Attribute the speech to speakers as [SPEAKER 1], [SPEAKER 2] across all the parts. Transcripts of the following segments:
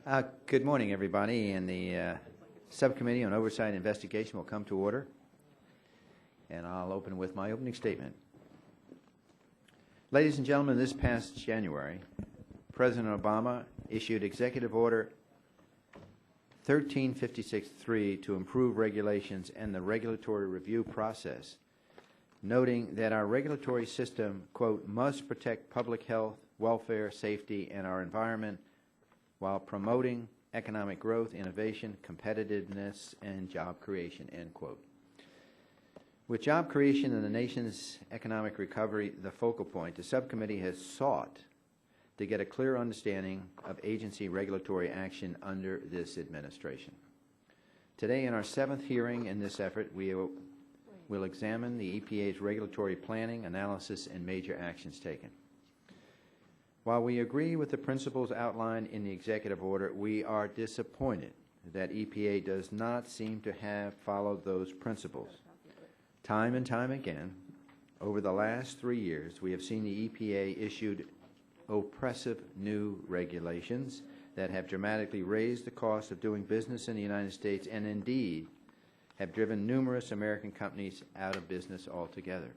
[SPEAKER 1] Good morning, everybody, and the Subcommittee on Oversight and Investigation will come to order, and I'll open with my opening statement. Ladies and gentlemen, this past January, President Obama issued Executive Order 1356-3 to improve regulations and the regulatory review process, noting that our regulatory system, quote, must protect public health, welfare, safety, and our environment while promoting economic growth, innovation, competitiveness, and job creation, end quote. With job creation and the nation's economic recovery the focal point, the subcommittee has sought to get a clear understanding of agency regulatory action under this administration. Today, in our 7th hearing in this effort, we will examine the EPA's regulatory planning, analysis, and major actions taken. While we agree with the principles outlined in the executive order, we are disappointed that EPA does not seem to have followed those principles. Time and time again, over the last 3 years, we have seen the EPA issued oppressive new regulations that have dramatically raised the cost of doing business in the United States and indeed have driven numerous American companies out of business altogether.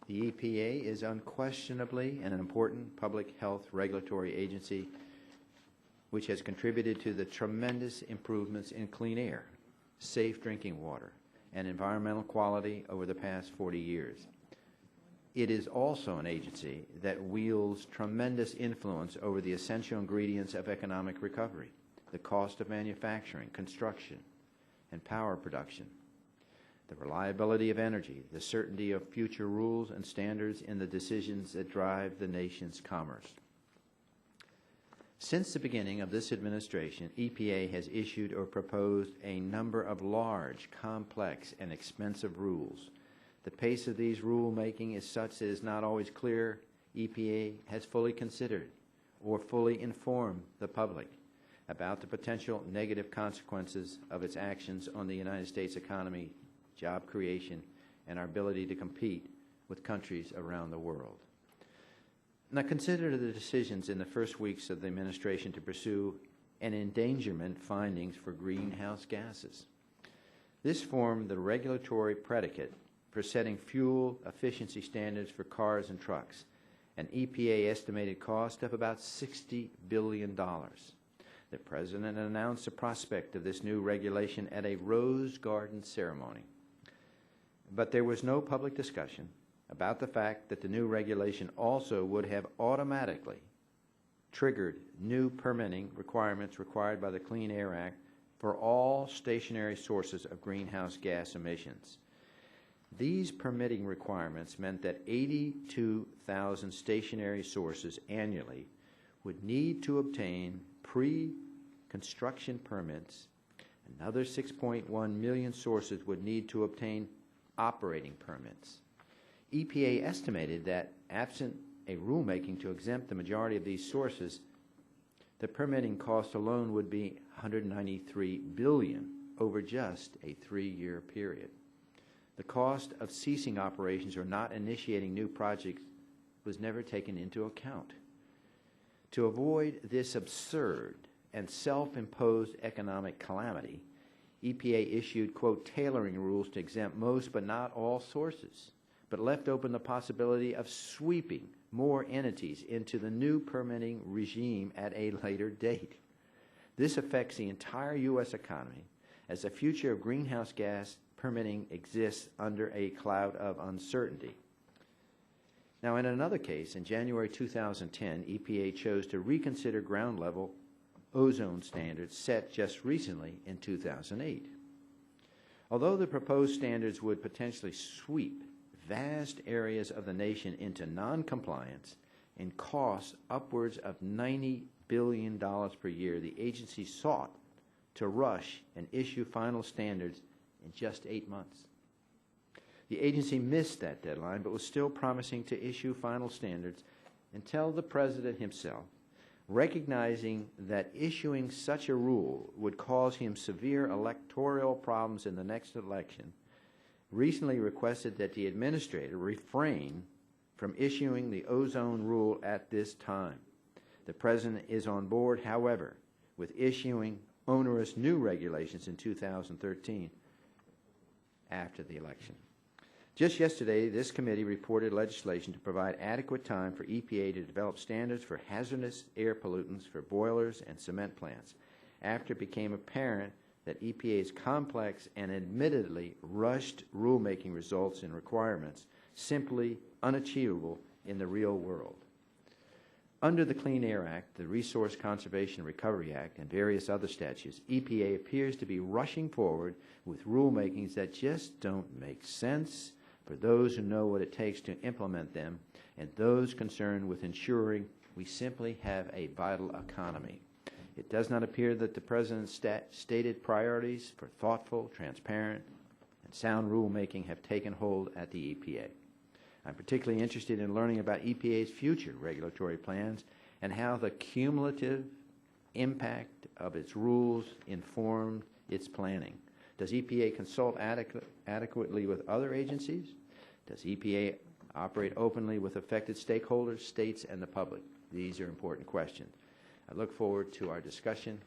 [SPEAKER 1] The EPA is unquestionably an important public health regulatory agency which has contributed to the tremendous improvements in clean air, safe drinking water, and environmental quality over the past 40 years. It is also an agency that wields tremendous influence over the essential ingredients of economic recovery, the cost of manufacturing, construction, and power production, the reliability of energy, the certainty of future rules and standards in the decisions that drive the nation's commerce. Since the beginning of this administration, EPA has issued or proposed a number of large, complex, and expensive rules. The pace of these rulemaking is such that it is not always clear EPA has fully considered or fully informed the public about the potential negative consequences of its actions on the United States economy, job creation, and our ability to compete with countries around the world. Now consider the decisions in the first weeks of the administration to pursue an endangerment findings for greenhouse gases. This formed the regulatory predicate for setting fuel efficiency standards for cars and trucks, an EPA estimated cost of about $60 billion. The President announced the prospect of this new regulation at a Rose Garden ceremony. But there was no public discussion about the fact that the new regulation also would have automatically triggered new permitting requirements required by the Clean Air Act for all stationary sources of greenhouse gas emissions. These permitting requirements meant that 82,000 stationary sources annually would need to obtain pre-construction permits. Another 6.1 million sources would need to obtain operating permits. EPA estimated that absent a rulemaking to exempt the majority of these sources, the permitting cost alone would be $193 billion over just a 3-year period. The cost of ceasing operations or not initiating new projects was never taken into account. To avoid this absurd and self-imposed economic calamity, EPA issued, quote, tailoring rules to exempt most but not all sources, but left open the possibility of sweeping more entities into the new permitting regime at a later date. This affects the entire U.S. economy as the future of greenhouse gas permitting exists under a cloud of uncertainty. Now, in another case, in January 2010, EPA chose to reconsider ground-level ozone standards set just recently in 2008. Although the proposed standards would potentially sweep vast areas of the nation into non-compliance and cost upwards of $90 billion per year, the agency sought to rush and issue final standards in just 8 months. The agency missed that deadline, but was still promising to issue final standards until the President himself, recognizing that issuing such a rule would cause him severe electoral problems in the next election, recently requested that the administrator refrain from issuing the ozone rule at this time. The President is on board, however, with issuing onerous new regulations in 2013 after the election. Just yesterday, this committee reported legislation to provide adequate time for EPA to develop standards for hazardous air pollutants for boilers and cement plants, after it became apparent that EPA's complex and admittedly rushed rulemaking results in requirements simply unachievable in the real world. Under the Clean Air Act, the Resource Conservation and Recovery Act, and various other statutes, EPA appears to be rushing forward with rulemakings that just don't make sense for those who know what it takes to implement them and those concerned with ensuring we simply have a vital economy. It does not appear that the President's stated priorities for thoughtful, transparent, and sound rulemaking have taken hold at the EPA. I'm particularly interested in learning about EPA's future regulatory plans and how the cumulative impact of its rules inform its planning. Does EPA consult adequately with other agencies? Does EPA operate openly with affected stakeholders, states, and the public? These are important questions. I look forward to our discussion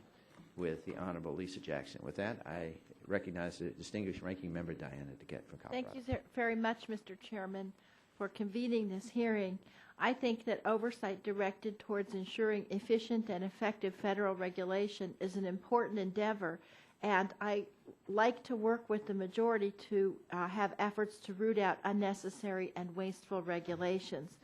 [SPEAKER 1] with the Honorable Lisa Jackson. With that, I recognize the distinguished ranking member, Diana DeGette from Colorado.
[SPEAKER 2] Thank you very much, Mr. Chairman, for convening this hearing. I think that oversight directed towards ensuring efficient and effective federal regulation is an important endeavor, and I like to work with the majority to have efforts to root out unnecessary and wasteful regulations.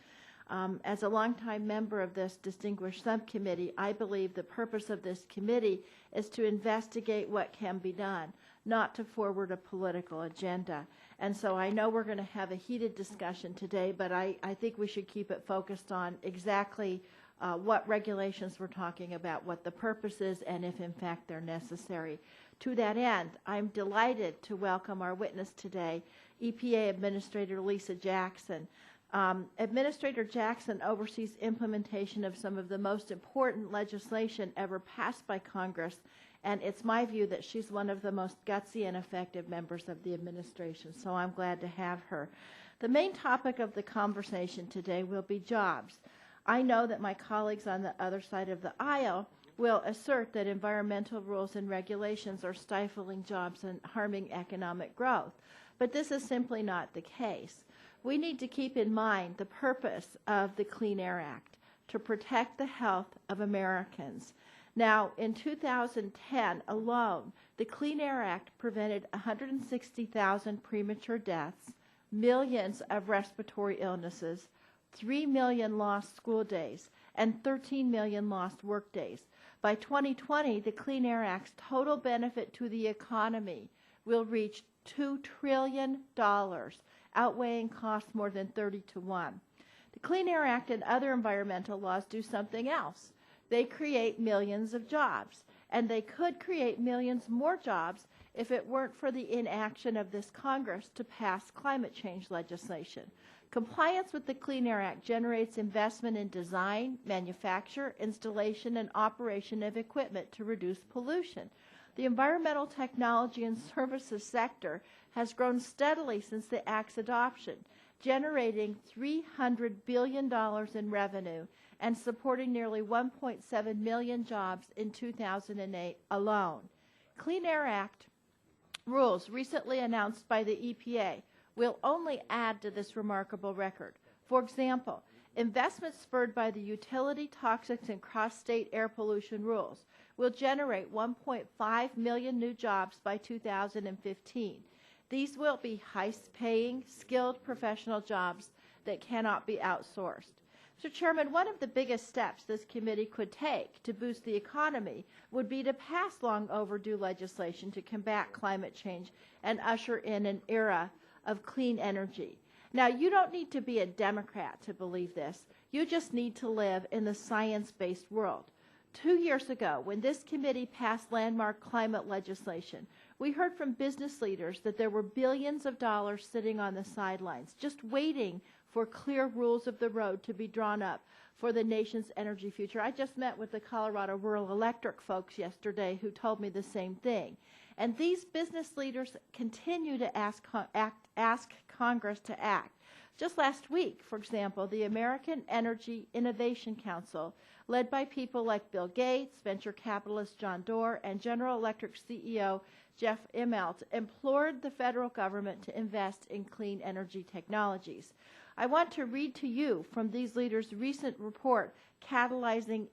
[SPEAKER 2] As a longtime member of this distinguished subcommittee, I believe the purpose of this committee is to investigate what can be done, not to forward a political agenda. And so I know we're going to have a heated discussion today, but I think we should keep it focused on exactly what regulations we're talking about, what the purpose is, and if in fact they're necessary. To that end, I'm delighted to welcome our witness today, EPA Administrator Lisa Jackson. Administrator Jackson oversees implementation of some of the most important legislation ever passed by Congress, and it's my view that she's one of the most gutsy and effective members of the administration, so I'm glad to have her. The main topic of the conversation today will be jobs. I know that my colleagues on the other side of the aisle will assert that environmental rules and regulations are stifling jobs and harming economic growth, but this is simply not the case. We need to keep in mind the purpose of the Clean Air Act, to protect the health of Americans. Now, in 2010 alone, the Clean Air Act prevented 160,000 premature deaths, millions of respiratory illnesses, 3 million lost school days, and 13 million lost work days. By 2020, the Clean Air Act's total benefit to the economy will reach $2 trillion, outweighing costs more than 30 to 1. The Clean Air Act and other environmental laws do something else. They create millions of jobs, and they could create millions more jobs if it weren't for the inaction of this Congress to pass climate change legislation. Compliance with the Clean Air Act generates investment in design, manufacture, installation, and operation of equipment to reduce pollution. The environmental technology and services sector has grown steadily since the Act's adoption, generating $300 billion in revenue and supporting nearly 1.7 million jobs in 2008 alone. Clean Air Act rules recently announced by the EPA will only add to this remarkable record. For example, investments spurred by the utility, toxics, and cross-state air pollution rules will generate 1.5 million new jobs by 2015. These will be high-paying, skilled professional jobs that cannot be outsourced. Mr. Chairman, one of the biggest steps this committee could take to boost the economy would be to pass long overdue legislation to combat climate change and usher in an era of clean energy. Now, you don't need to be a Democrat to believe this. You just need to live in the science-based world. 2 years ago, when this committee passed landmark climate legislation, we heard from business leaders that there were billions of dollars sitting on the sidelines, just waiting for clear rules of the road to be drawn up for the nation's energy future. I just met with the Colorado Rural Electric folks yesterday who told me the same thing. And these business leaders continue to ask Congress to act. Just last week, for example, the American Energy Innovation Council, led by people like Bill Gates, venture capitalist John Doerr, and General Electric CEO Jeff Immelt, implored the federal government to invest in clean energy technologies. I want to read to you from these leaders' recent report, Catalyzing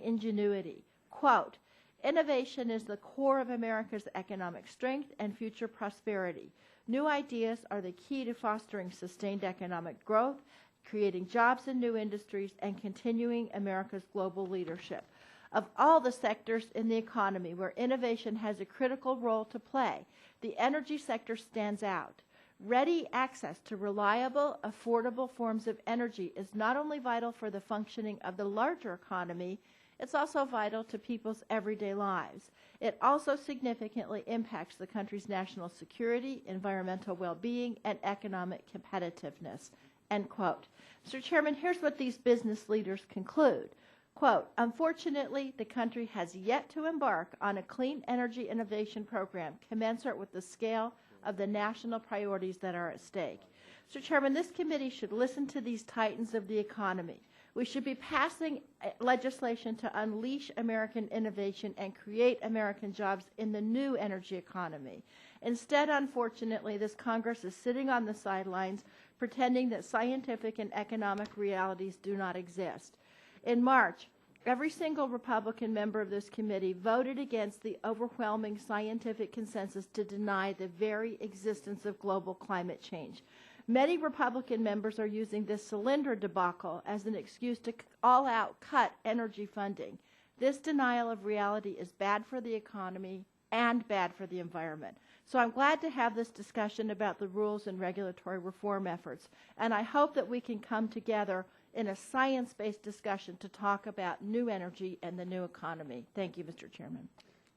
[SPEAKER 2] Ingenuity. Quote, "Innovation is the core of America's economic strength and future prosperity. New ideas are the key to fostering sustained economic growth, creating jobs in new industries, and continuing America's global leadership. Of all the sectors in the economy where innovation has a critical role to play, the energy sector stands out. Ready access to reliable, affordable forms of energy is not only vital for the functioning of the larger economy, it's also vital to people's everyday lives. It also significantly impacts the country's national security, environmental well-being, and economic competitiveness." End quote. Mr. Chairman, here's what these business leaders conclude. Quote, "Unfortunately, the country has yet to embark on a clean energy innovation program commensurate with the scale of the national priorities that are at stake." Mr. Chairman, this committee should listen to these titans of the economy. We should be passing legislation to unleash American innovation and create American jobs in the new energy economy. Instead, unfortunately, this Congress is sitting on the sidelines pretending that scientific and economic realities do not exist. In March, every single Republican member of this committee voted against the overwhelming scientific consensus to deny the very existence of global climate change. Many Republican members are using this cylinder debacle as an excuse to all-out cut energy funding. This denial of reality is bad for the economy and bad for the environment. So I'm glad to have this discussion about the rules and regulatory reform efforts, and I hope that we can come together in a science-based discussion to talk about new energy and the new economy. Thank you, Mr. Chairman.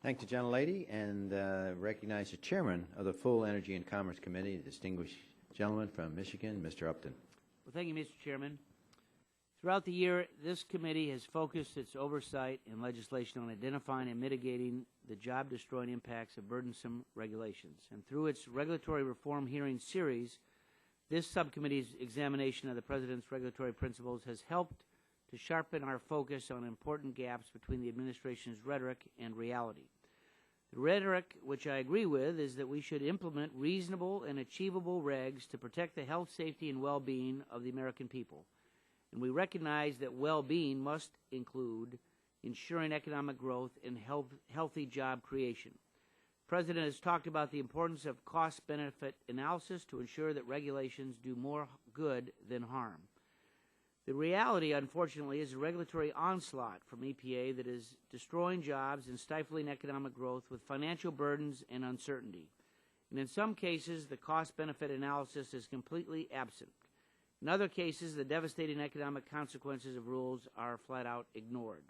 [SPEAKER 1] Thank you, gentlelady, and recognize the chairman of the full Energy and Commerce Committee, the distinguished gentleman from Michigan, Mr. Upton.
[SPEAKER 3] Well, thank you, Mr. Chairman. Throughout the year, this committee has focused its oversight and legislation on identifying and mitigating the job-destroying impacts of burdensome regulations. And through its regulatory reform hearing series, this subcommittee's examination of the President's regulatory principles has helped to sharpen our focus on important gaps between the administration's rhetoric and reality. The rhetoric, which I agree with, is that we should implement reasonable and achievable regs to protect the health, safety, and well-being of the American people. And we recognize that well-being must include ensuring economic growth and healthy job creation. The President has talked about the importance of cost-benefit analysis to ensure that regulations do more good than harm. The reality, unfortunately, is a regulatory onslaught from EPA that is destroying jobs and stifling economic growth with financial burdens and uncertainty. And in some cases, the cost-benefit analysis is completely absent. In other cases, the devastating economic consequences of rules are flat out ignored.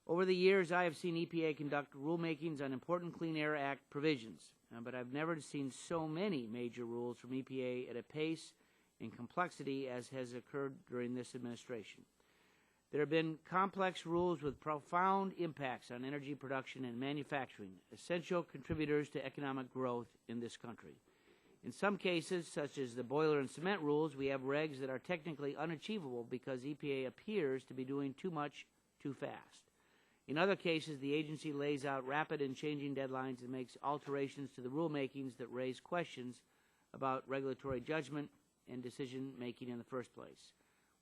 [SPEAKER 3] Over the years, I have seen EPA conduct rulemakings on important Clean Air Act provisions, but I've never seen so many major rules from EPA at a pace and complexity as has occurred during this administration. There have been complex rules with profound impacts on energy production and manufacturing, essential contributors to economic growth in this country. In some cases, such as the boiler and cement rules, we have regs that are technically unachievable because EPA appears to be doing too much too fast. In other cases, the agency lays out rapid and changing deadlines and makes alterations to the rulemakings that raise questions about regulatory judgment and decision-making in the first place.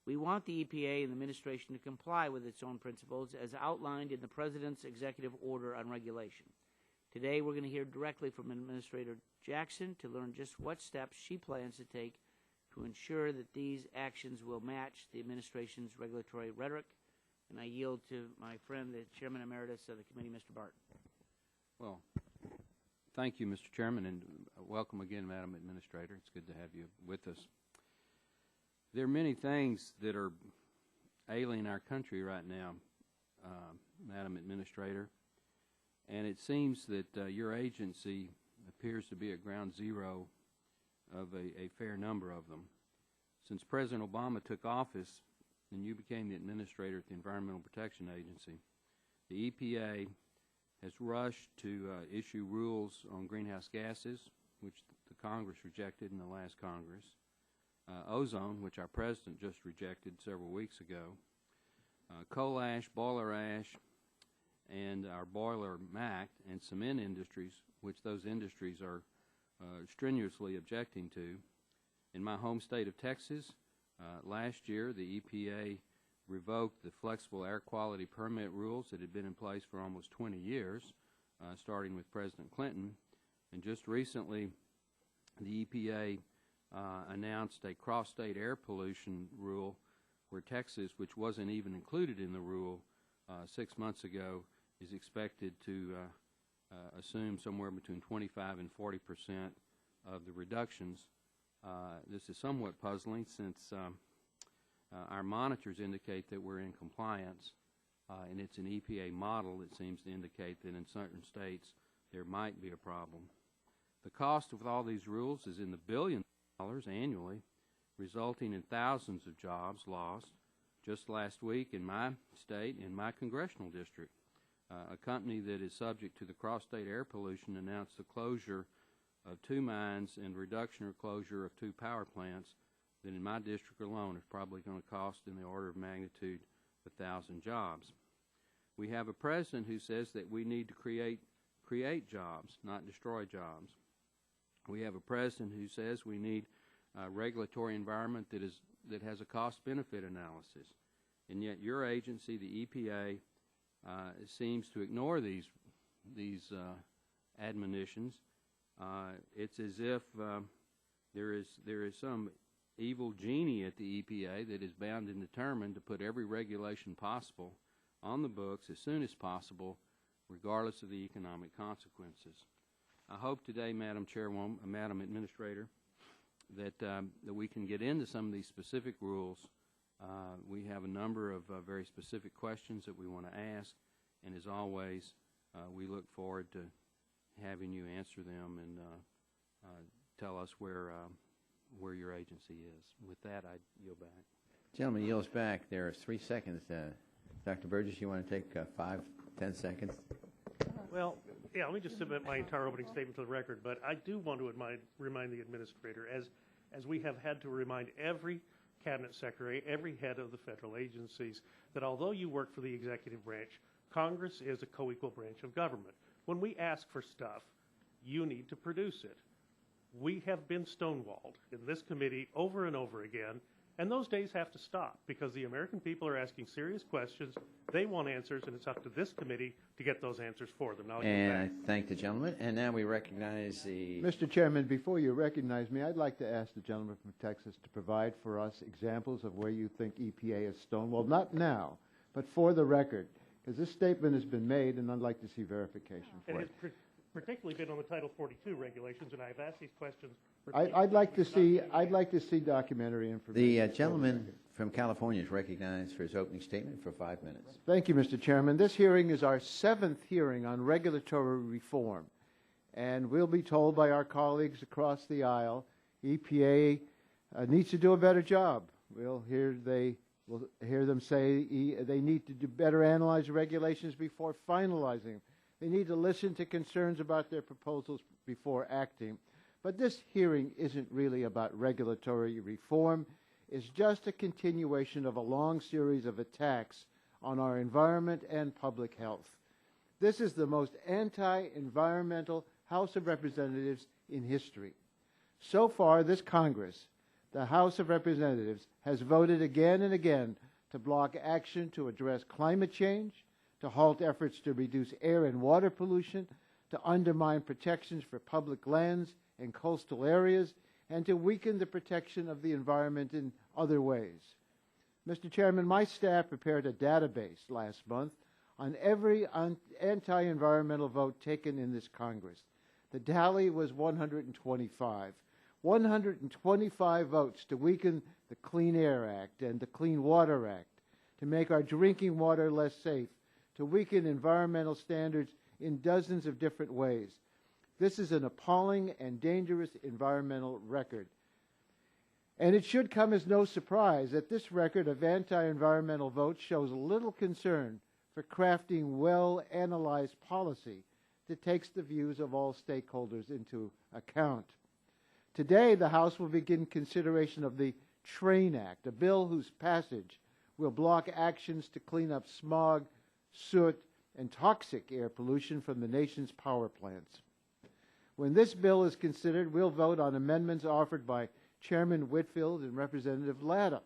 [SPEAKER 3] We want the EPA and the administration to comply with its own principles as outlined in the President's executive order on regulation. Today, we're going to hear directly from Administrator Jackson to learn just what steps she plans to take to ensure that these actions will match the administration's regulatory rhetoric. And I yield to my friend, the Chairman Emeritus of the Committee, Mr. Barton.
[SPEAKER 4] Well, thank you, Mr. Chairman, and welcome again, Madam Administrator. It's good to have you with us. There are many things that are ailing our country right now, Madam Administrator, and it seems that your agency appears to be at ground zero of a fair number of them. Since President Obama took office and you became the administrator at the Environmental Protection Agency, the EPA has rushed to issue rules on greenhouse gases, which the Congress rejected in the last Congress, ozone, which our president just rejected several weeks ago, coal ash, boiler ash, and our boiler MAC and cement industries, which those industries are strenuously objecting to. In my home state of Texas, last year the EPA revoked the flexible air quality permit rules that had been in place for almost 20 years, starting with President Clinton. And just recently, the EPA announced a cross-state air pollution rule where Texas, which wasn't even included in the rule 6 months ago, is expected to assume somewhere between 25 and 40% of the reductions. This is somewhat puzzling since our monitors indicate that we're in compliance, and it's an EPA model that seems to indicate that in certain states there might be a problem. The cost of all these rules is in the billions of dollars annually, resulting in thousands of jobs lost. Just last week in my state, in my congressional district, a company that is subject to the cross-state air pollution announced the closure of 2 mines and reduction or closure of 2 power plants that in my district alone is probably going to cost in the order of magnitude 1,000 jobs. We have a president who says that we need to create jobs, not destroy jobs. We have a president who says we need a regulatory environment that has a cost-benefit analysis. And yet your agency, the EPA, seems to ignore these admonitions. It's as if there is some evil genie at the EPA that is bound and determined to put every regulation possible on the books as soon as possible, regardless of the economic consequences. I hope today, Madam Chairwoman, Madam Administrator, that we can get into some of these specific rules. We have a number of very specific questions that we want to ask, and as always, we look forward to having you answer them and tell us where your agency is. With that, I yield back.
[SPEAKER 1] Gentleman yields back. There are 3 seconds. Dr. Burgess, you want to take 5, 10 seconds?
[SPEAKER 5] Well, yeah, let me just submit my entire opening statement to the record, but I do want to remind the administrator, as we have had to remind every cabinet secretary, every head of the federal agencies, that although you work for the executive branch, Congress is a co-equal branch of government. When we ask for stuff, you need to produce it. We have been stonewalled in this committee over and over again, and those days have to stop because the American people are asking serious questions. They want answers, and it's up to this committee to get those answers for them. Now,
[SPEAKER 1] and I thank the gentleman. And now we recognize the...
[SPEAKER 6] Mr. Chairman, before you recognize me, I'd like to ask the gentleman from Texas to provide for us examples of where you think EPA is stonewalled. Not now, but for the record, because this statement has been made, and I'd like to see verification for it.
[SPEAKER 5] It's particularly been on the Title 42 regulations, and I've asked these questions.
[SPEAKER 6] I'd like to see documentary information.
[SPEAKER 1] The gentleman from California is recognized for his opening statement for 5 minutes.
[SPEAKER 6] Thank you, Mr. Chairman. This hearing is our 7th hearing on regulatory reform, and we'll be told by our colleagues across the aisle, EPA needs to do a better job. We'll hear them say they need to better analyze regulations before finalizing them. They need to listen to concerns about their proposals before acting. But this hearing isn't really about regulatory reform. It's just a continuation of a long series of attacks on our environment and public health. This is the most anti-environmental House of Representatives in history. So far, this Congress, the House of Representatives, has voted again and again to block action to address climate change, to halt efforts to reduce air and water pollution, to undermine protections for public lands and coastal areas, and to weaken the protection of the environment in other ways. Mr. Chairman, my staff prepared a database last month on every anti-environmental vote taken in this Congress. The tally was 125. 125 votes to weaken the Clean Air Act and the Clean Water Act, to make our drinking water less safe, to weaken environmental standards in dozens of different ways. This is an appalling and dangerous environmental record. And it should come as no surprise that this record of anti-environmental votes shows little concern for crafting well-analyzed policy that takes the views of all stakeholders into account. Today, the House will begin consideration of the Train Act, a bill whose passage will block actions to clean up smog, soot, and toxic air pollution from the nation's power plants. When this bill is considered, we'll vote on amendments offered by Chairman Whitfield and Representative Latta.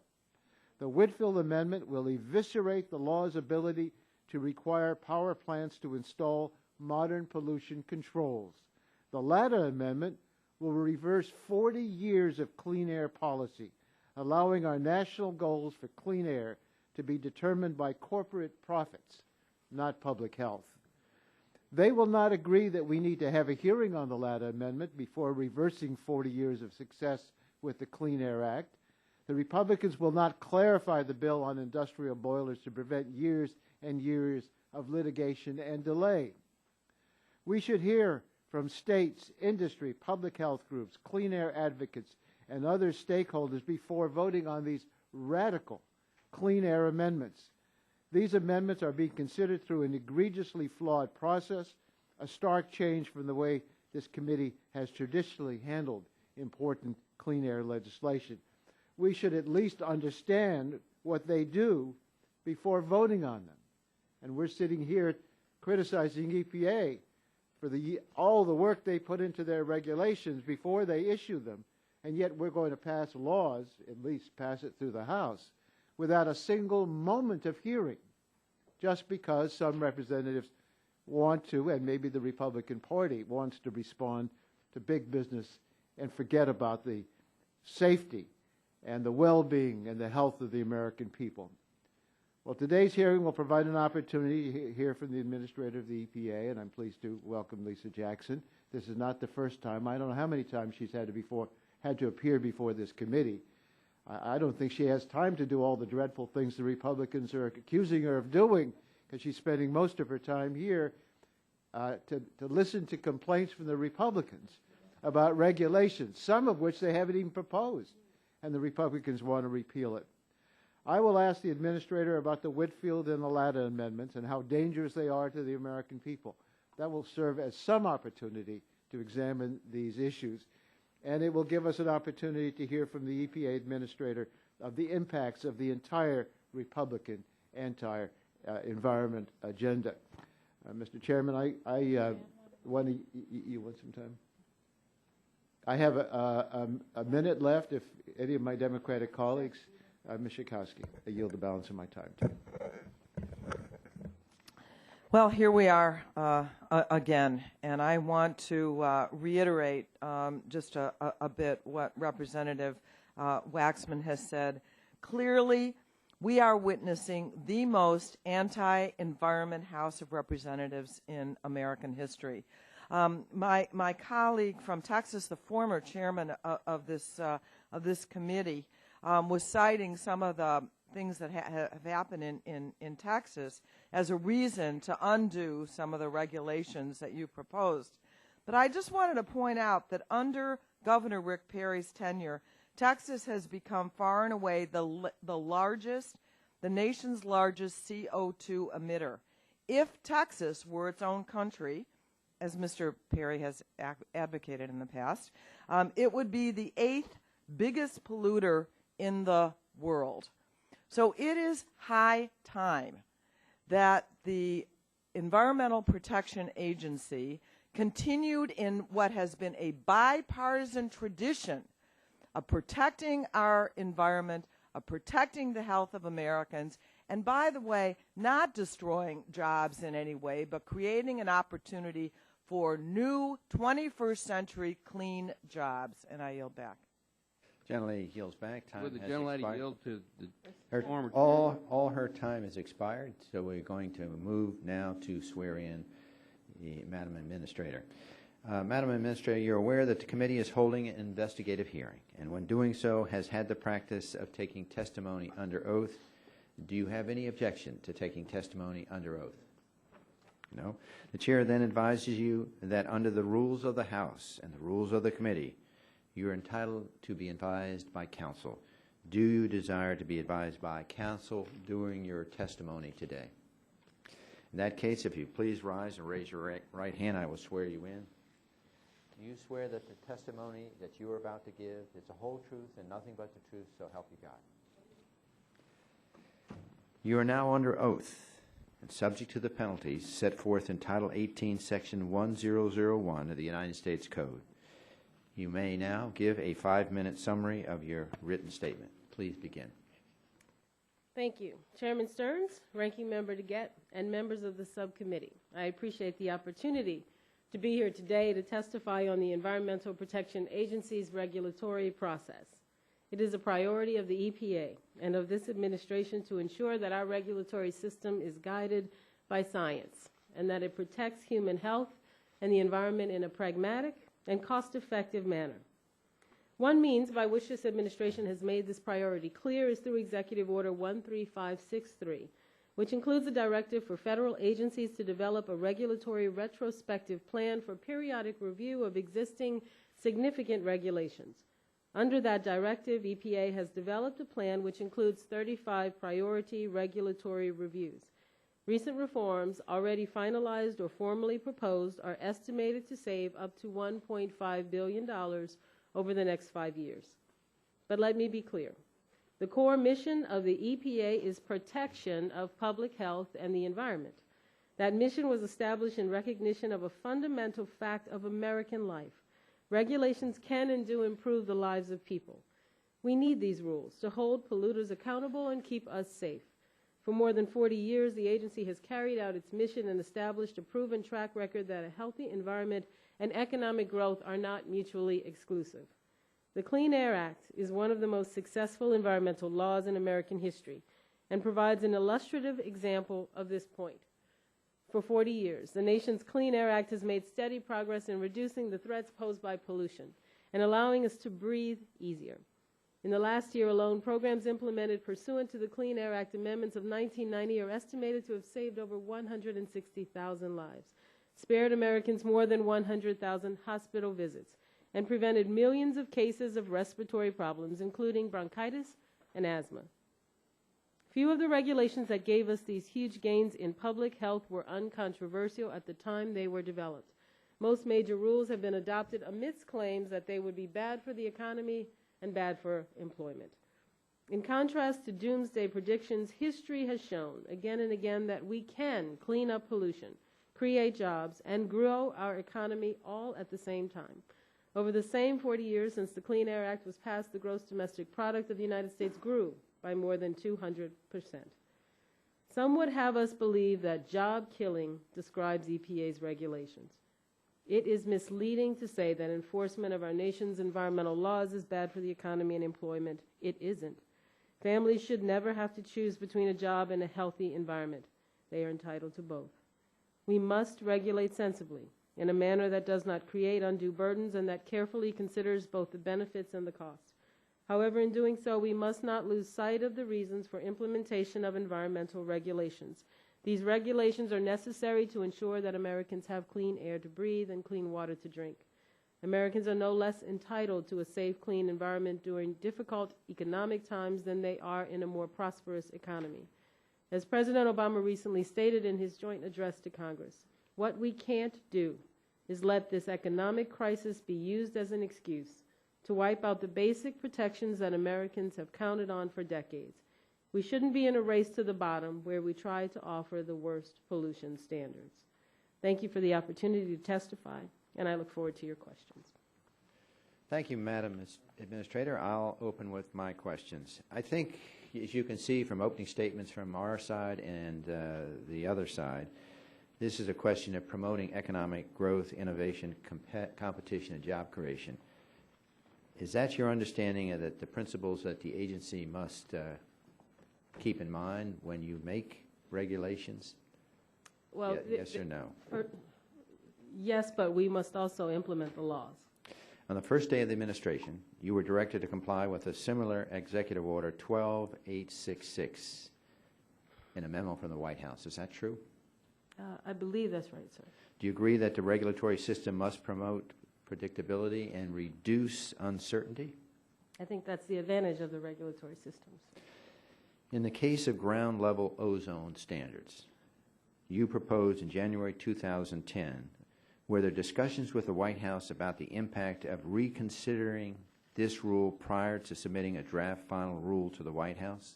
[SPEAKER 6] The Whitfield amendment will eviscerate the law's ability to require power plants to install modern pollution controls. The Latta amendment will reverse 40 years of clean air policy, allowing our national goals for clean air to be determined by corporate profits, not public health. They will not agree that we need to have a hearing on the Latta amendment before reversing 40 years of success with the Clean Air Act. The Republicans will not clarify the bill on industrial boilers to prevent years and years of litigation and delay. We should hear from states, industry, public health groups, clean air advocates, and other stakeholders before voting on these radical clean air amendments. These amendments are being considered through an egregiously flawed process, a stark change from the way this committee has traditionally handled important clean air legislation. We should at least understand what they do before voting on them. And we're sitting here criticizing EPA for all the work they put into their regulations before they issue them, and yet we're going to pass laws, at least pass it through the House, without a single moment of hearing, just because some representatives want to, and maybe the Republican Party wants to respond to big business and forget about the safety and the well-being and the health of the American people. Well, today's hearing will provide an opportunity to hear from the administrator of the EPA, and I'm pleased to welcome Lisa Jackson. This is not the first time. I don't know how many times she's had to appear before this committee. I don't think she has time to do all the dreadful things the Republicans are accusing her of doing, because she's spending most of her time here to listen to complaints from the Republicans about regulations, some of which they haven't even proposed, and the Republicans want to repeal it. I will ask the administrator about the Whitfield and the Latta amendments and how dangerous they are to the American people. That will serve as some opportunity to examine these issues, and it will give us an opportunity to hear from the EPA administrator of the impacts of the entire Republican anti-environment agenda. Mr. Chairman, I want to, you want some time? I have a minute left if any of my Democratic colleagues. Ms. Schakowsky, I yield the balance of my time to you.
[SPEAKER 7] Well, here we are again, and I want to reiterate just a bit what Representative Waxman has said. Clearly, we are witnessing the most anti-environment House of Representatives in American history. My colleague from Texas, the former chairman of this committee, was citing some of the things that have happened in Texas as a reason to undo some of the regulations that you proposed. But I just wanted to point out that under Governor Rick Perry's tenure, Texas has become far and away the nation's largest CO2 emitter. If Texas were its own country, as Mr. Perry has advocated in the past, it would be the 8th biggest polluter in the world. So it is high time that the Environmental Protection Agency continued in what has been a bipartisan tradition of protecting our environment, of protecting the health of Americans, and by the way, not destroying jobs in any way, but creating an opportunity for new 21st century clean jobs. And I yield back.
[SPEAKER 1] Gentlelady yields back. Time
[SPEAKER 4] Would the
[SPEAKER 1] has
[SPEAKER 4] gentlelady
[SPEAKER 1] expired.
[SPEAKER 4] yield to the
[SPEAKER 1] Her,
[SPEAKER 4] former
[SPEAKER 1] all her time has expired, so we're going to move now to swear in the Madam Administrator. Madam Administrator, you're aware that the committee is holding an investigative hearing, and when doing so has had the practice of taking testimony under oath. Do you have any objection to taking testimony under oath? No. The chair then advises you that under the rules of the House and the rules of the committee, you are entitled to be advised by counsel. Do you desire to be advised by counsel during your testimony today? In that case, if you please rise and raise your right hand, I will swear you in. Do you swear that the testimony that you are about to give is the whole truth and nothing but the truth, so help you God? You are now under oath and subject to the penalties set forth in Title 18, Section 1001 of the United States Code. You may now give a 5-minute summary of your written statement. Please begin.
[SPEAKER 8] Thank you. Chairman Stearns, Ranking Member DeGette, and members of the subcommittee. I appreciate the opportunity to be here today to testify on the Environmental Protection Agency's regulatory process. It is a priority of the EPA and of this administration to ensure that our regulatory system is guided by science and that it protects human health and the environment in a pragmatic and cost-effective manner. One means by which this administration has made this priority clear is through Executive Order 13563, which includes a directive for federal agencies to develop a regulatory retrospective plan for periodic review of existing significant regulations. Under that directive, EPA has developed a plan which includes 35 priority regulatory reviews. Recent reforms, already finalized or formally proposed, are estimated to save up to $1.5 billion over the next 5 years. But let me be clear. The core mission of the EPA is protection of public health and the environment. That mission was established in recognition of a fundamental fact of American life. Regulations can and do improve the lives of people. We need these rules to hold polluters accountable and keep us safe. For more than 40 years, the agency has carried out its mission and established a proven track record that a healthy environment and economic growth are not mutually exclusive. The Clean Air Act is one of the most successful environmental laws in American history and provides an illustrative example of this point. For 40 years, the nation's Clean Air Act has made steady progress in reducing the threats posed by pollution and allowing us to breathe easier. In the last year alone, programs implemented pursuant to the Clean Air Act amendments of 1990 are estimated to have saved over 160,000 lives, spared Americans more than 100,000 hospital visits, and prevented millions of cases of respiratory problems, including bronchitis and asthma. Few of the regulations that gave us these huge gains in public health were uncontroversial at the time they were developed. Most major rules have been adopted amidst claims that they would be bad for the economy and bad for employment. In contrast to doomsday predictions, history has shown again and again that we can clean up pollution, create jobs, and grow our economy all at the same time. Over the same 40 years since the Clean Air Act was passed, the gross domestic product of the United States grew by more than 200%. Some would have us believe that job killing describes EPA's regulations. It is misleading to say that enforcement of our nation's environmental laws is bad for the economy and employment. It isn't. Families should never have to choose between a job and a healthy environment. They are entitled to both. We must regulate sensibly, in a manner that does not create undue burdens and that carefully considers both the benefits and the costs. However, in doing so, we must not lose sight of the reasons for implementation of environmental regulations. These regulations are necessary to ensure that Americans have clean air to breathe and clean water to drink. Americans are no less entitled to a safe, clean environment during difficult economic times than they are in a more prosperous economy. As President Obama recently stated in his joint address to Congress, what we can't do is let this economic crisis be used as an excuse to wipe out the basic protections that Americans have counted on for decades. We shouldn't be in a race to the bottom where we try to offer the worst pollution standards. Thank you for the opportunity to testify, and I look forward to your questions.
[SPEAKER 1] Thank you, Madam Administrator. I'll open with my questions. I think, as you can see from opening statements from our side and the other side, this is a question of promoting economic growth, innovation, competition, and job creation. Is that your understanding of the principles that the agency must keep in mind when you make regulations?
[SPEAKER 8] Well,
[SPEAKER 1] yes or no?
[SPEAKER 8] Yes, but we must also implement the laws.
[SPEAKER 1] On the first day of the administration, you were directed to comply with a similar Executive Order 12866 in a memo from the White House. Is that true?
[SPEAKER 8] I believe that's right, sir.
[SPEAKER 1] Do you agree that the regulatory system must promote predictability and reduce uncertainty?
[SPEAKER 8] I think that's the advantage of the regulatory systems.
[SPEAKER 1] In the case of ground-level ozone standards, you proposed in January 2010 Were there discussions with the White House about the impact of reconsidering this rule prior to submitting a draft final rule to the White House?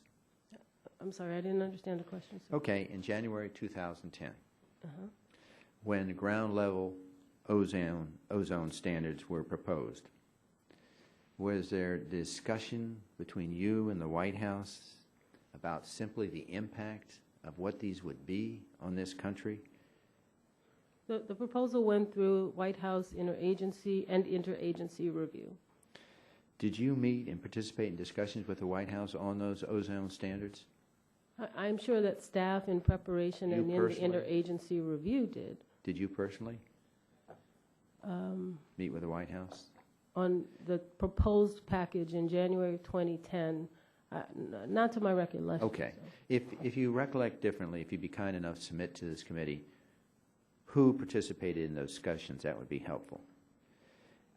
[SPEAKER 8] I'm sorry, I didn't understand the question, sir.
[SPEAKER 1] Okay, in January 2010, when ground level ozone standards were proposed, was there discussion between you and the White House about simply the impact of what these would be on this country?
[SPEAKER 8] The proposal went through White House interagency and interagency review.
[SPEAKER 1] Did you meet and participate in discussions with the White House on those ozone standards?
[SPEAKER 8] I'm sure that staff in preparation
[SPEAKER 1] You
[SPEAKER 8] and in the
[SPEAKER 1] personally?
[SPEAKER 8] interagency review did.
[SPEAKER 1] Did you personally meet with the White House?
[SPEAKER 8] On the proposed package in January of 2010, not to my recollection.
[SPEAKER 1] Okay.
[SPEAKER 8] So.
[SPEAKER 1] If you recollect differently, if you'd be kind enough to submit to this committee who participated in those discussions, that would be helpful.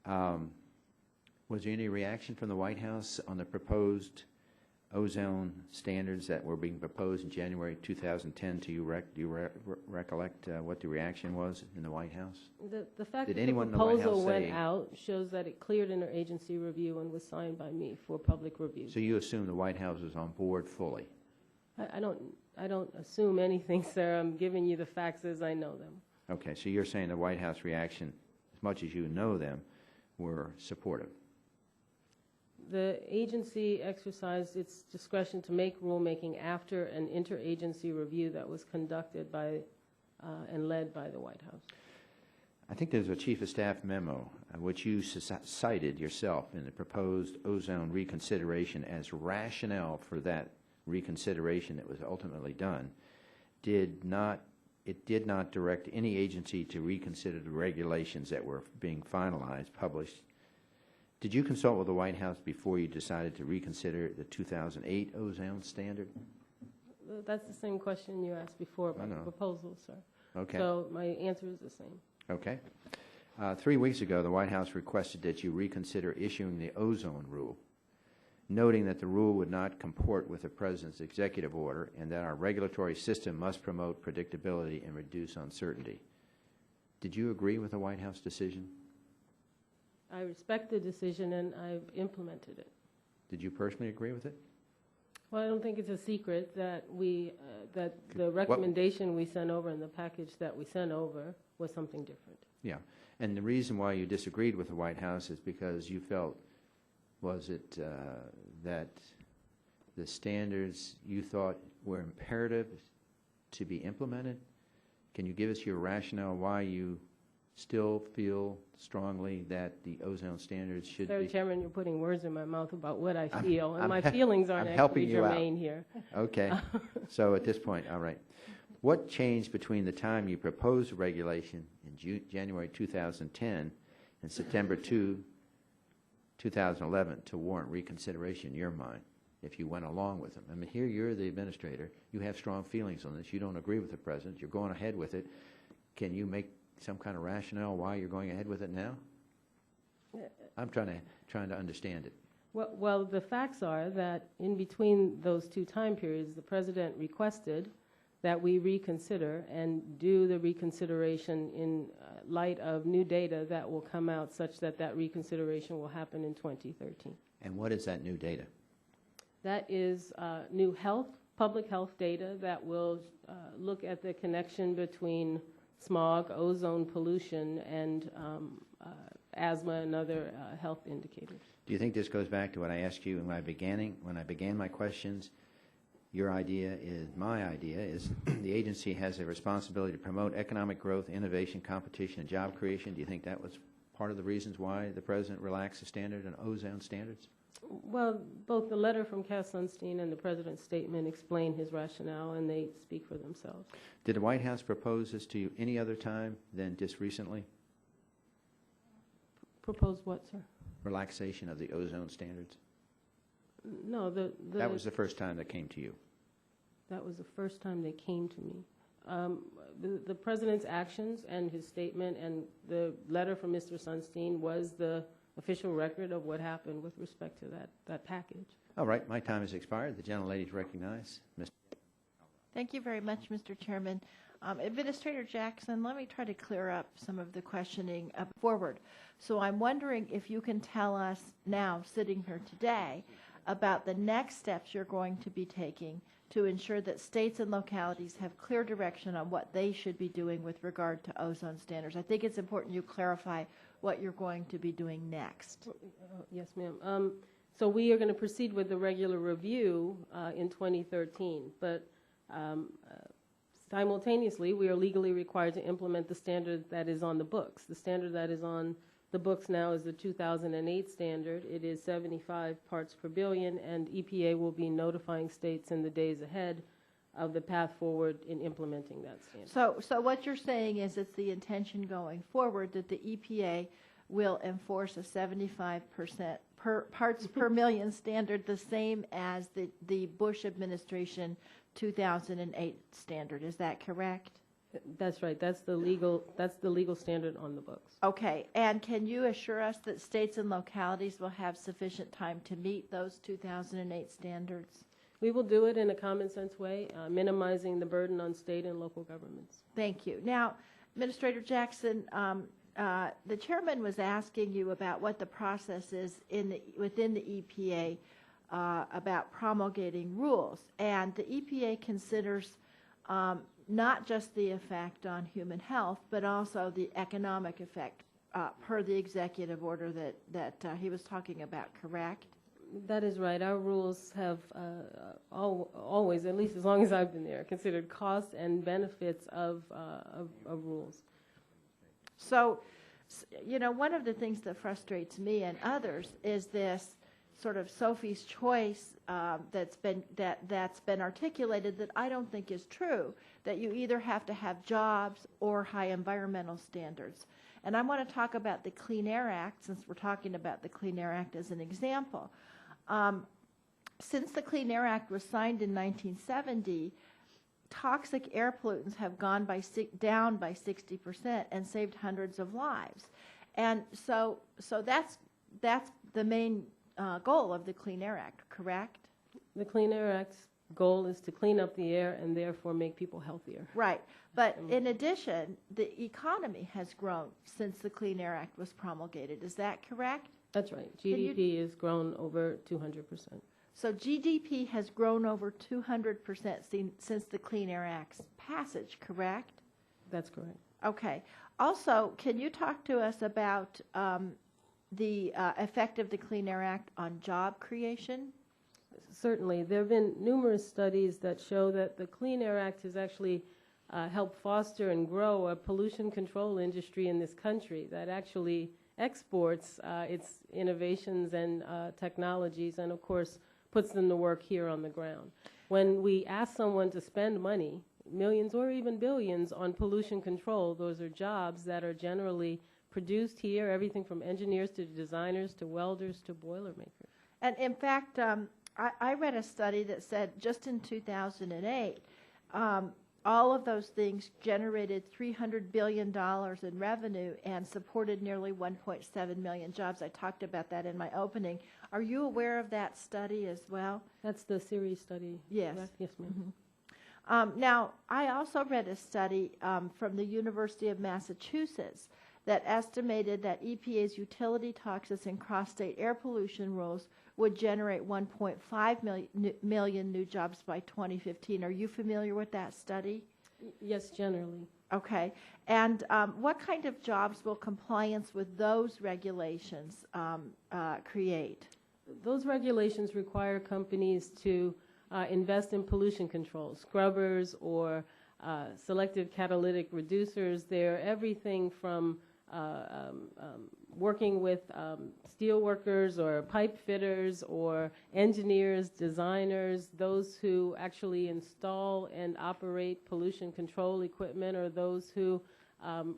[SPEAKER 1] Was there any reaction from the White House on the proposed ozone standards that were being proposed in January 2010? Do you recollect what the reaction was in the White House?
[SPEAKER 8] The fact
[SPEAKER 1] Did
[SPEAKER 8] that the
[SPEAKER 1] anyone in the White
[SPEAKER 8] proposal
[SPEAKER 1] House
[SPEAKER 8] went
[SPEAKER 1] say-
[SPEAKER 8] out shows that it cleared interagency review and was signed by me for public review.
[SPEAKER 1] So you assume the White House was on board fully?
[SPEAKER 8] I don't assume anything, sir. I'm giving you the facts as I know them.
[SPEAKER 1] Okay, so you're saying the White House reaction, as much as you know them, were supportive?
[SPEAKER 8] The agency exercised its discretion to make rulemaking after an interagency review that was conducted by and led by the White House.
[SPEAKER 1] I think there's a Chief of Staff memo, which you cited yourself in the proposed ozone reconsideration as rationale for that reconsideration that was ultimately done. It did not direct any agency to reconsider the regulations that were being finalized, published. Did you consult with the White House before you decided to reconsider the 2008 ozone standard?
[SPEAKER 8] That's the same question you asked before about the proposal, sir.
[SPEAKER 1] Okay.
[SPEAKER 8] So my answer is the same.
[SPEAKER 1] Okay. 3 weeks ago, the White House requested that you reconsider issuing the ozone rule, noting that the rule would not comport with the President's executive order and that our regulatory system must promote predictability and reduce uncertainty. Did you agree with the White House decision?
[SPEAKER 8] I respect the decision and I've implemented it.
[SPEAKER 1] Did you personally agree with it?
[SPEAKER 8] Well, I don't think it's a secret that that the recommendation we sent over and the package that we sent over was something different.
[SPEAKER 1] Yeah. And the reason why you disagreed with the White House is because you felt, was it that the standards you thought were imperative to be implemented? Can you give us your rationale why you still feel strongly that the ozone standards should be?
[SPEAKER 8] Sir Chairman, you're putting words in my mouth about what I feel, and my feelings aren't
[SPEAKER 1] I'm helping
[SPEAKER 8] actually
[SPEAKER 1] you out.
[SPEAKER 8] germane here.
[SPEAKER 1] Okay. So at this point, all right. What changed between the time you proposed regulation in January 2010 and September 2011 to warrant reconsideration in your mind, if you went along with them? I mean, here you're the administrator. You have strong feelings on this. You don't agree with the President. You're going ahead with it. Can you make some kind of rationale why you're going ahead with it now? I'm trying to understand it.
[SPEAKER 8] Well, the facts are that in between those two time periods, the President requested that we reconsider and do the reconsideration in light of new data that will come out such that that reconsideration will happen in 2013.
[SPEAKER 1] And what is that new data?
[SPEAKER 8] That is new public health data that will look at the connection between smog, ozone pollution, and asthma and other health indicators.
[SPEAKER 1] Do you think this goes back to what I asked you when I began my questions? Your idea is, my idea is, the agency has a responsibility to promote economic growth, innovation, competition, and job creation. Do you think that was part of the reasons why the President relaxed the standard on ozone standards?
[SPEAKER 8] Well, both the letter from Cass Sunstein and the President's statement explain his rationale, and they speak for themselves.
[SPEAKER 1] Did the White House propose this to you any other time than just recently?
[SPEAKER 8] Propose what, sir?
[SPEAKER 1] Relaxation of the ozone standards?
[SPEAKER 8] No,
[SPEAKER 1] That was the first time that came to you.
[SPEAKER 8] That was the first time they came to me. The President's actions and his statement and the letter from Mr. Sunstein was the official record of what happened with respect to that package.
[SPEAKER 1] All right, my time has expired. The gentlelady is recognized.
[SPEAKER 2] Thank you very much, Mr. Chairman. Administrator Jackson, let me try to clear up some of the questioning forward. So I'm wondering if you can tell us now, sitting here today, about the next steps you're going to be taking to ensure that states and localities have clear direction on what they should be doing with regard to ozone standards. I think it's important you clarify what you're going to be doing next.
[SPEAKER 8] Yes, ma'am. So we are going to proceed with the regular review in 2013, but simultaneously, we are legally required to implement the standard that is on the books. The standard that is on the books now is the 2008 standard. It is 75 parts per billion, and EPA will be notifying states in the days ahead of the path forward in implementing that standard.
[SPEAKER 2] So what you're saying is it's the intention going forward that the EPA will enforce a 75% parts per million standard, the same as the Bush administration 2008 standard. Is that correct?
[SPEAKER 8] That's right. That's the legal standard on the books.
[SPEAKER 2] Okay. And can you assure us that states and localities will have sufficient time to meet those 2008 standards?
[SPEAKER 8] We will do it in a common sense way, minimizing the burden on state and local governments.
[SPEAKER 2] Thank you. Now, Administrator Jackson, the chairman was asking you about what the process is within the EPA about promulgating rules. And the EPA considers not just the effect on human health, but also the economic effect per the executive order that he was talking about, correct?
[SPEAKER 8] That is right. Our rules have always, at least as long as I've been there, considered costs and benefits of rules.
[SPEAKER 2] So, you know, one of the things that frustrates me and others is this sort of Sophie's choice that's been articulated that I don't think is true, that you either have to have jobs or high environmental standards. And I want to talk about the Clean Air Act, since we're talking about the Clean Air Act as an example. Since the Clean Air Act was signed in 1970, toxic air pollutants have gone down by 60% and saved hundreds of lives. And so that's the main goal of the Clean Air Act, correct?
[SPEAKER 8] The Clean Air Act's goal is to clean up the air and therefore make people healthier.
[SPEAKER 2] Right. But in addition, the economy has grown since the Clean Air Act was promulgated. Is that correct?
[SPEAKER 8] That's right. GDP has grown over 200%.
[SPEAKER 2] So GDP has grown over 200% since the Clean Air Act's passage, correct?
[SPEAKER 8] That's correct.
[SPEAKER 2] Okay. Also, can you talk to us about the effect of the Clean Air Act on job creation?
[SPEAKER 8] Certainly. There have been numerous studies that show that the Clean Air Act has actually helped foster and grow a pollution control industry in this country that actually exports its innovations and technologies and, of course, puts them to work here on the ground. When we ask someone to spend money, millions or even billions, on pollution control, those are jobs that are generally produced here, everything from engineers to designers to welders to boilermakers. And
[SPEAKER 2] in fact, I read a study that said just in 2008, all of those things generated $300 billion in revenue and supported nearly 1.7 million jobs. I talked about that in my opening. Are you aware of that study as well?
[SPEAKER 8] That's the series study.
[SPEAKER 2] Yes.
[SPEAKER 8] Correct? Yes, ma'am.
[SPEAKER 2] Mm-hmm. Now, I also read a study from the University of Massachusetts that estimated that EPA's utility toxics and cross-state air pollution rules would generate 1.5 million new jobs by 2015. Are you familiar with that study?
[SPEAKER 8] Yes, generally.
[SPEAKER 2] Okay. And what kind of jobs will compliance with those regulations create?
[SPEAKER 8] Those regulations require companies to invest in pollution control, scrubbers or selective catalytic reducers. They're everything from working with steel workers or pipe fitters or engineers, designers, those who actually install and operate pollution control equipment or those who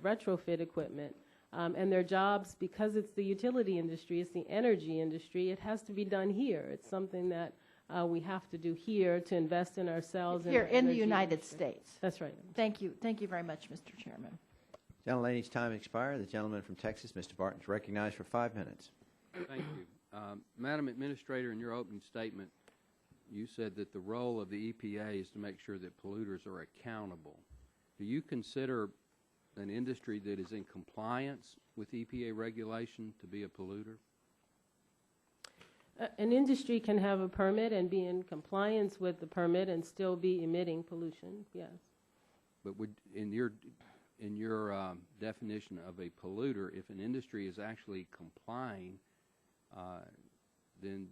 [SPEAKER 8] retrofit equipment. And their jobs, because it's the utility industry, it's the energy industry, it has to be done here. It's something that we have to do here to invest in ourselves.
[SPEAKER 2] Here in the United States.
[SPEAKER 8] That's right.
[SPEAKER 2] Thank you. Thank you very much, Mr. Chairman.
[SPEAKER 1] Gentlelady's time expired. The gentleman from Texas, Mr. Barton, is recognized for 5 minutes.
[SPEAKER 4] Thank you. Madam Administrator, in your opening statement, you said that the role of the EPA is to make sure that polluters are accountable. do you consider an industry that is in compliance with EPA regulation to be a polluter?
[SPEAKER 8] An industry can have a permit and be in compliance with the permit and still be emitting pollution, yes.
[SPEAKER 4] But would, in your definition of a polluter, if an industry is actually complying, then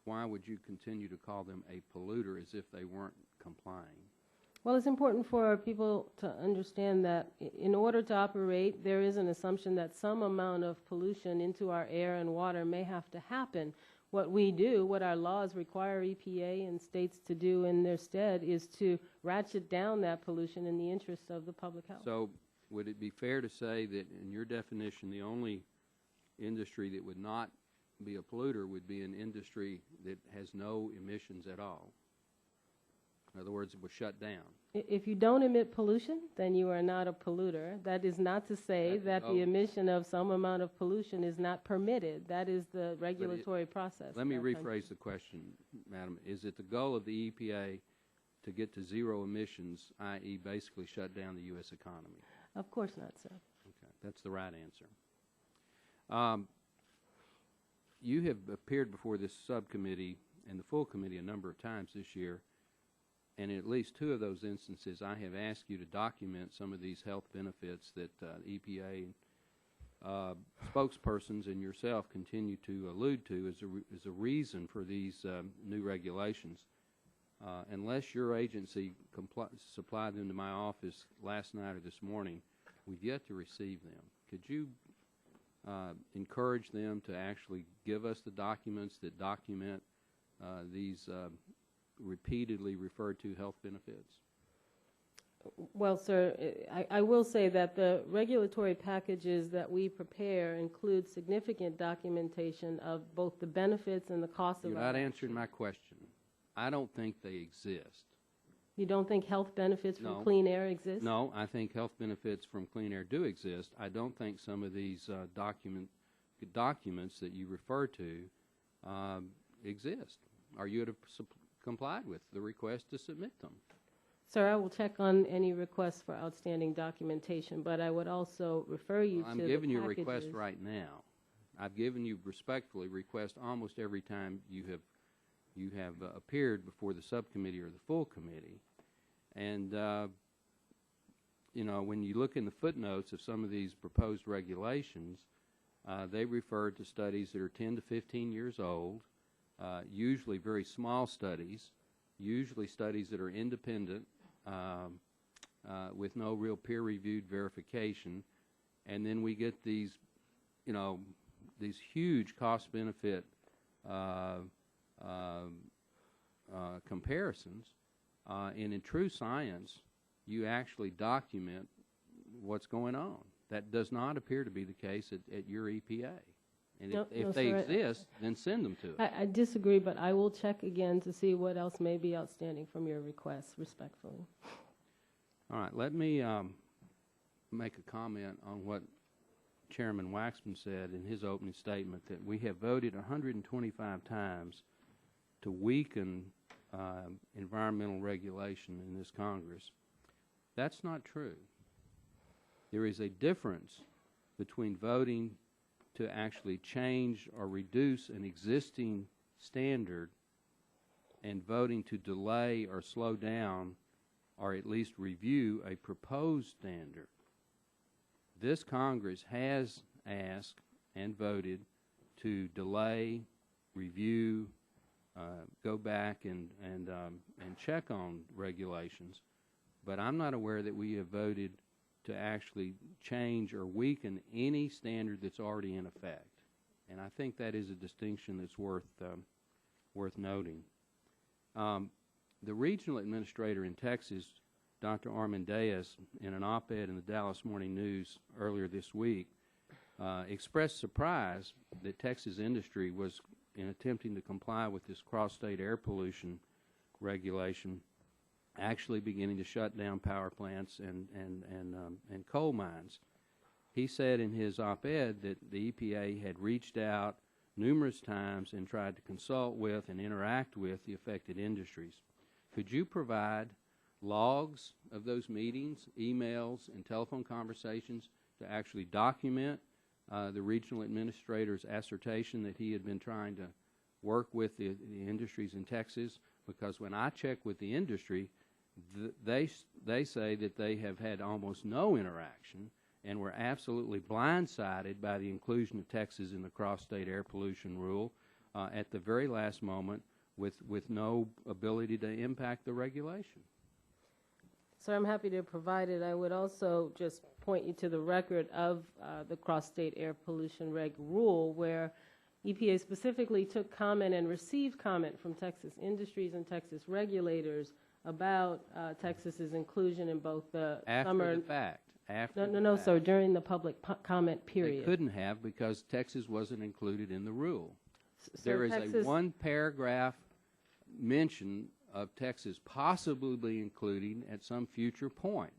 [SPEAKER 4] why would you continue to call them a polluter as if they weren't complying?
[SPEAKER 8] Well, it's important for people to understand that in order to operate, there is an assumption that some amount of pollution into our air and water may have to happen. What we do, what our laws require EPA and states to do in their stead, is to ratchet down that pollution in the interest of the public health.
[SPEAKER 4] So would it be fair to say that in your definition, the only industry that would not be a polluter would be an industry that has no emissions at all? In other words, it was shut down.
[SPEAKER 8] If you don't emit pollution, then you are not a polluter. That is not to say that the emission of some amount of pollution is not permitted. That is the regulatory process.
[SPEAKER 4] Let me rephrase the question, Madam. Is it the goal of the EPA to get to zero emissions, i.e. basically shut down the U.S. economy?
[SPEAKER 8] Of course not, sir.
[SPEAKER 4] Okay, that's the right answer. You have appeared before this subcommittee and the full committee a number of times this year, and in at least two of those instances I have asked you to document some of these health benefits that EPA spokespersons and yourself continue to allude to as a reason for these new regulations. Unless your agency supplied them to my office last night or this morning, we've yet to receive them. Could you encourage them to actually give us the documents that document these repeatedly referred to health benefits?
[SPEAKER 8] Well, sir, I will say that the regulatory packages that we prepare include significant documentation of both the benefits and the cost of
[SPEAKER 4] You're not answering my question. I don't think they exist.
[SPEAKER 8] You don't think health benefits from clean air exist?
[SPEAKER 4] No, I think health benefits from clean air do exist. I don't think some of these documents that you refer to exist. Are you to complied with the request to submit them?
[SPEAKER 8] Sir, I will check on any requests for outstanding documentation, but I would also refer you to the packages.
[SPEAKER 4] I'm giving you a request right now. I've given you respectfully request almost every time you have appeared before the subcommittee or the full committee. And, you know, when you look in the footnotes of some of these proposed regulations, they refer to studies that are 10 to 15 years old, usually very small studies, usually studies that are independent with no real peer-reviewed verification. And then we get these, you know, these huge cost-benefit comparisons, and in true science, you actually document what's going on. That does not appear to be the case at your EPA. And if they exist, then send them to us.
[SPEAKER 8] I disagree, but I will check again to see what else may be outstanding from your request, respectfully.
[SPEAKER 4] All right, let me make a comment on what Chairman Waxman said in his opening statement, that we have voted 125 times to weaken environmental regulation in this Congress. That's not true. There is a difference between voting to actually change or reduce an existing standard and voting to delay or slow down or at least review a proposed standard. This Congress has asked and voted to delay, review, go back and check on regulations, but I'm not aware that we have voted to actually change or weaken any standard that's already in effect. And I think that is a distinction that's worth noting. The regional administrator in Texas, Dr. Armendariz, in an op-ed in the Dallas Morning News earlier this week, expressed surprise that Texas industry was, in attempting to comply with this cross-state air pollution regulation, actually beginning to shut down power plants and coal mines. He said in his op-ed that the EPA had reached out numerous times and tried to consult with and interact with the affected industries. Could you provide logs of those meetings, emails, and telephone conversations to actually document the regional administrator's assertion that he had been trying to work with the industries in Texas, because when I check with the industry, they say that they have had almost no interaction and were absolutely blindsided by the inclusion of Texas in the cross-state air pollution rule at the very last moment with no ability to impact the regulation.
[SPEAKER 8] Sir, I'm happy to provide it. I would also just point you to the record of the cross-state air pollution reg rule, where EPA specifically took comment and received comment from Texas industries and Texas regulators about Texas's inclusion in both the summer.
[SPEAKER 4] After the fact.
[SPEAKER 8] No, sir, during the public comment period.
[SPEAKER 4] They couldn't have, because Texas wasn't included in the rule.
[SPEAKER 8] Sir,
[SPEAKER 4] There is a one-paragraph mention of Texas possibly be including at some future point.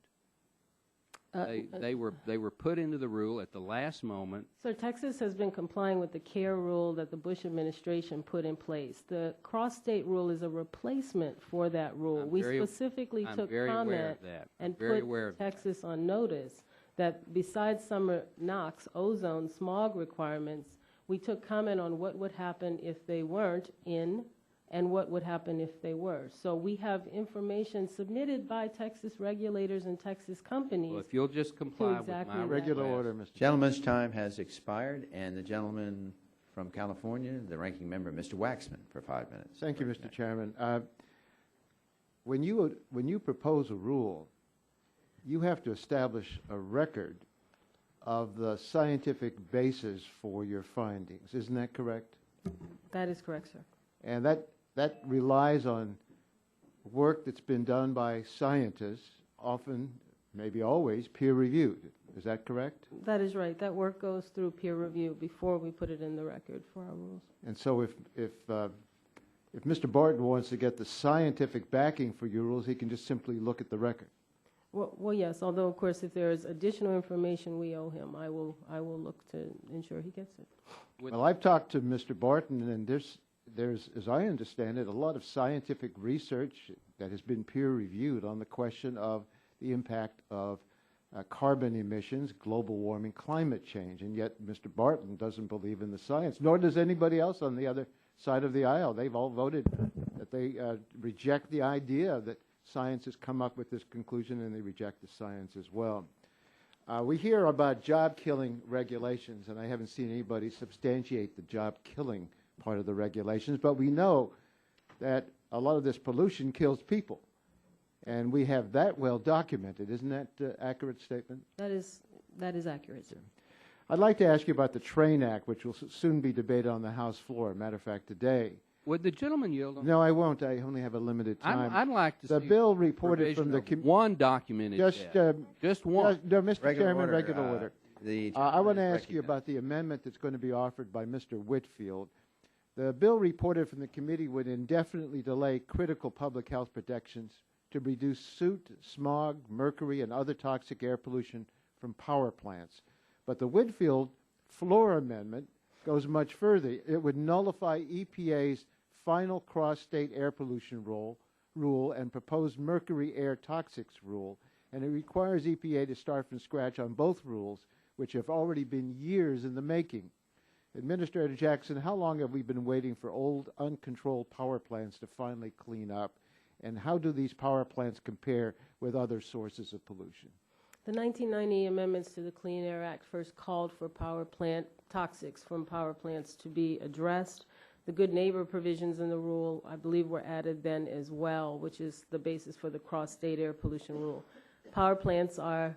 [SPEAKER 4] They were put into the rule at the last moment.
[SPEAKER 8] Sir, Texas has been complying with the CARE rule that the Bush administration put in place. The cross-state rule is a replacement for that rule. We specifically took comment and put Texas on notice that besides summer NOx, ozone, smog requirements, we took comment on what would happen if they weren't in and what would happen if they were. So we have information submitted by Texas regulators and Texas companies.
[SPEAKER 4] Well, if you'll just comply with my
[SPEAKER 6] regular order, Mr.
[SPEAKER 1] Gentleman's time has expired, and the gentleman from California, the ranking member, Mr. Waxman, for 5 minutes.
[SPEAKER 6] Thank you, Mr. Chairman. When you propose a rule, you have to establish a record of the scientific basis for your findings. Isn't that correct?
[SPEAKER 8] That is correct, sir.
[SPEAKER 6] And that relies on work that's been done by scientists, often, maybe always, peer-reviewed. Is that correct?
[SPEAKER 8] That is right. That work goes through peer review before we put it in the record for our rules.
[SPEAKER 6] And so if Mr. Barton wants to get the scientific backing for your rules, he can just simply look at the record.
[SPEAKER 8] Well, yes. Although, of course, if there is additional information we owe him, I will look to ensure he gets it.
[SPEAKER 6] Well, I've talked to Mr. Barton, and there's, as I understand it, a lot of scientific research that has been peer-reviewed on the question of the impact of carbon emissions, global warming, climate change, and yet Mr. Barton doesn't believe in the science, nor does anybody else on the other side of the aisle. They've all voted that they reject the idea that science has come up with this conclusion, and they reject the science as well. We hear about job-killing regulations, and I haven't seen anybody substantiate the job-killing part of the regulations, but we know that a lot of this pollution kills people, and we have that well documented. Isn't that an accurate statement?
[SPEAKER 8] That is accurate, sir.
[SPEAKER 6] I'd like to ask you about the Train Act, which will soon be debated on the House floor. Matter of fact, today.
[SPEAKER 4] Would the gentleman yield on
[SPEAKER 6] No, I won't. I only have a limited time.
[SPEAKER 4] I'd like to
[SPEAKER 6] the
[SPEAKER 4] see
[SPEAKER 6] bill reported from the
[SPEAKER 4] one documented just one.
[SPEAKER 6] No, Mr.
[SPEAKER 1] Regular
[SPEAKER 6] Chairman,
[SPEAKER 1] order,
[SPEAKER 6] regular order. I want to ask you
[SPEAKER 1] recognized.
[SPEAKER 6] about the amendment that's going to be offered by Mr. Whitfield. The bill reported from the committee would indefinitely delay critical public health protections to reduce soot, smog, mercury, and other toxic air pollution from power plants. But the Whitfield floor amendment goes much further. It would nullify EPA's final cross-state air pollution rule and proposed mercury air toxics rule, and it requires EPA to start from scratch on both rules, which have already been years in the making. Administrator Jackson, how long have we been waiting for old, uncontrolled power plants to finally clean up, and how do these power plants compare with other sources of pollution?
[SPEAKER 8] The 1990 amendments to the Clean Air Act first called for power plant toxics from power plants to be addressed. The good neighbor provisions in the rule, I believe, were added then as well, which is the basis for the cross-state air pollution rule. Power plants are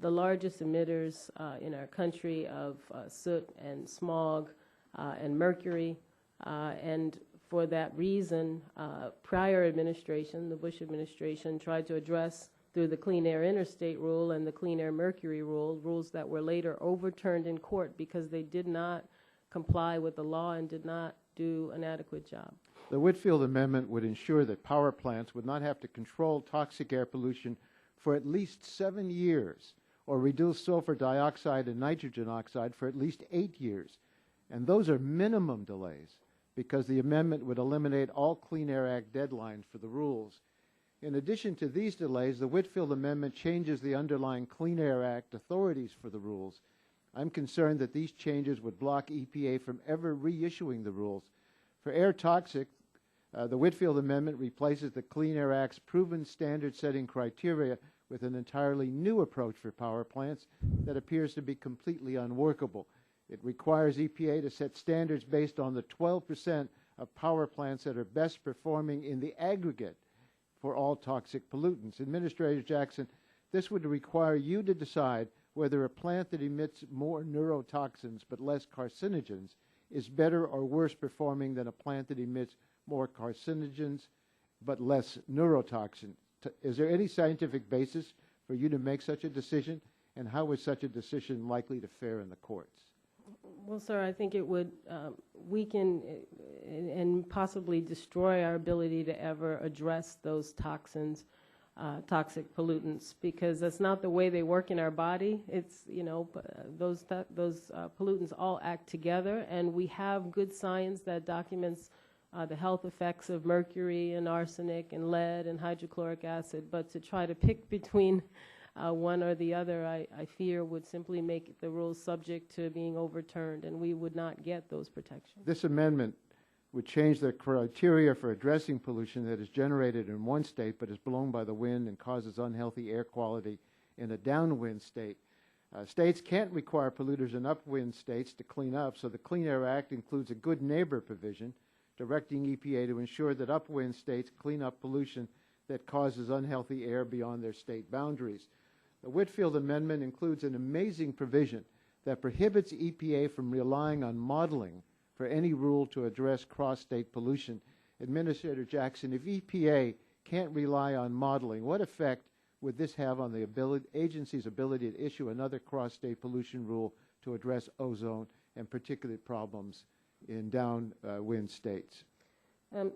[SPEAKER 8] the largest emitters in our country of soot and smog and mercury, and for that reason, prior administration, the Bush administration, tried to address through the Clean Air Interstate Rule and the Clean Air Mercury Rule, rules that were later overturned in court because they did not comply with the law and did not do an adequate job.
[SPEAKER 6] The Whitfield Amendment would ensure that power plants would not have to control toxic air pollution for at least 7 years or reduce sulfur dioxide and nitrogen oxide for at least 8 years. And those are minimum delays because the amendment would eliminate all Clean Air Act deadlines for the rules. In addition to these delays, the Whitfield Amendment changes the underlying Clean Air Act authorities for the rules. I'm concerned that these changes would block EPA from ever reissuing the rules. For air toxic, the Whitfield Amendment replaces the Clean Air Act's proven standard-setting criteria with an entirely new approach for power plants that appears to be completely unworkable. It requires EPA to set standards based on the 12% of power plants that are best performing in the aggregate for all toxic pollutants. Administrator Jackson, this would require you to decide whether a plant that emits more neurotoxins but less carcinogens is better or worse performing than a plant that emits more carcinogens but less neurotoxin. Is there any scientific basis for you to make such a decision, and how is such a decision likely to fare in the courts?
[SPEAKER 8] Well, sir, I think it would weaken and possibly destroy our ability to ever address those toxins, toxic pollutants, because that's not the way they work in our body. It's, you know, those pollutants all act together, and we have good science that documents the health effects of mercury and arsenic and lead and hydrochloric acid, but to try to pick between one or the other, I fear would simply make the rules subject to being overturned, and we would not get those protections.
[SPEAKER 6] This amendment would change the criteria for addressing pollution that is generated in one state but is blown by the wind and causes unhealthy air quality in a downwind state. States can't require polluters in upwind states to clean up, so the Clean Air Act includes a good neighbor provision directing EPA to ensure that upwind states clean up pollution that causes unhealthy air beyond their state boundaries. The Whitfield Amendment includes an amazing provision that prohibits EPA from relying on modeling for any rule to address cross-state pollution. Administrator Jackson, if EPA can't rely on modeling, what effect would this have on the agency's ability to issue another cross-state pollution rule to address ozone and particulate problems in downwind states?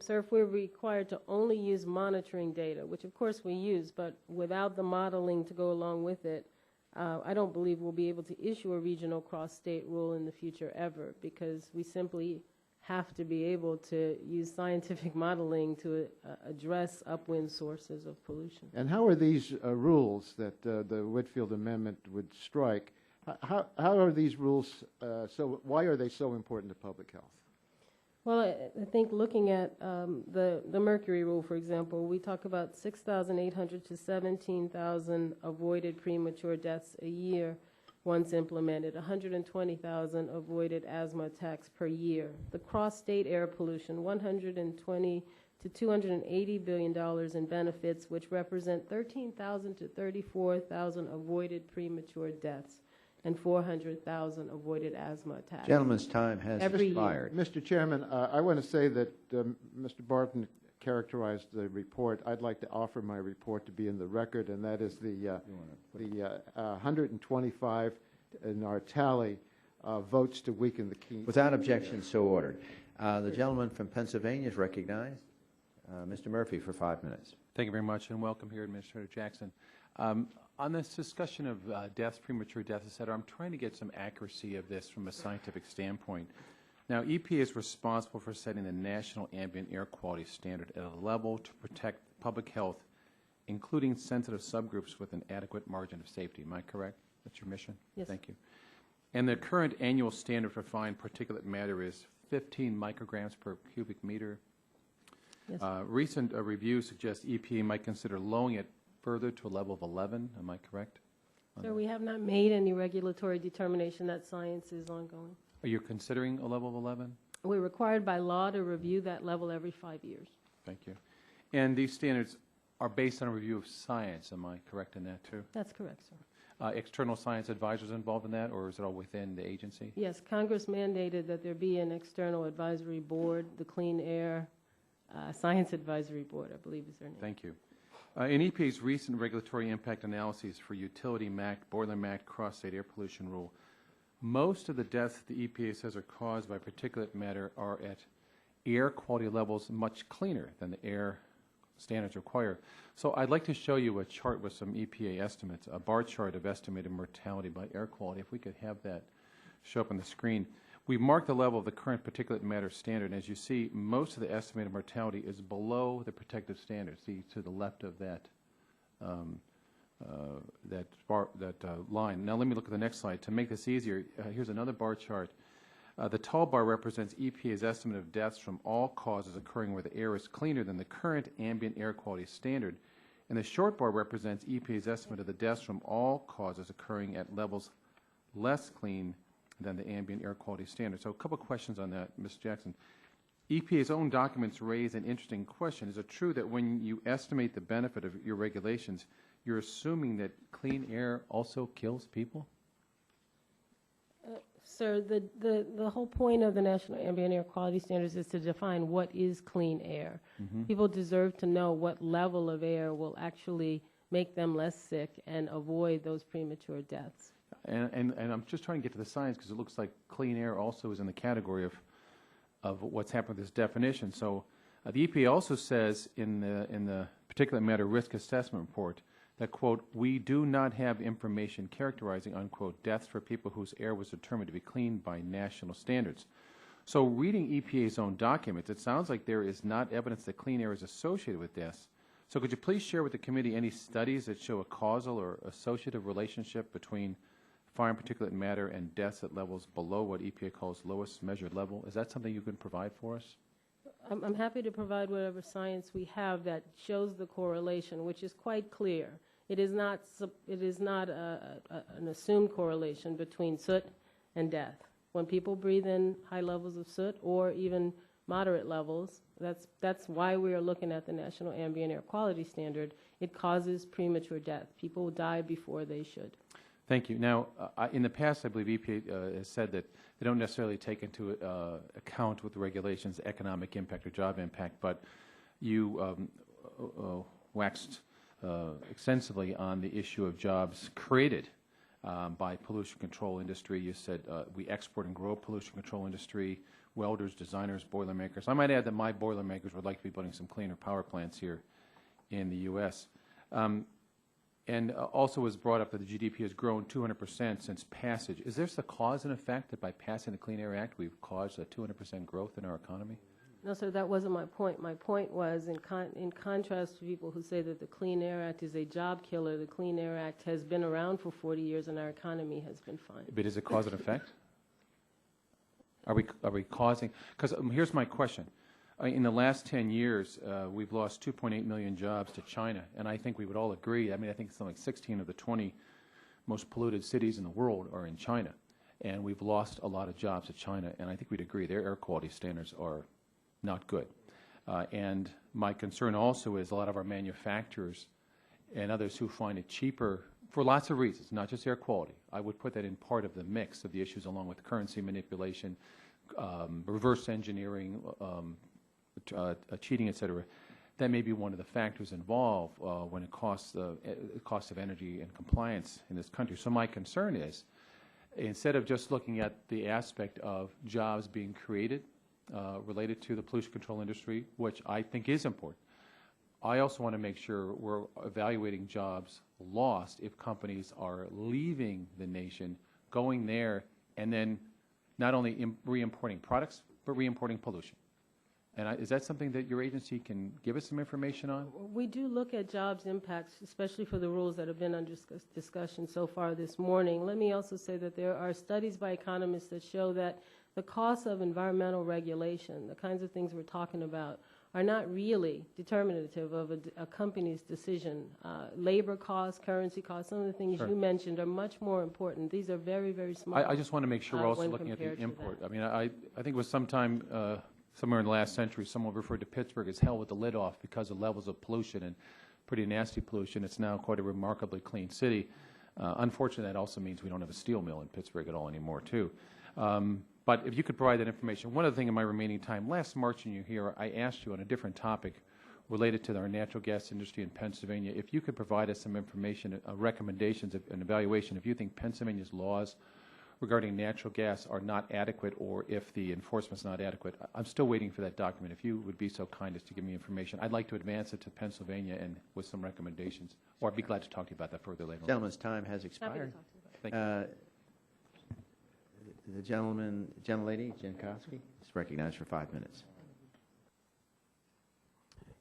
[SPEAKER 8] Sir, if we're required to only use monitoring data, which of course we use, but without the modeling to go along with it, I don't believe we'll be able to issue a regional cross-state rule in the future ever, because we simply have to be able to use scientific modeling to address upwind sources of pollution.
[SPEAKER 6] And how are these rules that the Whitfield Amendment would strike, how are these rules, why are they so important to public health?
[SPEAKER 8] Well, I think looking at the mercury rule, for example, we talk about 6,800 to 17,000 avoided premature deaths a year once implemented, 120,000 avoided asthma attacks per year. The cross-state air pollution, $120 to $280 billion in benefits, which represent 13,000 to 34,000 avoided premature deaths and 400,000 avoided asthma attacks.
[SPEAKER 1] Gentleman's time has expired.
[SPEAKER 6] Mr. Chairman, I want to say that Mr. Barton characterized the report. I'd like to offer my report to be in the record, and that is the 125 in our tally votes to weaken the key.
[SPEAKER 1] Without objection, so ordered. The gentleman from Pennsylvania is recognized. Mr. Murphy for 5 minutes.
[SPEAKER 9] Thank you very much, and welcome here, Administrator Jackson. On this discussion of deaths, premature deaths, et cetera, I'm trying to get some accuracy of this from a scientific standpoint. Now, EPA is responsible for setting the national ambient air quality standard at a level to protect public health, including sensitive subgroups with an adequate margin of safety. Am I correct? That's your mission?
[SPEAKER 8] Yes.
[SPEAKER 9] Thank you. And the current annual standard for fine particulate matter is 15 micrograms per cubic meter.
[SPEAKER 8] Yes.
[SPEAKER 9] Recent review suggests EPA might consider lowering it further to a level of 11. Am I correct?
[SPEAKER 8] Sir, we have not made any regulatory determination. That science is ongoing.
[SPEAKER 9] Are you considering a level of 11?
[SPEAKER 8] We're required by law to review that level every 5 years.
[SPEAKER 9] Thank you. And these standards are based on a review of science. Am I correct in that, too?
[SPEAKER 8] That's correct, sir.
[SPEAKER 9] External science advisors involved in that, or is it all within the agency?
[SPEAKER 8] Yes, Congress mandated that there be an external advisory board, the Clean Air Science Advisory Board, I believe is their name.
[SPEAKER 9] Thank you. In EPA's recent regulatory impact analyses for utility MAC, boiler MAC, cross-state air pollution rule, most of the deaths the EPA says are caused by particulate matter are at air quality levels much cleaner than the air standards require. So I'd like to show you a chart with some EPA estimates, a bar chart of estimated mortality by air quality. If we could have that show up on the screen. we've marked the level of the current particulate matter standard. And as you see, most of the estimated mortality is below the protective standard. See to the left of that line. Now let me look at the next slide. To make this easier, here's another bar chart. The tall bar represents EPA's estimate of deaths from all causes occurring where the air is cleaner than the current ambient air quality standard. And the short bar represents EPA's estimate of the deaths from all causes occurring at levels less clean than the ambient air quality standard. So a couple of questions on that, Ms. Jackson. EPA's own documents raise an interesting question. Is it true that when you estimate the benefit of your regulations, you're assuming that clean air also kills people?
[SPEAKER 8] Sir, the whole point of the National Ambient Air Quality Standards is to define what is clean air.
[SPEAKER 9] Mm-hmm.
[SPEAKER 8] People deserve to know what level of air will actually make them less sick and avoid those premature deaths.
[SPEAKER 9] And I'm just trying to get to the science because it looks like clean air also is in the category of what's happened with this definition. So the EPA also says in the particulate matter risk assessment report that, quote, we do not have information characterizing, unquote, deaths for people whose air was determined to be clean by national standards. So reading EPA's own documents, it sounds like there is not evidence that clean air is associated with deaths. So could you please share with the committee any studies that show a causal or associative relationship between fine particulate matter and deaths at levels below what EPA calls lowest measured level? Is that something you can provide for us?
[SPEAKER 8] I'm happy to provide whatever science we have that shows the correlation, which is quite clear. It is not an assumed correlation between soot and death. When people breathe in high levels of soot or even moderate levels, that's why we are looking at the National Ambient Air Quality Standard. It causes premature death. People die before they should.
[SPEAKER 9] Thank you. Now, in the past, I believe EPA has said that they don't necessarily take into account with the regulations economic impact or job impact, but you waxed extensively on the issue of jobs created by pollution control industry. You said we export and grow pollution control industry, welders, designers, Boilermakers. I might add that my Boilermakers would like to be putting some cleaner power plants here in the U.S. And also was brought up that the GDP has grown 200% since passage. Is this a cause and effect that by passing the Clean Air Act we've caused a 200% growth in our economy?
[SPEAKER 8] No, sir, that wasn't my point. My point was, in contrast to people who say that the Clean Air Act is a job killer, the Clean Air Act has been around for 40 years and our economy has been fine.
[SPEAKER 9] But is it cause and effect? Are we causing? Because here's my question. In the last 10 years, we've lost 2.8 million jobs to China, and I think we would all agree. I mean, I think something like 16 of the 20 most polluted cities in the world are in China, and we've lost a lot of jobs to China, and I think we'd agree their air quality standards are not good. And my concern also is a lot of our manufacturers and others who find it cheaper for lots of reasons, not just air quality. I would put that in part of the mix of the issues along with currency manipulation, reverse engineering, cheating, et cetera. That may be one of the factors involved when it costs the cost of energy and compliance in this country. So my concern is, instead of just looking at the aspect of jobs being created related to the pollution control industry, which I think is important, I also want to make sure we're evaluating jobs lost if companies are leaving the nation, going there, and then not only re-importing products, but re-importing pollution. And is that something that your agency can give us some information on?
[SPEAKER 8] We do look at jobs impacts, especially for the rules that have been under discussion so far this morning. Let me also say that there are studies by economists that show that the costs of environmental regulation, the kinds of things we're talking about, are not really determinative of a company's decision. Labor costs, currency costs, some of the things you mentioned are much more important. These are very, very small.
[SPEAKER 9] I just want to make sure we're also looking at the import. I mean, I think it was sometime somewhere in the last century, someone referred to Pittsburgh as hell with the lid off because of levels of pollution and pretty nasty pollution. It's now quite a remarkably clean city. Unfortunately, that also means we don't have a steel mill in Pittsburgh at all anymore, too. But if you could provide that information. One other thing in my remaining time, last March when you were here, I asked you on a different topic related to our natural gas industry in Pennsylvania, if you could provide us some information, recommendations, an evaluation, if you think Pennsylvania's laws regarding natural gas are not adequate or if the enforcement's not adequate. I'm still waiting for that document. If you would be so kind as to give me information, I'd like to advance it to Pennsylvania and with some recommendations. Or I'd be glad to talk to you about that further later.
[SPEAKER 1] Gentleman's time has expired.
[SPEAKER 9] Thank you.
[SPEAKER 1] The gentlelady, Jankowski, is recognized for 5 minutes.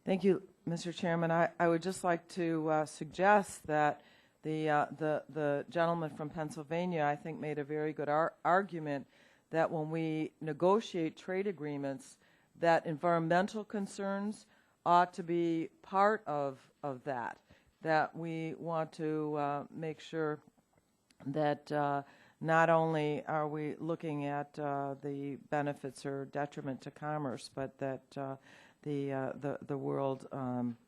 [SPEAKER 7] Thank you, Mr. Chairman. I would just like to suggest that the gentleman from Pennsylvania, I think, made a very good argument that when we negotiate trade agreements, that environmental concerns ought to be part of that we want to make sure that not only are we looking at the benefits or detriment to commerce, but that the world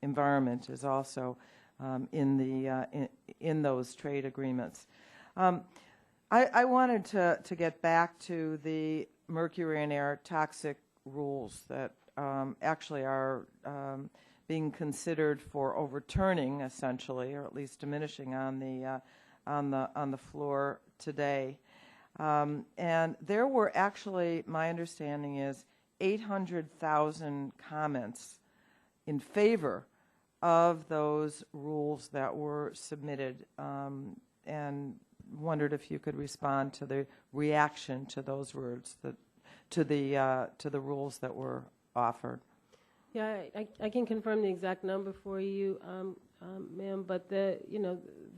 [SPEAKER 7] environment is also in those trade agreements. I wanted to get back to the mercury and air toxic rules that actually are being considered for overturning, essentially, or at least diminishing on the floor today. And there were actually, my understanding is, 800,000 comments in favor of those rules that were submitted, and wondered if you could respond to the reaction to those words, to the rules that were offered.
[SPEAKER 8] Yeah, I can confirm the exact number for you, ma'am. But the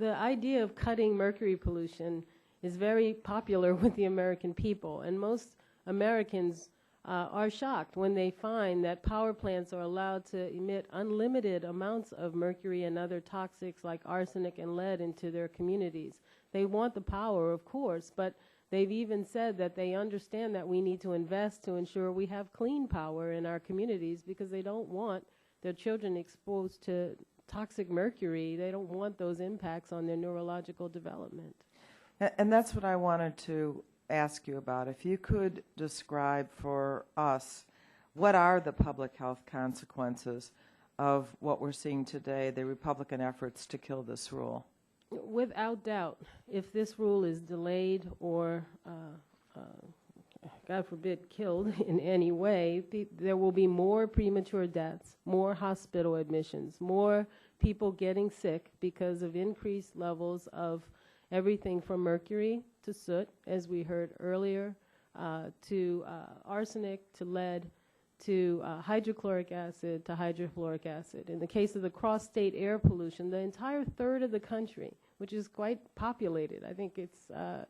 [SPEAKER 8] idea of cutting mercury pollution is very popular with the American people, and most Americans are shocked when they find that power plants are allowed to emit unlimited amounts of mercury and other toxics like arsenic and lead into their communities. They want the power, of course, but they've even said that they understand that we need to invest to ensure we have clean power in our communities because they don't want their children exposed to toxic mercury. They don't want those impacts on their neurological development.
[SPEAKER 7] And that's what I wanted to ask you about. If you could describe for us what are the public health consequences of what we're seeing today, the Republican efforts to kill this rule?
[SPEAKER 8] Without doubt, if this rule is delayed or, God forbid, killed in any way, there will be more premature deaths, more hospital admissions, more people getting sick because of increased levels of everything from mercury to soot, as we heard earlier, to arsenic, to lead, to hydrochloric acid, to hydrofluoric acid. In the case of the cross-state air pollution, the entire third of the country, which is quite populated, I think it's a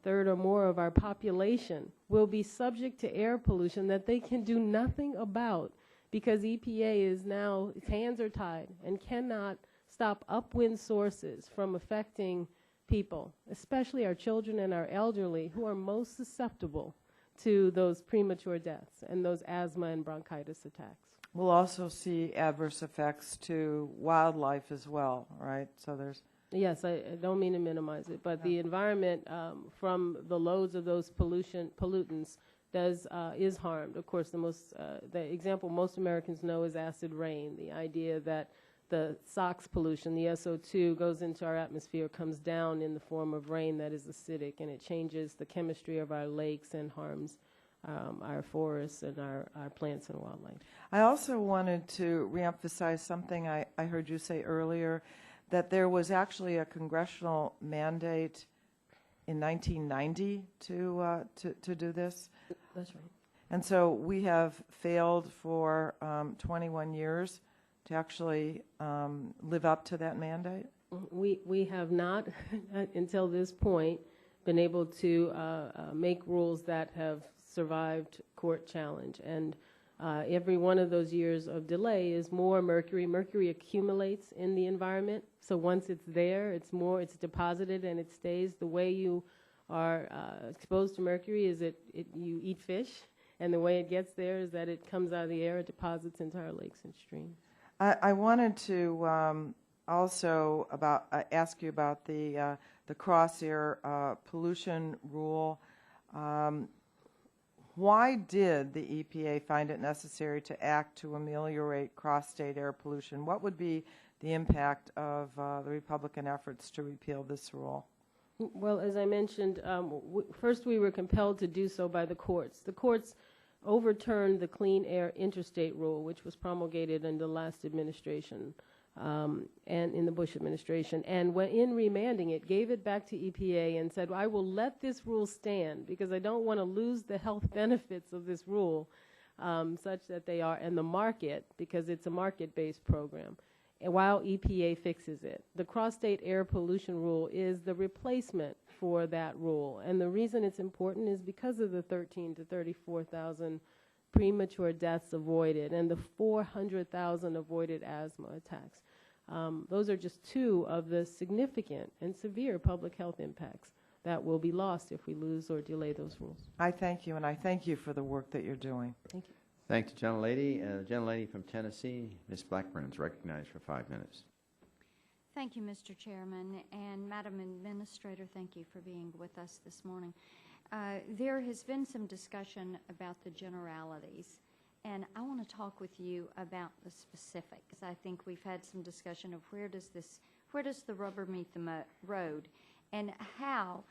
[SPEAKER 8] third or more of our population, will be subject to air pollution that they can do nothing about because EPA is now, its hands are tied and cannot stop upwind sources from affecting people, especially our children and our elderly, who are most susceptible to those premature deaths and those asthma and bronchitis attacks.
[SPEAKER 7] We'll also see adverse effects to wildlife as well, right? So there's...
[SPEAKER 8] Yes, I don't mean to minimize it, but the environment from the loads of those pollutants is harmed. Of course, the example most Americans know is acid rain, the idea that the SOx pollution, the SO2, goes into our atmosphere, comes down in the form of rain that is acidic, and it changes the chemistry of our lakes and harms our forests and our plants and wildlife.
[SPEAKER 7] I also wanted to reemphasize something I heard you say earlier, that there was actually a congressional mandate in 1990 to do this.
[SPEAKER 8] That's right.
[SPEAKER 7] And so we have failed for 21 years to actually live up to that mandate?
[SPEAKER 8] We have not, until this point, been able to make rules that have survived court challenge. And every one of those years of delay is more mercury. Mercury accumulates in the environment. So once it's there, it's deposited and it stays. The way you are exposed to mercury is you eat fish. And the way it gets there is that it comes out of the air, it deposits into our lakes and streams.
[SPEAKER 7] I wanted to also ask you about the cross-air pollution rule. Why did the EPA find it necessary to act to ameliorate cross-state air pollution? What would be the impact of the Republican efforts to repeal this rule?
[SPEAKER 8] Well, as I mentioned, first we were compelled to do so by the courts. The courts overturned the Clean Air Interstate Rule, which was promulgated in the last administration. and in the Bush administration. And when in remanding it, gave it back to EPA and said, well, I will let this rule stand because I don't want to lose the health benefits of this rule such that they are in the market, because it's a market-based program, and while EPA fixes it. The cross-state air pollution rule is the replacement for that rule. And the reason it's important is because of the 13,000 to 34,000 premature deaths avoided and the 400,000 avoided asthma attacks. Those are just two of the significant and severe public health impacts that will be lost if we lose or delay those rules.
[SPEAKER 7] I thank you, and I thank you for the work that you're doing.
[SPEAKER 8] Thank you.
[SPEAKER 1] Thank the gentlelady. Gentlelady from Tennessee, Ms. Blackburn, is recognized for 5 minutes.
[SPEAKER 10] Thank you, Mr. Chairman, and Madam Administrator, thank you for being with us this morning. There has been some discussion about the generalities, and I want to talk with you about the specifics. I think we've had some discussion of where does the rubber meet the road, and how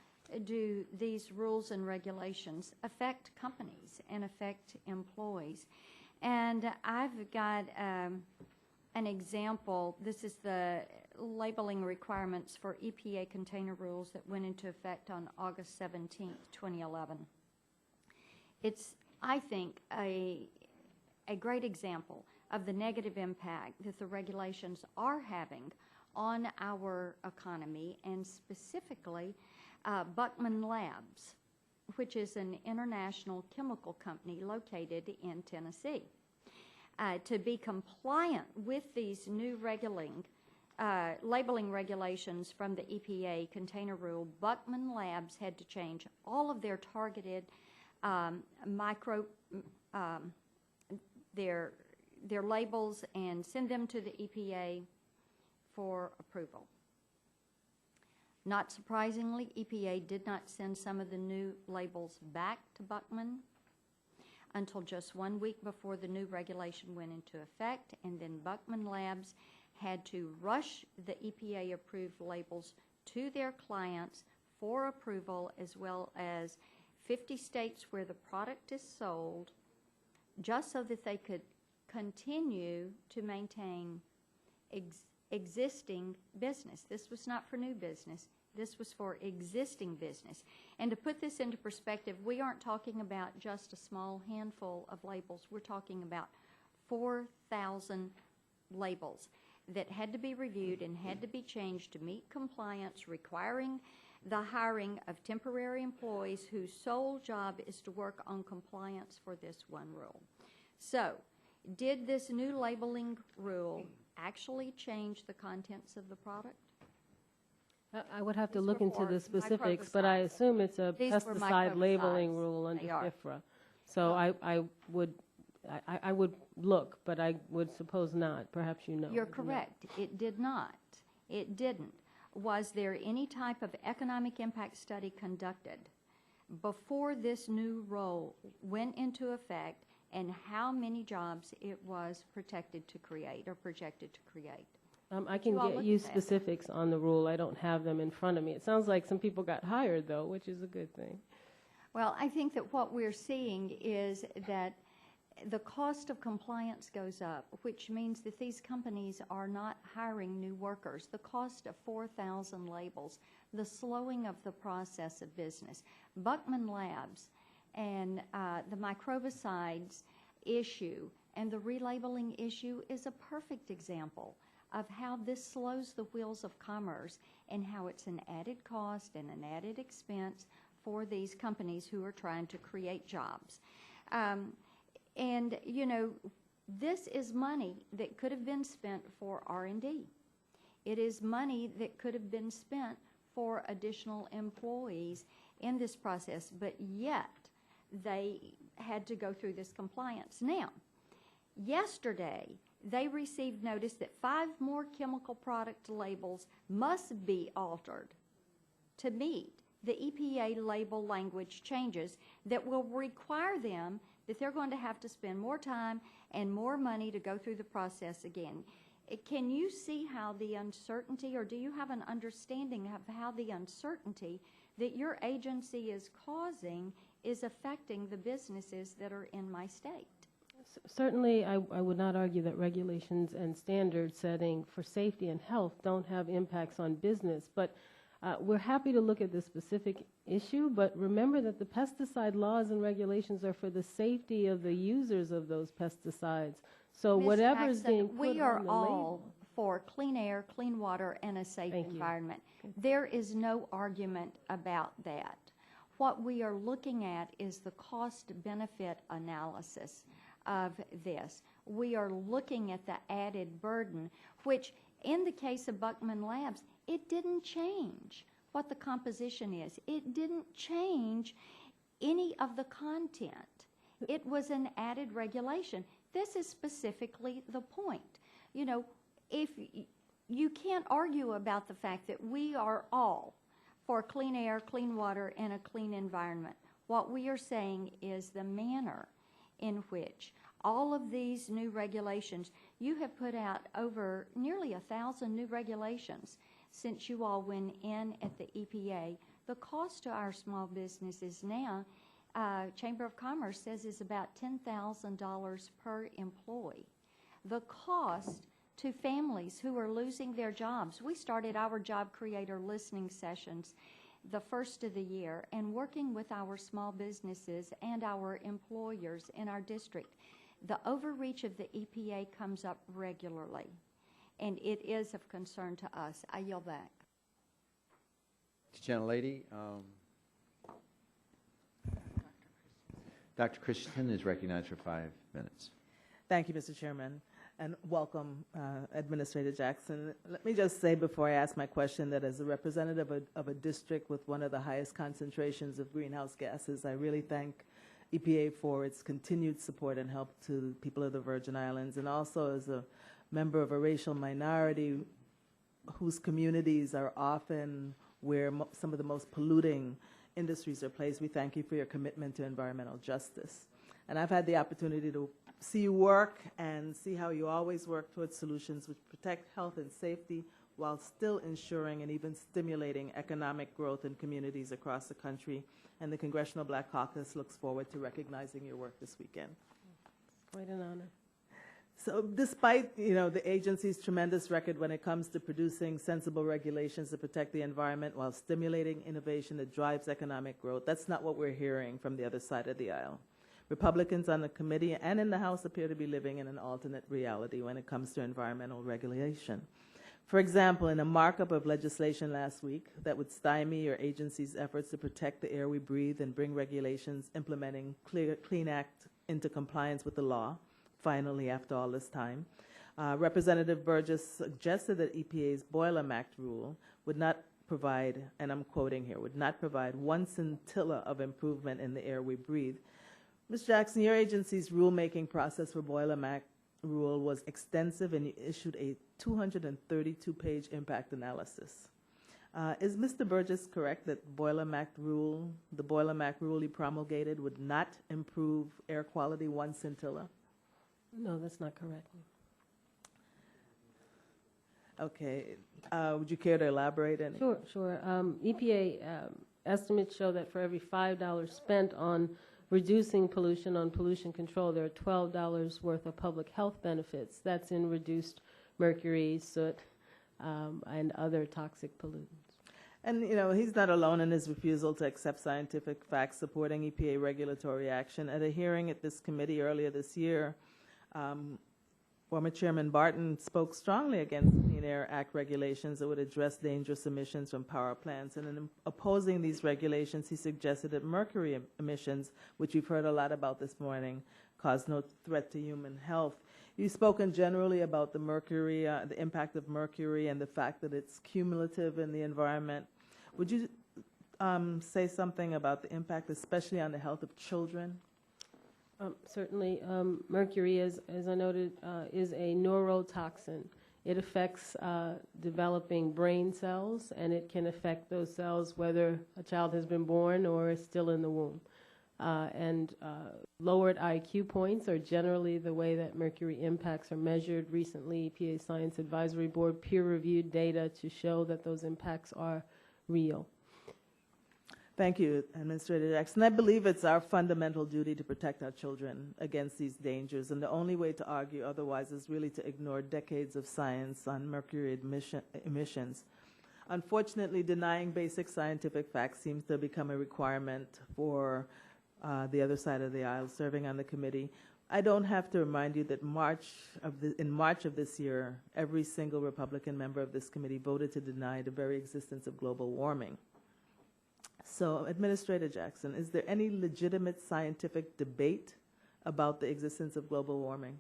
[SPEAKER 10] do these rules and regulations affect companies and affect employees. And I've got an example. This is the labeling requirements for EPA container rules that went into effect on August 17th, 2011. It's, I think, a great example of the negative impact that the regulations are having on our economy, and specifically Buckman Labs, which is an international chemical company located in Tennessee. To be compliant with these new labeling regulations from the EPA container rule, Buckman Labs had to change all of their targeted their labels and send them to the EPA for approval. Not surprisingly, EPA did not send some of the new labels back to Buckman until just 1 week before the new regulation went into effect, and then Buckman Labs had to rush the EPA-approved labels to their clients for approval, as well as 50 states where the product is sold, just so that they could continue to maintain existing business. This was not for new business. This was for existing business. And to put this into perspective, we aren't talking about just a small handful of labels. We're talking about 4,000 labels that had to be reviewed and had to be changed to meet compliance, requiring the hiring of temporary employees whose sole job is to work on compliance for this one rule. So, did this new labeling rule actually change the contents of the product?
[SPEAKER 8] I would have to look into the specifics, but I assume it's a pesticide labeling rule under FIFRA. So I would look, but I would suppose not. Perhaps you know.
[SPEAKER 10] You're correct. It did not. It didn't. Was there any type of economic impact study conducted before this new rule went into effect, and how many jobs it was protected to create or projected to create?
[SPEAKER 8] I can get you specifics on the rule. I don't have them in front of me. It sounds like some people got hired, though, which is a good thing.
[SPEAKER 10] Well, I think that what we're seeing is that the cost of compliance goes up, which means that these companies are not hiring new workers. The cost of 4,000 labels, the slowing of the process of business. Buckman Labs and the microbicides issue and the relabeling issue is a perfect example of how this slows the wheels of commerce and how it's an added cost and an added expense for these companies who are trying to create jobs. And, you know, this is money that could have been spent for R&D. It is money that could have been spent for additional employees in this process, but yet they had to go through this compliance. Now, yesterday, they received notice that 5 more chemical product labels must be altered to meet the EPA label language changes that will require them that they're going to have to spend more time and more money to go through the process again. Can you see how the uncertainty, or do you have an understanding of how the uncertainty that your agency is causing is affecting the businesses that are in my state?
[SPEAKER 8] Certainly, I would not argue that regulations and standard setting for safety and health don't have impacts on business, but we're happy to look at this specific issue, but remember that the pesticide laws and regulations are for the safety of the users of those pesticides. So
[SPEAKER 10] Ms.
[SPEAKER 8] whatever is
[SPEAKER 10] Jackson,
[SPEAKER 8] being put
[SPEAKER 10] we are
[SPEAKER 8] on the
[SPEAKER 10] all
[SPEAKER 8] label.
[SPEAKER 10] for clean air, clean water, and a safe
[SPEAKER 8] Thank you.
[SPEAKER 10] environment. There is no argument about that. What we are looking at is the cost-benefit analysis of this. We are looking at the added burden, which in the case of Buckman Labs, it didn't change what the composition is. It didn't change any of the content. It was an added regulation. This is specifically the point. You know, if you can't argue about the fact that we are all for clean air, clean water, and a clean environment. What we are saying is the manner in which all of these new regulations, you have put out over nearly 1,000 new regulations since you all went in at the EPA. The cost to our small businesses now, Chamber of Commerce says, is about $10,000 per employee. The cost to families who are losing their jobs. We started our job creator listening sessions the first of the year and working with our small businesses and our employers in our district. The overreach of the EPA comes up regularly, and it is of concern to us. I yield back.
[SPEAKER 1] Gentlelady, Dr. Christensen is recognized for 5 minutes.
[SPEAKER 11] Thank you, Mr. Chairman, and welcome, Administrator Jackson. Let me just say before I ask my question that as a representative of a district with one of the highest concentrations of greenhouse gases, I really thank EPA for its continued support and help to the people of the Virgin Islands, and also as a member of a racial minority whose communities are often where some of the most polluting industries are placed, we thank you for your commitment to environmental justice. And I've had the opportunity to see you work and see how you always work towards solutions which protect health and safety while still ensuring and even stimulating economic growth in communities across the country. And the Congressional Black Caucus looks forward to recognizing your work this weekend.
[SPEAKER 8] It's quite an honor.
[SPEAKER 11] So despite, the agency's tremendous record when it comes to producing sensible regulations to protect the environment while stimulating innovation that drives economic growth, that's not what we're hearing from the other side of the aisle. Republicans on the committee and in the House appear to be living in an alternate reality when it comes to environmental regulation. For example, in a markup of legislation last week that would stymie your agency's efforts to protect the air we breathe and bring regulations implementing Clean Act into compliance with the law, finally after all this time, Representative Burgess suggested that EPA's Boiler Act rule would not provide, and I'm quoting here, would not provide one scintilla of improvement in the air we breathe. Ms. Jackson, your agency's rulemaking process for Boiler Act rule was extensive, and you issued a 232-page impact analysis. Is Mr. Burgess correct that the Boiler Act rule he promulgated would not improve air quality one scintilla?
[SPEAKER 8] No, that's not correct.
[SPEAKER 11] Okay. Would you care to elaborate any?
[SPEAKER 8] Sure. EPA estimates show that for every $5 spent on reducing pollution, on pollution control, there are $12 worth of public health benefits. That's in reduced mercury, soot, and other toxic pollutants.
[SPEAKER 11] And, he's not alone in his refusal to accept scientific facts supporting EPA regulatory action. At a hearing at this committee earlier this year, former Chairman Barton spoke strongly against Clean Air Act regulations that would address dangerous emissions from power plants. And in opposing these regulations, he suggested that mercury emissions, which we've heard a lot about this morning, cause no threat to human health. You've spoken generally about the mercury, the impact of mercury and the fact that it's cumulative in the environment. Would you say something about the impact, especially on the health of children?
[SPEAKER 8] Certainly, mercury, as I noted, is a neurotoxin. It affects developing brain cells, and it can affect those cells whether a child has been born or is still in the womb. And lowered IQ points are generally the way that mercury impacts are measured. Recently, EPA Science Advisory Board peer-reviewed data to show that those impacts are real.
[SPEAKER 11] Thank you, Administrator Jackson. I believe it's our fundamental duty to protect our children against these dangers, and the only way to argue otherwise is really to ignore decades of science on mercury emissions. Unfortunately, denying basic scientific facts seems to become a requirement for the other side of the aisle serving on the committee. I don't have to remind you that in March of this year, every single Republican member of this committee voted to deny the very existence of global warming. So, Administrator Jackson, is there any legitimate scientific debate about the existence of global warming?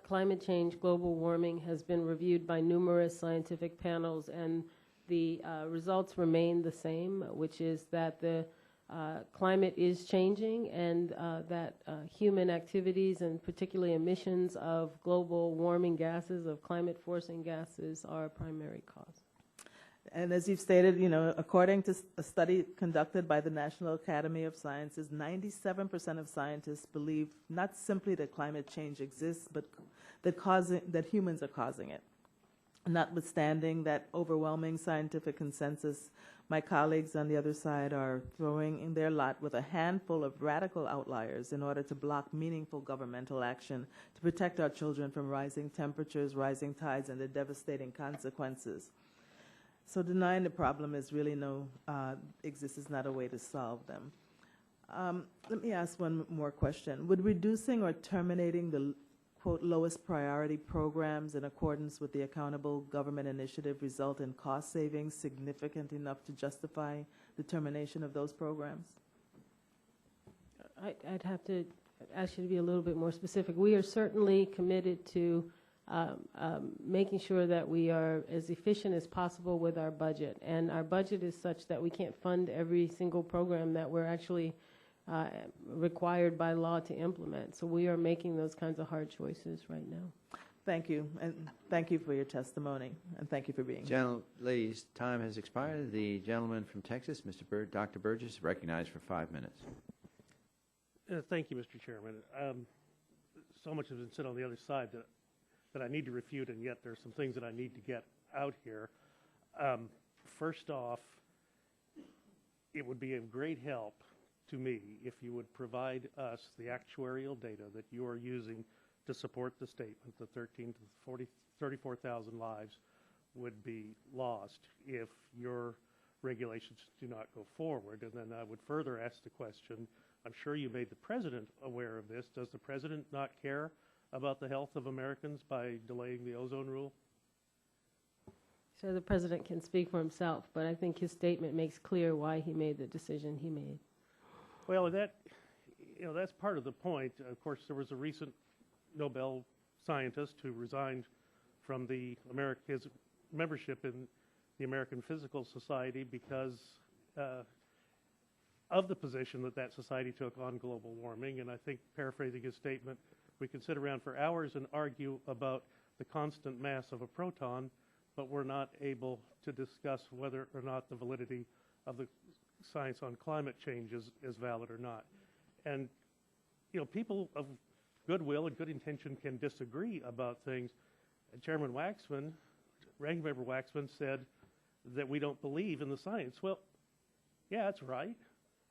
[SPEAKER 8] Climate change, global warming has been reviewed by numerous scientific panels, and the results remain the same, which is that the climate is changing, and that human activities and particularly emissions of global warming gases, of climate-forcing gases, are a primary cause.
[SPEAKER 11] And as you've stated, according to a study conducted by the National Academy of Sciences, 97% of scientists believe not simply that climate change exists, but that humans are causing it. Notwithstanding that overwhelming scientific consensus, my colleagues on the other side are throwing in their lot with a handful of radical outliers in order to block meaningful governmental action to protect our children from rising temperatures, rising tides, and the devastating consequences. So denying the problem is really is not a way to solve them. Let me ask one more question. Would reducing or terminating the, quote, lowest priority programs in accordance with the Accountable Government Initiative result in cost savings significant enough to justify the termination of those programs?
[SPEAKER 8] I'd have to ask you to be a little bit more specific. We are certainly committed to making sure that we are as efficient as possible with our budget. And our budget is such that we can't fund every single program that we're actually required by law to implement. So we are making those kinds of hard choices right now.
[SPEAKER 11] Thank you, and thank you for your testimony, and thank you for being here.
[SPEAKER 1] Ladies, time has expired. The gentleman from Texas, Dr. Burgess, is recognized for 5 minutes.
[SPEAKER 5] Thank you, Mr. Chairman. So much has been said on the other side that I need to refute, and yet there are some things that I need to get out here. First off, it would be of great help to me if you would provide us the actuarial data that you are using to support the statement that 13,000 to 34,000 lives would be lost if your regulations do not go forward. And then I would further ask the question, I'm sure you made the President aware of this. Does the President not care about the health of Americans by delaying the ozone rule?
[SPEAKER 8] So the President can speak for himself, but I think his statement makes clear why he made the decision he made.
[SPEAKER 5] Well, that's part of the point. Of course, there was a recent Nobel scientist who resigned from his membership in the American Physical Society because of the position that society took on global warming. And I think, paraphrasing his statement, we can sit around for hours and argue about the constant mass of a proton, but we're not able to discuss whether or not the validity of the science on climate change is valid or not. And, people of goodwill and good intention can disagree about things. And Chairman Waxman, Ranking Member Waxman, said that we don't believe in the science. Well, yeah, that's right.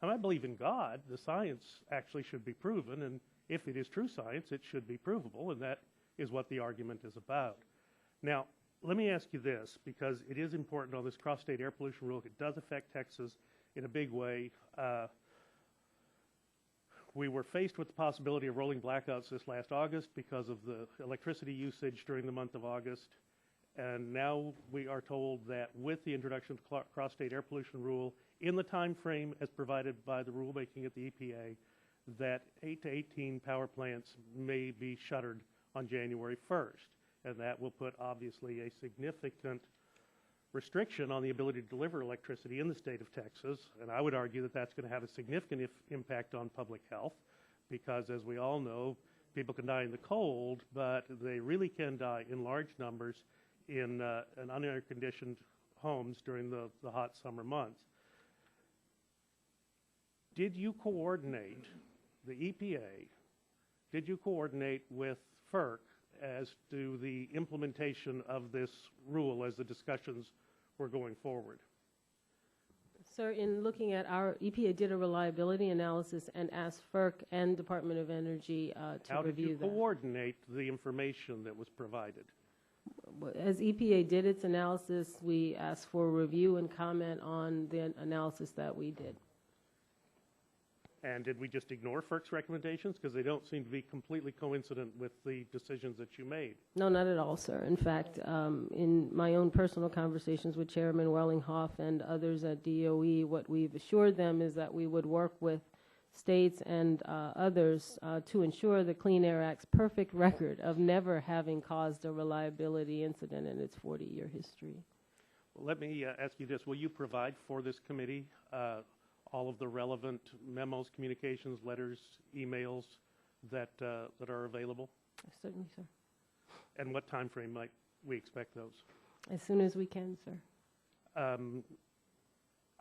[SPEAKER 5] I believe in God. The science actually should be proven, and if it is true science, it should be provable, and that is what the argument is about. Now, let me ask you this, because it is important on this cross-state air pollution rule. It does affect Texas in a big way. We were faced with the possibility of rolling blackouts this last August because of the electricity usage during the month of August, and now we are told that with the introduction of the cross-state air pollution rule, in the time frame as provided by the rulemaking at the EPA, that 8 to 18 power plants may be shuttered on January 1st. And that will put, obviously, a significant restriction on the ability to deliver electricity in the state of Texas. And I would argue that that's going to have a significant impact on public health because, as we all know, people can die in the cold, but they really can die in large numbers in unair-conditioned homes during the hot summer months. Did you coordinate, the EPA, did you coordinate with FERC as to the implementation of this rule as the discussions were going forward?
[SPEAKER 8] Sir, in looking at our, EPA did a reliability analysis and asked FERC and Department of Energy to
[SPEAKER 5] How did
[SPEAKER 8] review
[SPEAKER 5] you
[SPEAKER 8] that.
[SPEAKER 5] coordinate the information that was provided?
[SPEAKER 8] As EPA did its analysis, we asked for review and comment on the analysis that we did.
[SPEAKER 5] And did we just ignore FERC's recommendations? Because they don't seem to be completely coincident with the decisions that you made.
[SPEAKER 8] No, not at all, sir. In fact, in my own personal conversations with Chairman Wellinghoff and others at DOE, what we've assured them is that we would work with states and others to ensure the Clean Air Act's perfect record of never having caused a reliability incident in its 40-year history.
[SPEAKER 5] Well, let me ask you this. Will you provide for this committee all of the relevant memos, communications, letters, emails that are available?
[SPEAKER 8] Certainly, sir.
[SPEAKER 5] And what time frame might we expect those?
[SPEAKER 8] As soon as we can, sir.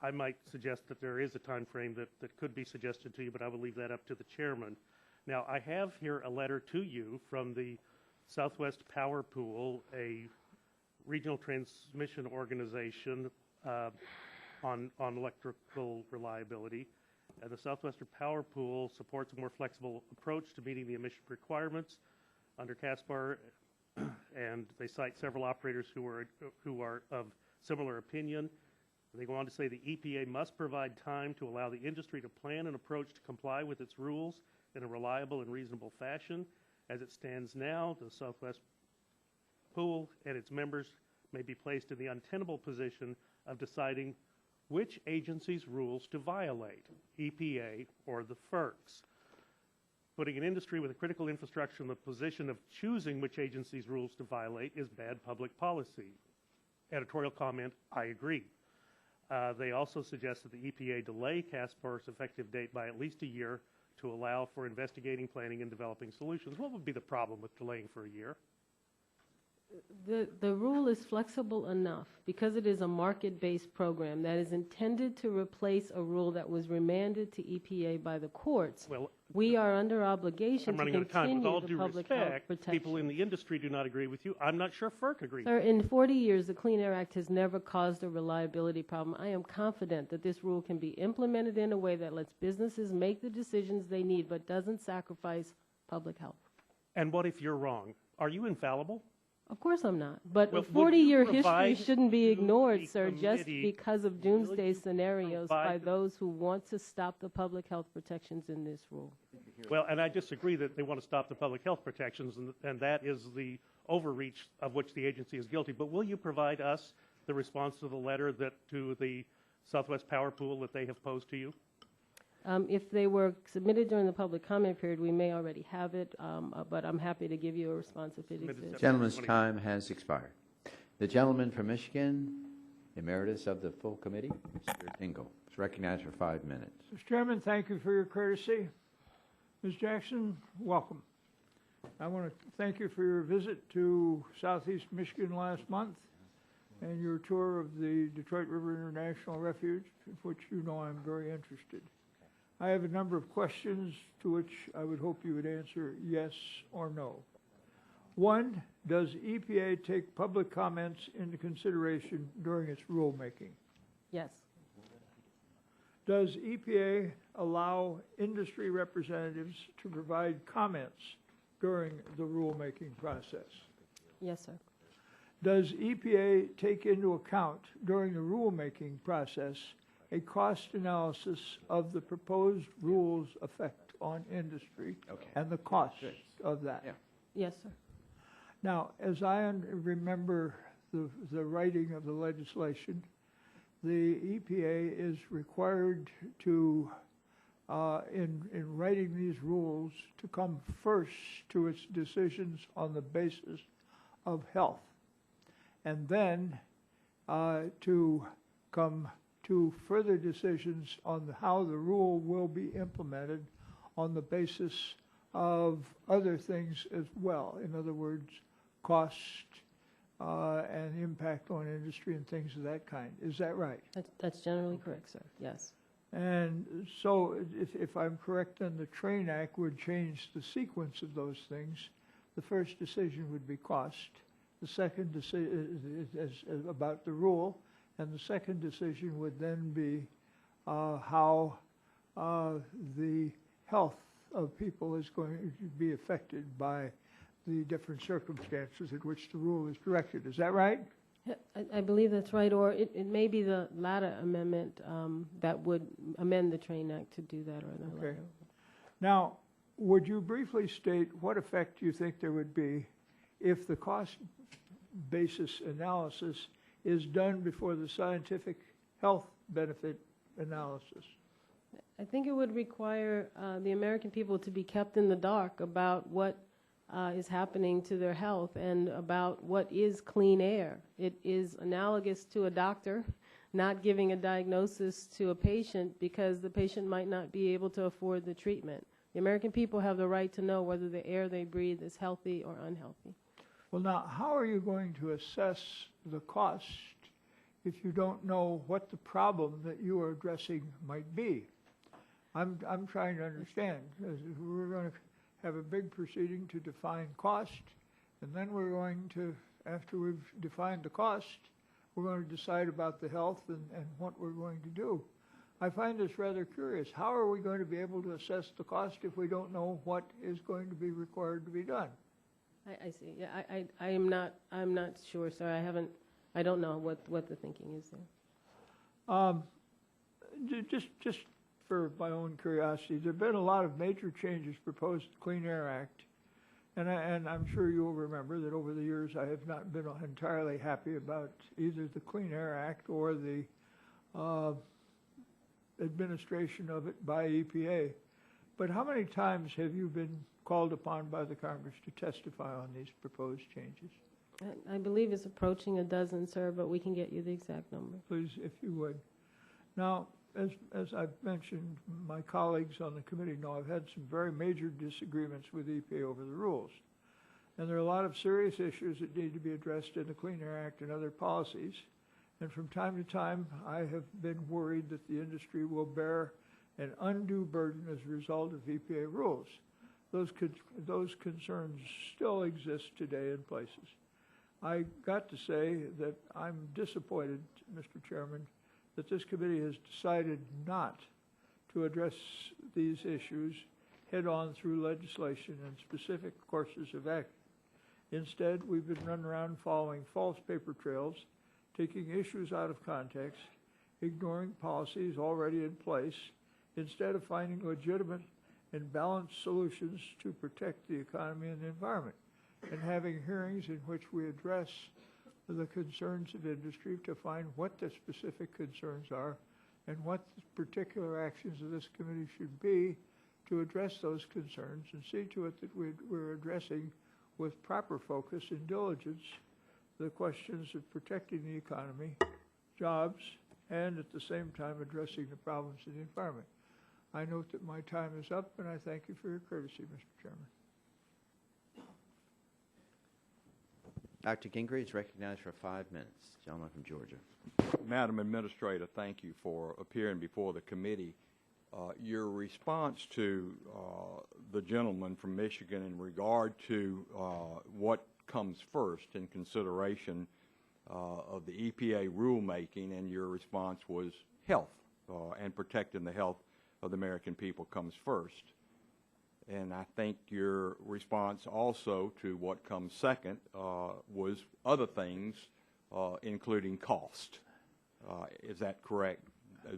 [SPEAKER 5] I might suggest that there is a time frame that could be suggested to you, but I will leave that up to the chairman. Now, I have here a letter to you from the Southwest Power Pool, a regional transmission organization on electrical reliability. And the Southwestern Power Pool supports a more flexible approach to meeting the emission requirements under CASPAR, and they cite several operators who are of similar opinion. They go on to say the EPA must provide time to allow the industry to plan an approach to comply with its rules in a reliable and reasonable fashion. As it stands now, the Southwest Pool and its members may be placed in the untenable position of deciding which agency's rules to violate, EPA or the FERC's. Putting an industry with a critical infrastructure in the position of choosing which agency's rules to violate is bad public policy. Editorial comment, I agree. They also suggest that the EPA delay CASPAR's effective date by at least a year to allow for investigating, planning, and developing solutions. What would be the problem with delaying for a year?
[SPEAKER 8] The rule is flexible enough because it is a market-based program that is intended to replace a rule that was remanded to EPA by the courts.
[SPEAKER 5] Well,
[SPEAKER 8] we are under obligation
[SPEAKER 5] I'm running
[SPEAKER 8] to
[SPEAKER 5] out of time. With
[SPEAKER 8] continue
[SPEAKER 5] all
[SPEAKER 8] the
[SPEAKER 5] due
[SPEAKER 8] public health
[SPEAKER 5] respect,
[SPEAKER 8] protection.
[SPEAKER 5] people in the industry do not agree with you. I'm not sure FERC agrees.
[SPEAKER 8] Sir, in 40 years, the Clean Air Act has never caused a reliability problem. I am confident that this rule can be implemented in a way that lets businesses make the decisions they need but doesn't sacrifice public health.
[SPEAKER 5] And what if you're wrong? Are you infallible?
[SPEAKER 8] Of course I'm not. But
[SPEAKER 5] Well,
[SPEAKER 8] the
[SPEAKER 5] would
[SPEAKER 8] 40-year
[SPEAKER 5] you
[SPEAKER 8] history
[SPEAKER 5] provide
[SPEAKER 8] shouldn't be
[SPEAKER 5] to
[SPEAKER 8] ignored,
[SPEAKER 5] the
[SPEAKER 8] sir, just
[SPEAKER 5] committee-
[SPEAKER 8] because of
[SPEAKER 5] will
[SPEAKER 8] doomsday
[SPEAKER 5] you
[SPEAKER 8] scenarios
[SPEAKER 5] provide
[SPEAKER 8] by
[SPEAKER 5] to-
[SPEAKER 8] those who want to stop the public health protections in this rule.
[SPEAKER 5] Well, and I disagree that they want to stop the public health protections, and that is the overreach of which the agency is guilty. But will you provide us the response to the letter to the Southwest Power Pool that they have posed to you?
[SPEAKER 8] If they were submitted during the public comment period, we may already have it, but I'm happy to give you a response if it
[SPEAKER 5] Submitted
[SPEAKER 8] exists.
[SPEAKER 1] Gentleman's time has expired. The gentleman from Michigan, emeritus of the full committee, Mr. Engel, is recognized for 5 minutes.
[SPEAKER 12] Mr. Chairman, thank you for your courtesy. Ms. Jackson, welcome. I want to thank you for your visit to Southeast Michigan last month and your tour of the Detroit River International Refuge, in which you know I'm very interested. I have a number of questions to which I would hope you would answer yes or no. One, does EPA take public comments into consideration during its rulemaking?
[SPEAKER 8] Yes.
[SPEAKER 12] Does EPA allow industry representatives to provide comments during the rulemaking process?
[SPEAKER 8] Yes, sir.
[SPEAKER 12] Does EPA take into account during the rulemaking process a cost analysis of the proposed rules' effect on industry and the cost of that?
[SPEAKER 1] Yeah.
[SPEAKER 8] Yes, sir.
[SPEAKER 12] Now, as I remember the writing of the legislation, the EPA is required to, in writing these rules, to come first to its decisions on the basis of health, and then to come to further decisions on how the rule will be implemented on the basis of other things as well. In other words, cost and impact on industry and things of that kind. Is that right?
[SPEAKER 8] That's generally correct, sir. Yes.
[SPEAKER 12] And so if I'm correct, then the Train Act would change the sequence of those things. The first decision would be cost. The second decision is about the rule. And the second decision would then be how the health of people is going to be affected by the different circumstances in which the rule is directed. Is that right?
[SPEAKER 8] I believe that's right, or it may be the latter amendment that would amend the Train Act to do that, or the latter.
[SPEAKER 12] Now, would you briefly state what effect you think there would be if the cost basis analysis is done before the scientific health benefit analysis?
[SPEAKER 8] I think it would require the American people to be kept in the dark about what is happening to their health and about what is clean air. It is analogous to a doctor not giving a diagnosis to a patient because the patient might not be able to afford the treatment. The American people have the right to know whether the air they breathe is healthy or unhealthy.
[SPEAKER 12] Well, now, how are you going to assess the cost if you don't know what the problem that you are addressing might be? I'm trying to understand. We're going to have a big proceeding to define cost, and then we're going to, after we've defined the cost, we're going to decide about the health and what we're going to do. I find this rather curious. How are we going to be able to assess the cost if we don't know what is going to be required to be done?
[SPEAKER 8] I see. Yeah, I'm not sure, sir. I don't know what the thinking is there.
[SPEAKER 12] Just for my own curiosity, there have been a lot of major changes proposed to the Clean Air Act, and I'm sure you'll remember that over the years I have not been entirely happy about either the Clean Air Act or the administration of it by EPA. But how many times have you been called upon by the Congress to testify on these proposed changes?
[SPEAKER 8] I believe it's approaching a dozen, sir, but we can get you the exact number.
[SPEAKER 12] Please, if you would. Now, as I've mentioned, my colleagues on the committee know I've had some very major disagreements with EPA over the rules. And there are a lot of serious issues that need to be addressed in the Clean Air Act and other policies. And from time to time, I have been worried that the industry will bear an undue burden as a result of EPA rules. Those concerns still exist today in places. I got to say that I'm disappointed, Mr. Chairman, that this committee has decided not to address these issues head-on through legislation and specific courses of action. Instead, we've been running around following false paper trails, taking issues out of context, ignoring policies already in place, instead of finding legitimate and balanced solutions to protect the economy and the environment, and having hearings in which we address the concerns of industry to find what the specific concerns are and what the particular actions of this committee should be to address those concerns and see to it that we're addressing with proper focus and diligence the questions of protecting the economy, jobs, and at the same time addressing the problems of the environment. I note that my time is up, and I thank you for your courtesy, Mr. Chairman.
[SPEAKER 1] Dr. Gingrey is recognized for 5 minutes. Gentleman from Georgia.
[SPEAKER 13] Madam Administrator, thank you for appearing before the committee. Your response to the gentleman from Michigan in regard to what comes first in consideration of the EPA rulemaking, and your response was health and protecting the health of the American people comes first. And I think your response also to what comes second was other things, including cost. Is that correct?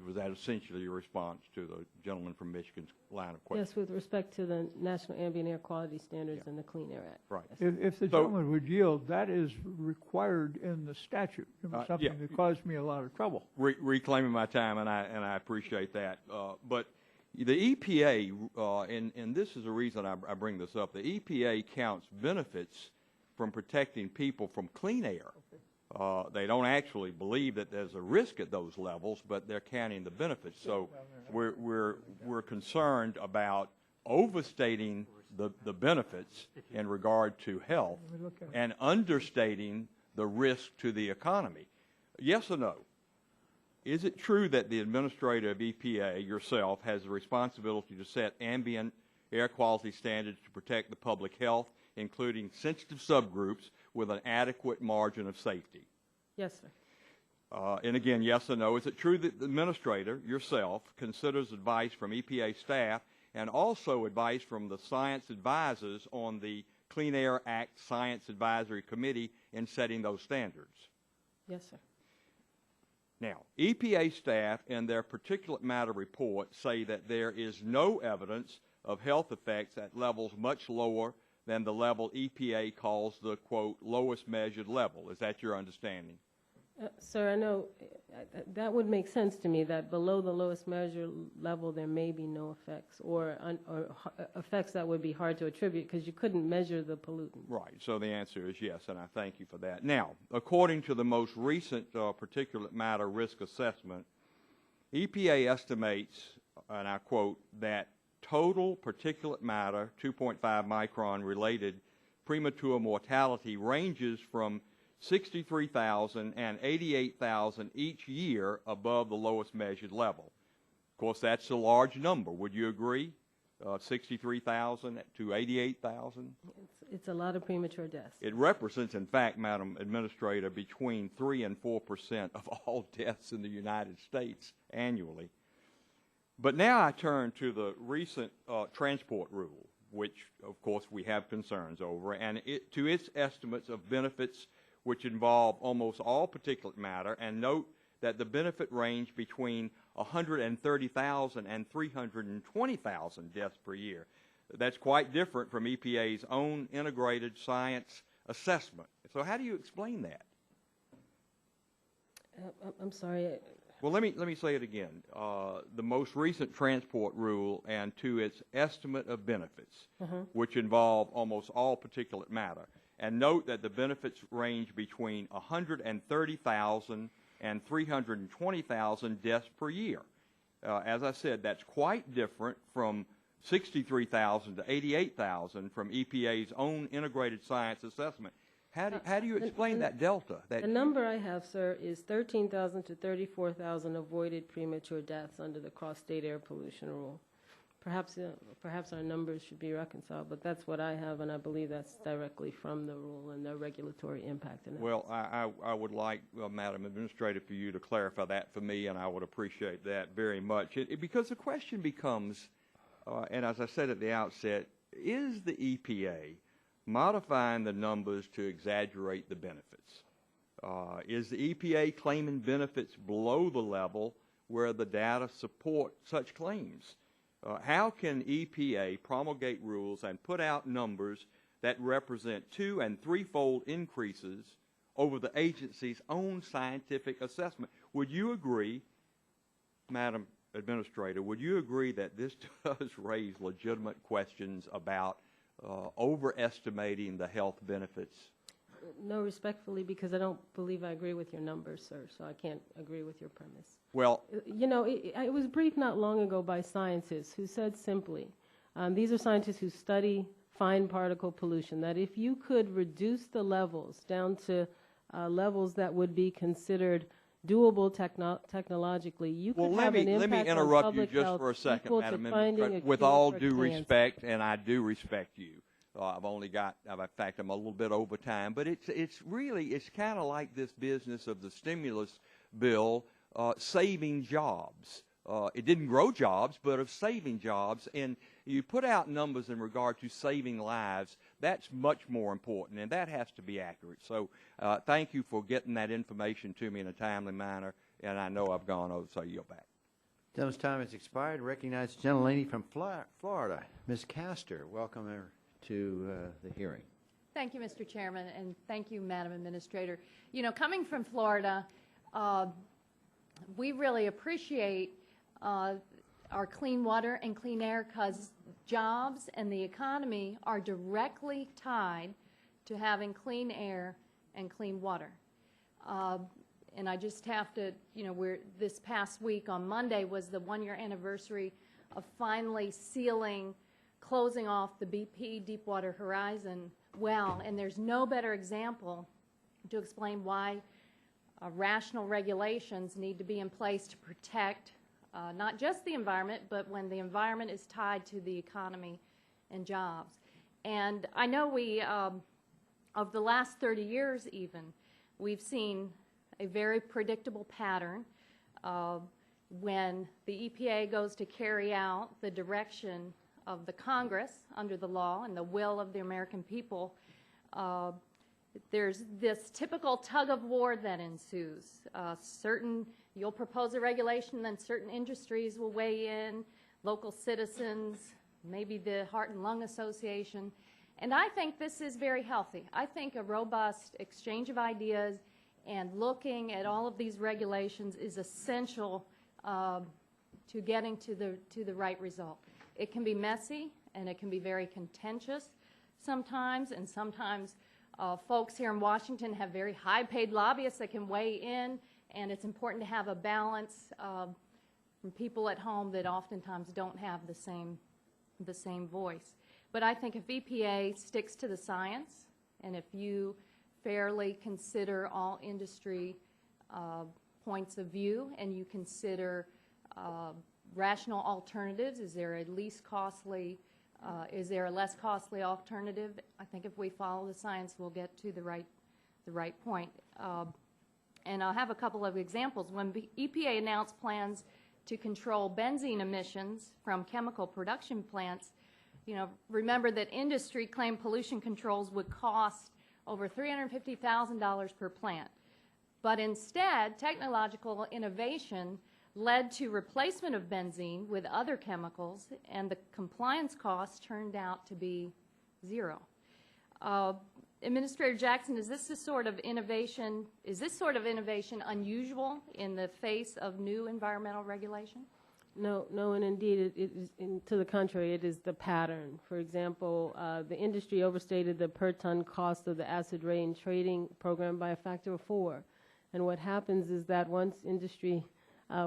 [SPEAKER 13] Was that essentially your response to the gentleman from Michigan's line of questioning?
[SPEAKER 8] Yes, with respect to the National Ambient Air Quality Standards and the Clean Air Act.
[SPEAKER 13] Right.
[SPEAKER 8] Yes.
[SPEAKER 12] If the gentleman would yield, that is required in the statute. It was something that caused me a lot of trouble.
[SPEAKER 13] Reclaiming my time, and I appreciate that. But the EPA, and this is the reason I bring this up, the EPA counts benefits from protecting people from clean air. They don't actually believe that there's a risk at those levels, but they're counting the benefits. So we're concerned about overstating the benefits in regard to health and understating the risk to the economy. Yes or no? Is it true that the administrator of EPA, yourself, has the responsibility to set ambient air quality standards to protect the public health, including sensitive subgroups, with an adequate margin of safety?
[SPEAKER 8] Yes, sir.
[SPEAKER 13] And again, yes or no, is it true that the administrator, yourself, considers advice from EPA staff and also advice from the science advisors on the Clean Air Act Science Advisory Committee in setting those standards?
[SPEAKER 8] Yes, sir.
[SPEAKER 13] Now, EPA staff in their particulate matter report say that there is no evidence of health effects at levels much lower than the level EPA calls the, quote, lowest measured level. Is that your understanding?
[SPEAKER 8] Sir, I know that would make sense to me, that below the lowest measure level there may be no effects, or effects that would be hard to attribute because you couldn't measure the pollutant.
[SPEAKER 13] Right. So the answer is yes, and I thank you for that. Now, according to the most recent particulate matter risk assessment, EPA estimates, and I quote, that total particulate matter 2.5 micron related premature mortality ranges from 63,000 and 88,000 each year above the lowest measured level. Of course, that's a large number. Would you agree? 63,000 to 88,000?
[SPEAKER 8] It's a lot of premature deaths.
[SPEAKER 13] It represents, in fact, Madam Administrator, between 3 and 4% of all deaths in the United States annually. But now I turn to the recent transport rule, which, of course, we have concerns over, and to its estimates of benefits which involve almost all particulate matter, and note that the benefit range between 130,000 and 320,000 deaths per year. That's quite different from EPA's own integrated science assessment. So how do you explain that?
[SPEAKER 8] I'm sorry.
[SPEAKER 13] Well, let me say it again. The most recent transport rule and to its estimate of benefits, which involve almost all particulate matter. And note that the benefits range between 130,000 and 320,000 deaths per year. As I said, that's quite different from 63,000 to 88,000 from EPA's own integrated science assessment. How do you explain that delta?
[SPEAKER 8] The number I have, sir, is 13,000 to 34,000 avoided premature deaths under the cross-state air pollution rule. Perhaps our numbers should be reconciled, but that's what I have, and I believe that's directly from the rule and the regulatory impact analysis.
[SPEAKER 13] Well, I would like, Madam Administrator, for you to clarify that for me, and I would appreciate that very much. Because the question becomes, and as I said at the outset, is the EPA modifying the numbers to exaggerate the benefits? Is the EPA claiming benefits below the level where the data support such claims? How can EPA promulgate rules and put out numbers that represent 2- and 3-fold increases over the agency's own scientific assessment? Would you agree, Madam Administrator, would you agree that this does raise legitimate questions about overestimating the health benefits?
[SPEAKER 8] No, respectfully, because I don't believe I agree with your numbers, sir, so I can't agree with your premise.
[SPEAKER 13] Well,
[SPEAKER 8] you know, it was briefed not long ago by scientists who said simply, these are scientists who study fine particle pollution, that if you could reduce the levels down to levels that would be considered doable technologically, you could have an impact on public health.
[SPEAKER 13] Let me interrupt you just for a second, Madam Administrator. With all due respect, and I do respect you, I've only got, in fact, I'm a little bit over time, but it's kind of like this business of the stimulus bill saving jobs. It didn't grow jobs, but of saving jobs. And you put out numbers in regard to saving lives. That's much more important, and that has to be accurate. So thank you for getting that information to me in a timely manner, and I know I've gone over, so yield back.
[SPEAKER 1] Gentleman's time has expired. Recognize the gentlelady from Florida, Ms. Castor. Welcome her to the hearing.
[SPEAKER 14] Thank you, Mr. Chairman, and thank you, Madam Administrator. You know, coming from Florida, we really appreciate our clean water and clean air because jobs and the economy are directly tied to having clean air and clean water. And I just have to, you know, this past week on Monday was the 1-year anniversary of finally closing off the BP Deepwater Horizon well, and there's no better example to explain why rational regulations need to be in place to protect not just the environment, but when the environment is tied to the economy and jobs. And I know of the last 30 years even, we've seen a very predictable pattern. When the EPA goes to carry out the direction of the Congress under the law and the will of the American people, there's this typical tug of war that ensues. You'll propose a regulation, then certain industries will weigh in, local citizens, maybe the Heart and Lung Association. And I think this is very healthy. I think a robust exchange of ideas and looking at all of these regulations is essential to getting to the right result. It can be messy and it can be very contentious sometimes, and sometimes folks here in Washington have very high-paid lobbyists that can weigh in, and it's important to have a balance from people at home that oftentimes don't have the same voice. But I think if EPA sticks to the science, and if you fairly consider all industry points of view, and you consider rational alternatives, is there a less costly alternative? I think if we follow the science, we'll get to the right point. And I'll have a couple of examples. When EPA announced plans to control benzene emissions from chemical production plants, remember that industry claimed pollution controls would cost over $350,000 per plant. But instead, technological innovation led to replacement of benzene with other chemicals, and the compliance costs turned out to be zero. Administrator Jackson, is this sort of innovation unusual in the face of new environmental regulation?
[SPEAKER 8] No, and indeed, to the contrary, it is the pattern. For example, the industry overstated the per-ton cost of the acid rain trading program by a factor of 4. And what happens is that once industry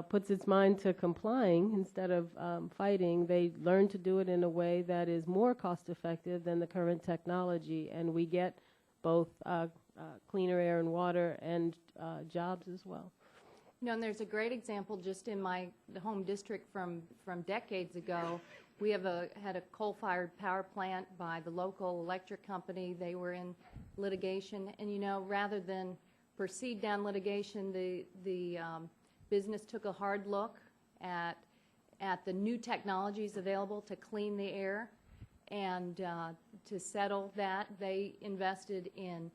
[SPEAKER 8] puts its mind to complying instead of fighting, they learn to do it in a way that is more cost-effective than the current technology, and we get both cleaner air and water and jobs as well.
[SPEAKER 14] And there's a great example just in my home district from decades ago. We had a coal-fired power plant by the local electric company. They were in litigation, and rather than proceed down litigation, the business took a hard look at the new technologies available to clean the air, and to settle that, they invested in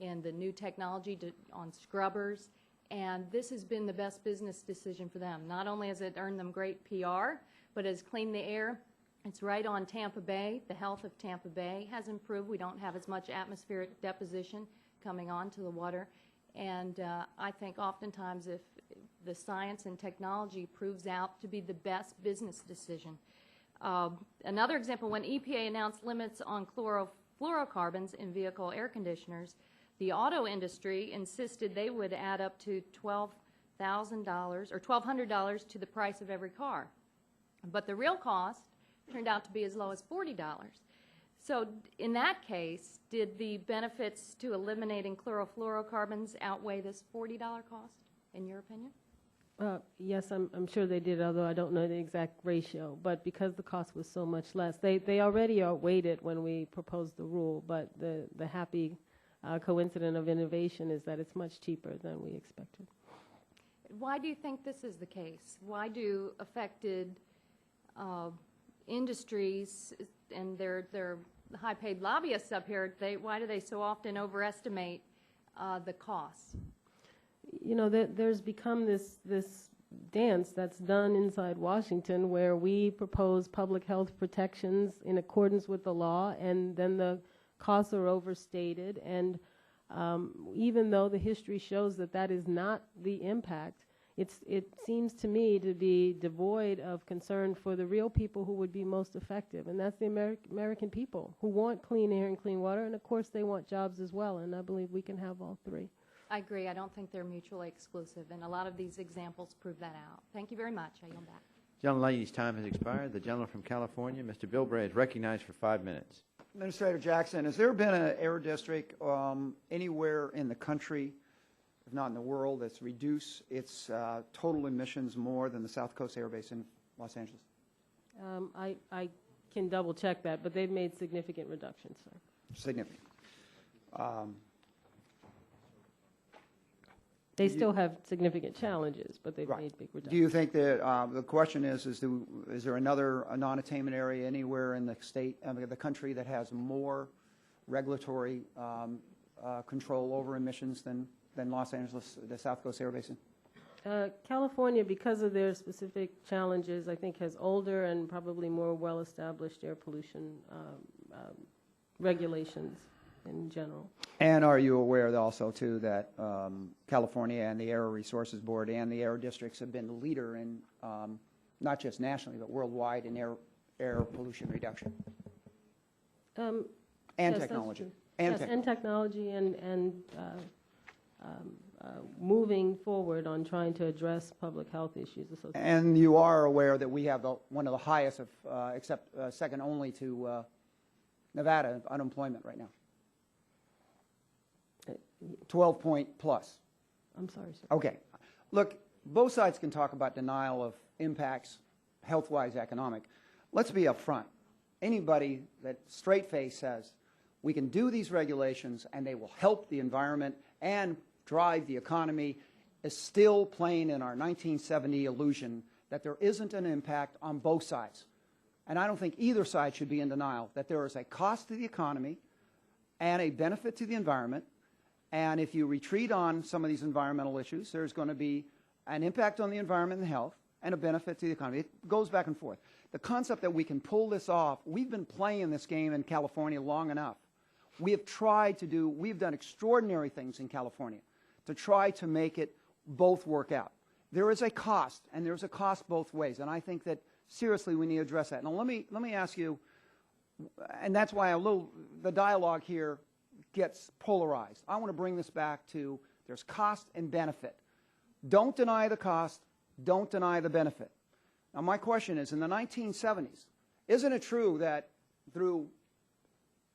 [SPEAKER 14] the new technology on scrubbers. And this has been the best business decision for them. Not only has it earned them great PR, but has cleaned the air. It's right on Tampa Bay. The health of Tampa Bay has improved. We don't have as much atmospheric deposition coming onto the water. And I think oftentimes if the science and technology proves out to be the best business decision. Another example, when EPA announced limits on fluorocarbons in vehicle air conditioners, the auto industry insisted they would add up to $12,000 or $1,200 to the price of every car. But the real cost turned out to be as low as $40. So in that case, did the benefits to eliminating chlorofluorocarbons outweigh this $40 cost, in your opinion?
[SPEAKER 8] Yes, I'm sure they did, although I don't know the exact ratio. But because the cost was so much less, they already outweighed it when we proposed the rule, but the happy coincidence of innovation is that it's much cheaper than we expected.
[SPEAKER 14] Why do you think this is the case? Why do affected industries and their high-paid lobbyists up here, why do they so often overestimate the costs?
[SPEAKER 8] There's become this dance that's done inside Washington where we propose public health protections in accordance with the law, and then the costs are overstated, and even though the history shows that is not the impact, it seems to me to be devoid of concern for the real people who would be most effective, and that's the American people who want clean air and clean water, and of course they want jobs as well, and I believe we can have all three.
[SPEAKER 14] I agree. I don't think they're mutually exclusive, and a lot of these examples prove that out. Thank you very much. I yield back.
[SPEAKER 1] Gentlelady's time has expired. The gentleman from California, Mr. Bilbray, is recognized for 5 minutes.
[SPEAKER 15] Administrator Jackson, has there been an air district anywhere in the country, if not in the world, that's reduced its total emissions more than the South Coast Air Base in Los Angeles?
[SPEAKER 8] I can double check that, but they've made significant reductions, sir.
[SPEAKER 15] Significant.
[SPEAKER 8] They still have significant challenges, but they've made big reductions.
[SPEAKER 15] Do you think that the question is there another non-attainment area anywhere in the state, the country that has more regulatory control over emissions than Los Angeles, the South Coast Air Basin?
[SPEAKER 8] California, because of their specific challenges, I think has older and probably more well-established air pollution regulations in general.
[SPEAKER 15] And are you aware also, too, that California and the Air Resources Board and the air districts have been the leader in, not just nationally, but worldwide in air pollution reduction? And
[SPEAKER 8] yes,
[SPEAKER 15] technology.
[SPEAKER 8] And technology and moving forward on trying to address public health issues associated.
[SPEAKER 15] And you are aware that we have one of the highest, except second only to Nevada, unemployment right now. 12 point plus.
[SPEAKER 8] I'm sorry, sir.
[SPEAKER 15] Okay. Look, both sides can talk about denial of impacts, health-wise, economic. Let's be upfront. Anybody that straight-face says we can do these regulations and they will help the environment and drive the economy is still playing in our 1970 illusion that there isn't an impact on both sides. And I don't think either side should be in denial that there is a cost to the economy and a benefit to the environment. And if you retreat on some of these environmental issues, there's going to be an impact on the environment and health and a benefit to the economy. It goes back and forth. The concept that we can pull this off, we've been playing this game in California long enough. We've done extraordinary things in California to try to make it both work out. There is a cost, and there's a cost both ways, and I think that seriously we need to address that. Now let me ask you, and that's why the dialogue here gets polarized. I want to bring this back to there's cost and benefit. Don't deny the cost, don't deny the benefit. Now my question is, in the 1970s, isn't it true that through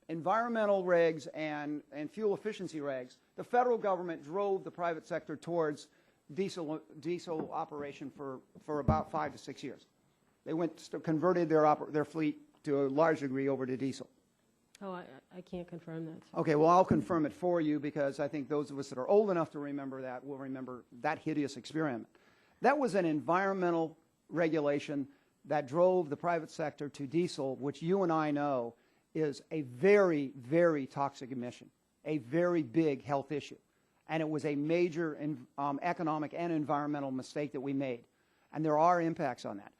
[SPEAKER 15] environmental regs and fuel efficiency regs, the federal government drove the private sector towards diesel operation for about 5 to 6 years? They converted their fleet to a large degree over to diesel.
[SPEAKER 8] Oh, I can't confirm that, sir.
[SPEAKER 15] Okay, well, I'll confirm it for you because I think those of us that are old enough to remember that will remember that hideous experiment. That was an environmental regulation that drove the private sector to diesel, which you and I know is a very, very toxic emission, a very big health issue. And it was a major economic and environmental mistake that we made. And there are impacts on that.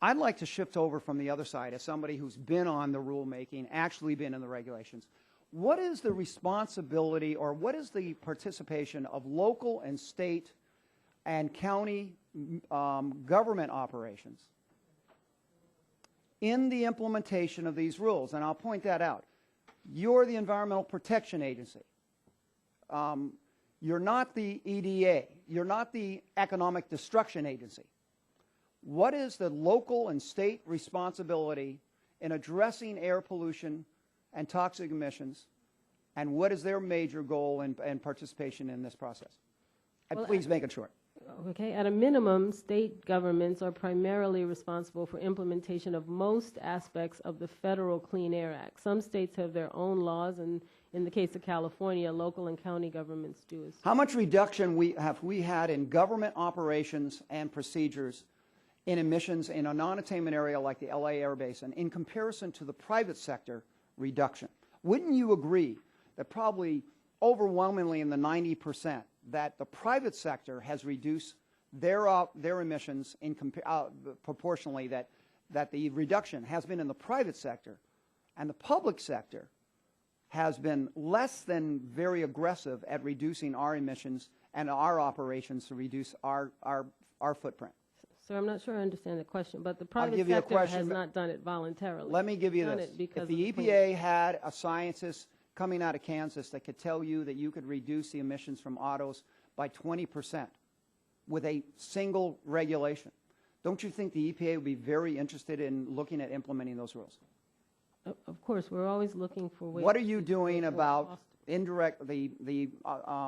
[SPEAKER 15] I'd like to shift over from the other side as somebody who's been on the rulemaking, actually been in the regulations. What is the responsibility or what is the participation of local and state and county government operations in the implementation of these rules? And I'll point that out. You're the Environmental Protection Agency. You're not the EDA. You're not the Economic Destruction Agency. What is the local and state responsibility in addressing air pollution and toxic emissions, and what is their major goal and participation in this process? And please make it short.
[SPEAKER 8] Okay, at a minimum, state governments are primarily responsible for implementation of most aspects of the Federal Clean Air Act. Some states have their own laws, and in the case of California, local and county governments do as well.
[SPEAKER 15] How much reduction have we had in government operations and procedures in emissions in a non-attainment area like the LA Air Basin in comparison to the private sector reduction? Wouldn't you agree that probably overwhelmingly in the 90% that the private sector has reduced their emissions in proportionally, that the reduction has been in the private sector, and the public sector has been less than very aggressive at reducing our emissions and our operations to reduce our footprint?
[SPEAKER 8] Sir, I'm not sure I understand the question, but the private sector has not done it voluntarily.
[SPEAKER 15] Let me give you this. If the EPA had a scientist coming out of Kansas that could tell you that you could reduce the emissions from autos by 20% with a single regulation, don't you think the EPA would be very interested in looking at implementing those rules?
[SPEAKER 8] Of course, we're always looking for ways.
[SPEAKER 15] What are you doing about the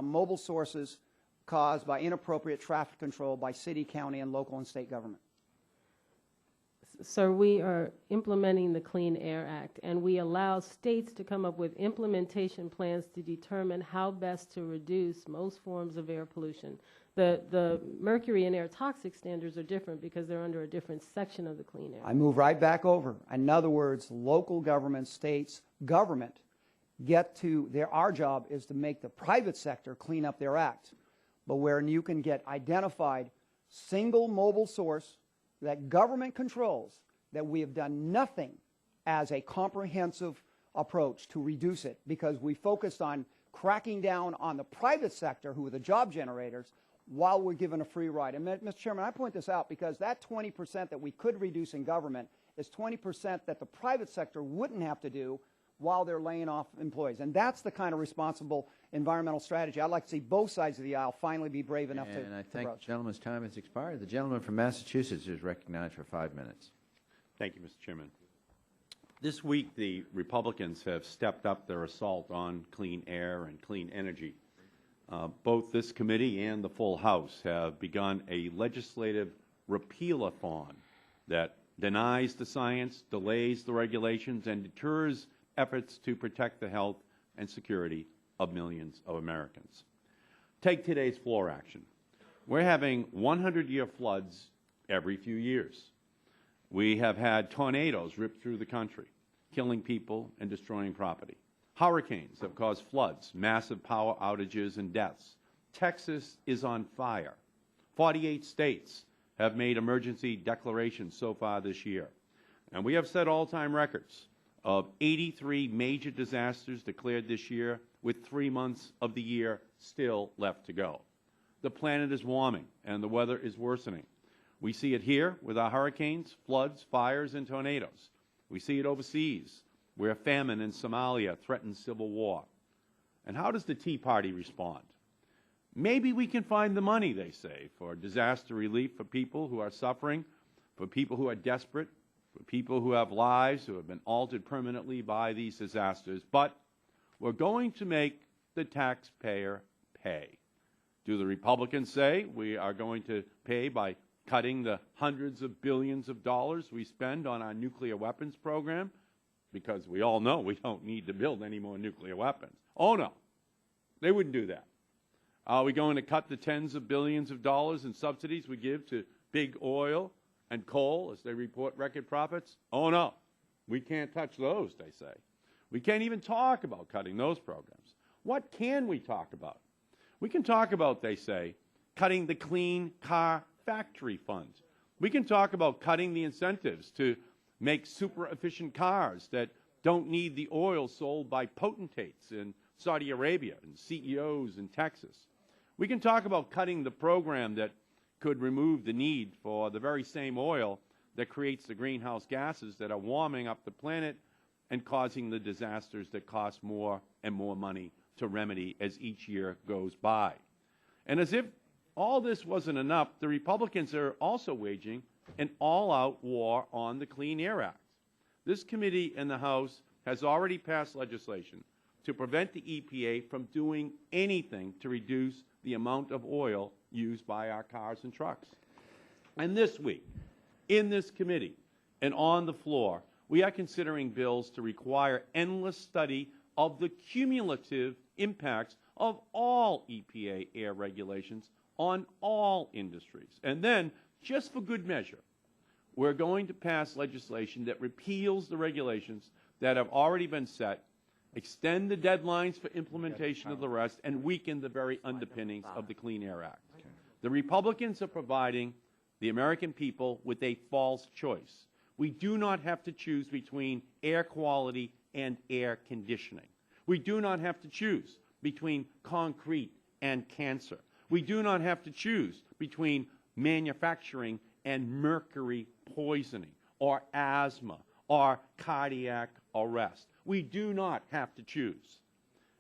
[SPEAKER 15] mobile sources caused by inappropriate traffic control by city, county, and local and state government?
[SPEAKER 8] sir, we are implementing the Clean Air Act, and we allow states to come up with implementation plans to determine how best to reduce most forms of air pollution. The mercury and air toxic standards are different because they're under a different section of the Clean Air Act.
[SPEAKER 15] I move right back over. In other words, local government, states, government get to, our job is to make the private sector clean up their act. But where you can get identified single mobile source that government controls, that we have done nothing as a comprehensive approach to reduce it, because we focused on cracking down on the private sector, who are the job generators, while we're given a free ride. And Mr. Chairman, I point this out because that 20% that we could reduce in government is 20% that the private sector wouldn't have to do while they're laying off employees. And that's the kind of responsible environmental strategy I'd like to see both sides of the aisle finally be brave enough to
[SPEAKER 1] And I think
[SPEAKER 15] approach.
[SPEAKER 1] the gentleman's time has expired. The gentleman from Massachusetts is recognized for 5 minutes.
[SPEAKER 16] Thank you, Mr. Chairman. This week, the Republicans have stepped up their assault on clean air and clean energy. Both this committee and the full House have begun a legislative repeal-a-thon that denies the science, delays the regulations, and deters efforts to protect the health and security of millions of Americans. Take today's floor action. We're having 100-year floods every few years. We have had tornadoes rip through the country, killing people and destroying property. Hurricanes have caused floods, massive power outages, and deaths. Texas is on fire. 48 states have made emergency declarations so far this year. And we have set all-time records of 83 major disasters declared this year, with 3 months of the year still left to go. The planet is warming, and the weather is worsening. We see it here with our hurricanes, floods, fires, and tornadoes. We see it overseas, where famine in Somalia threatens civil war. And how does the Tea Party respond? Maybe we can find the money, they say, for disaster relief for people who are suffering, for people who are desperate, for people who have lives who have been altered permanently by these disasters, but we're going to make the taxpayer pay. Do the Republicans say we are going to pay by cutting the hundreds of billions of dollars we spend on our nuclear weapons program? Because we all know we don't need to build any more nuclear weapons. Oh, no. They wouldn't do that. Are we going to cut the tens of billions of dollars in subsidies we give to big oil and coal as they report record profits? Oh, no. We can't touch those, they say. We can't even talk about cutting those programs. What can we talk about? We can talk about, they say, cutting the Clean Car Factory Fund. We can talk about cutting the incentives to make super efficient cars that don't need the oil sold by potentates in Saudi Arabia and CEOs in Texas. We can talk about cutting the program that could remove the need for the very same oil that creates the greenhouse gases that are warming up the planet and causing the disasters that cost more and more money to remedy as each year goes by. And as if all this wasn't enough, the Republicans are also waging an all-out war on the Clean Air Act. This committee in the House has already passed legislation to prevent the EPA from doing anything to reduce the amount of oil used by our cars and trucks. And this week, in this committee and on the floor, we are considering bills to require endless study of the cumulative impacts of all EPA air regulations on all industries. And then, just for good measure, we're going to pass legislation that repeals the regulations that have already been set, extend the deadlines for implementation of the rest, and weaken the very underpinnings of the Clean Air Act. The Republicans are providing the American people with a false choice. We do not have to choose between air quality and air conditioning. We do not have to choose between concrete and cancer. We do not have to choose between manufacturing and mercury poisoning or asthma or cardiac arrest. We do not have to choose.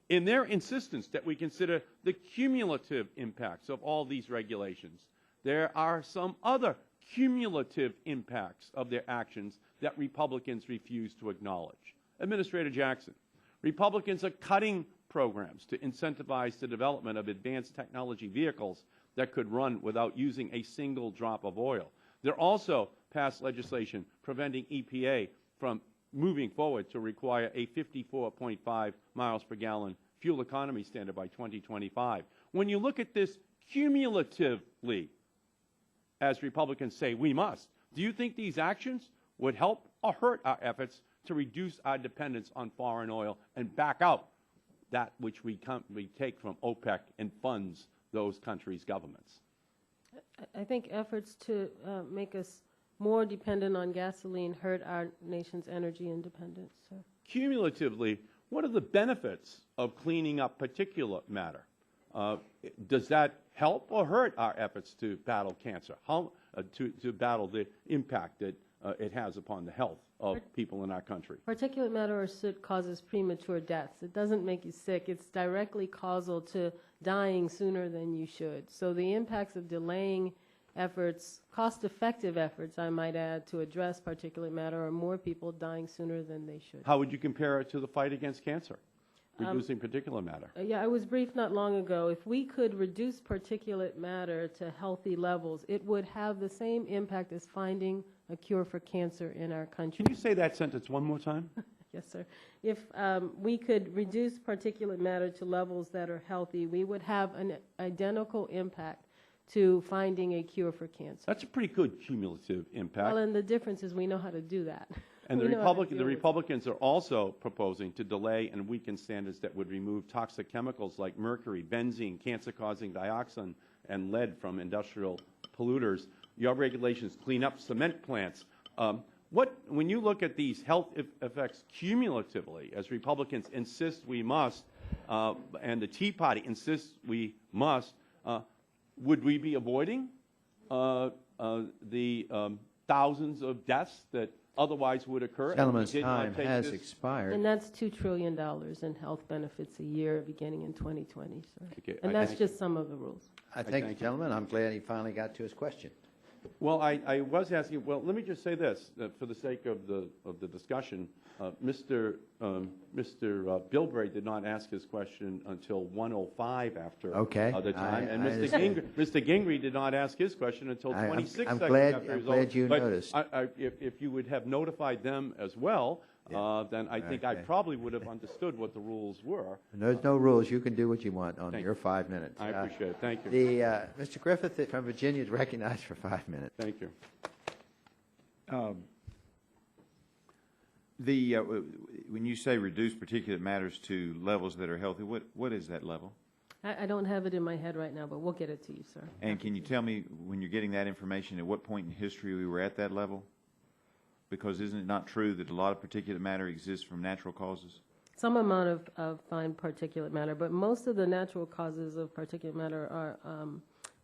[SPEAKER 16] In their insistence that we consider the cumulative impacts of all these regulations, there are some other cumulative impacts of their actions that Republicans refuse to acknowledge. Administrator Jackson, Republicans are cutting programs to incentivize the development of advanced technology vehicles that could run without using a single drop of oil. They're also passed legislation preventing EPA from moving forward to require a 54.5 miles per gallon fuel economy standard by 2025. When you look at this cumulatively, as Republicans say we must, do you think these actions would help or hurt our efforts to reduce our dependence on foreign oil and back out that which we take from OPEC and funds those countries' governments?
[SPEAKER 8] I think efforts to make us more dependent on gasoline hurt our nation's energy independence. So.
[SPEAKER 16] Cumulatively, what are the benefits of cleaning up particulate matter? Does that help or hurt our efforts to battle cancer, to battle the impact that it has upon the health of people in our country?
[SPEAKER 8] Particulate matter or soot causes premature deaths. It doesn't make you sick. It's directly causal to dying sooner than you should. So the impacts of delaying efforts, cost-effective efforts, I might add, to address particulate matter are more people dying sooner than they should.
[SPEAKER 16] How would you compare it to the fight against cancer, reducing particulate matter?
[SPEAKER 8] Yeah, I was briefed not long ago. If we could reduce particulate matter to healthy levels, it would have the same impact as finding a cure for cancer in our country.
[SPEAKER 16] Can you say that sentence one more time?
[SPEAKER 8] Yes, sir. If we could reduce particulate matter to levels that are healthy, we would have an identical impact to finding a cure for cancer.
[SPEAKER 16] That's a pretty good cumulative impact.
[SPEAKER 8] Well, and the difference is we know how to do that.
[SPEAKER 16] And the Republicans are also proposing to delay and weaken standards that would remove toxic chemicals like mercury, benzene, cancer-causing dioxin, and lead from industrial polluters. Your regulations clean up cement plants. When you look at these health effects cumulatively, as Republicans insist we must, and the Tea Party insists we must, would we be avoiding the thousands of deaths that otherwise would occur?
[SPEAKER 1] Gentleman's time has expired.
[SPEAKER 8] And that's $2 trillion in health benefits a year beginning in 2020, sir.
[SPEAKER 16] Okay,
[SPEAKER 8] and that's just some of the rules.
[SPEAKER 1] I thank you, gentlemen. I'm glad he finally got to his question.
[SPEAKER 16] Well, I was asking, well, let me just say this, for the sake of the discussion. Mr. Bilbray did not ask his question until 1:05 after the time, and Mr. Gingrey did not ask his question until 26 seconds after his own. I'm glad you noticed. If you would have notified them as well, then I think I probably would have understood what the rules were.
[SPEAKER 1] And there's no rules. You can do what you want on your 5 minutes.
[SPEAKER 16] I appreciate it. Thank you.
[SPEAKER 1] Mr. Griffith from Virginia is recognized for 5 minutes.
[SPEAKER 16] Thank you.
[SPEAKER 17] When you say reduce particulate matters to levels that are healthy, what is that level?
[SPEAKER 8] I don't have it in my head right now, but we'll get it to you, sir.
[SPEAKER 17] And can you tell me, when you're getting that information, at what point in history we were at that level? Because isn't it not true that a lot of particulate matter exists from natural causes?
[SPEAKER 8] Some amount of fine particulate matter, but most of the natural causes of particulate matter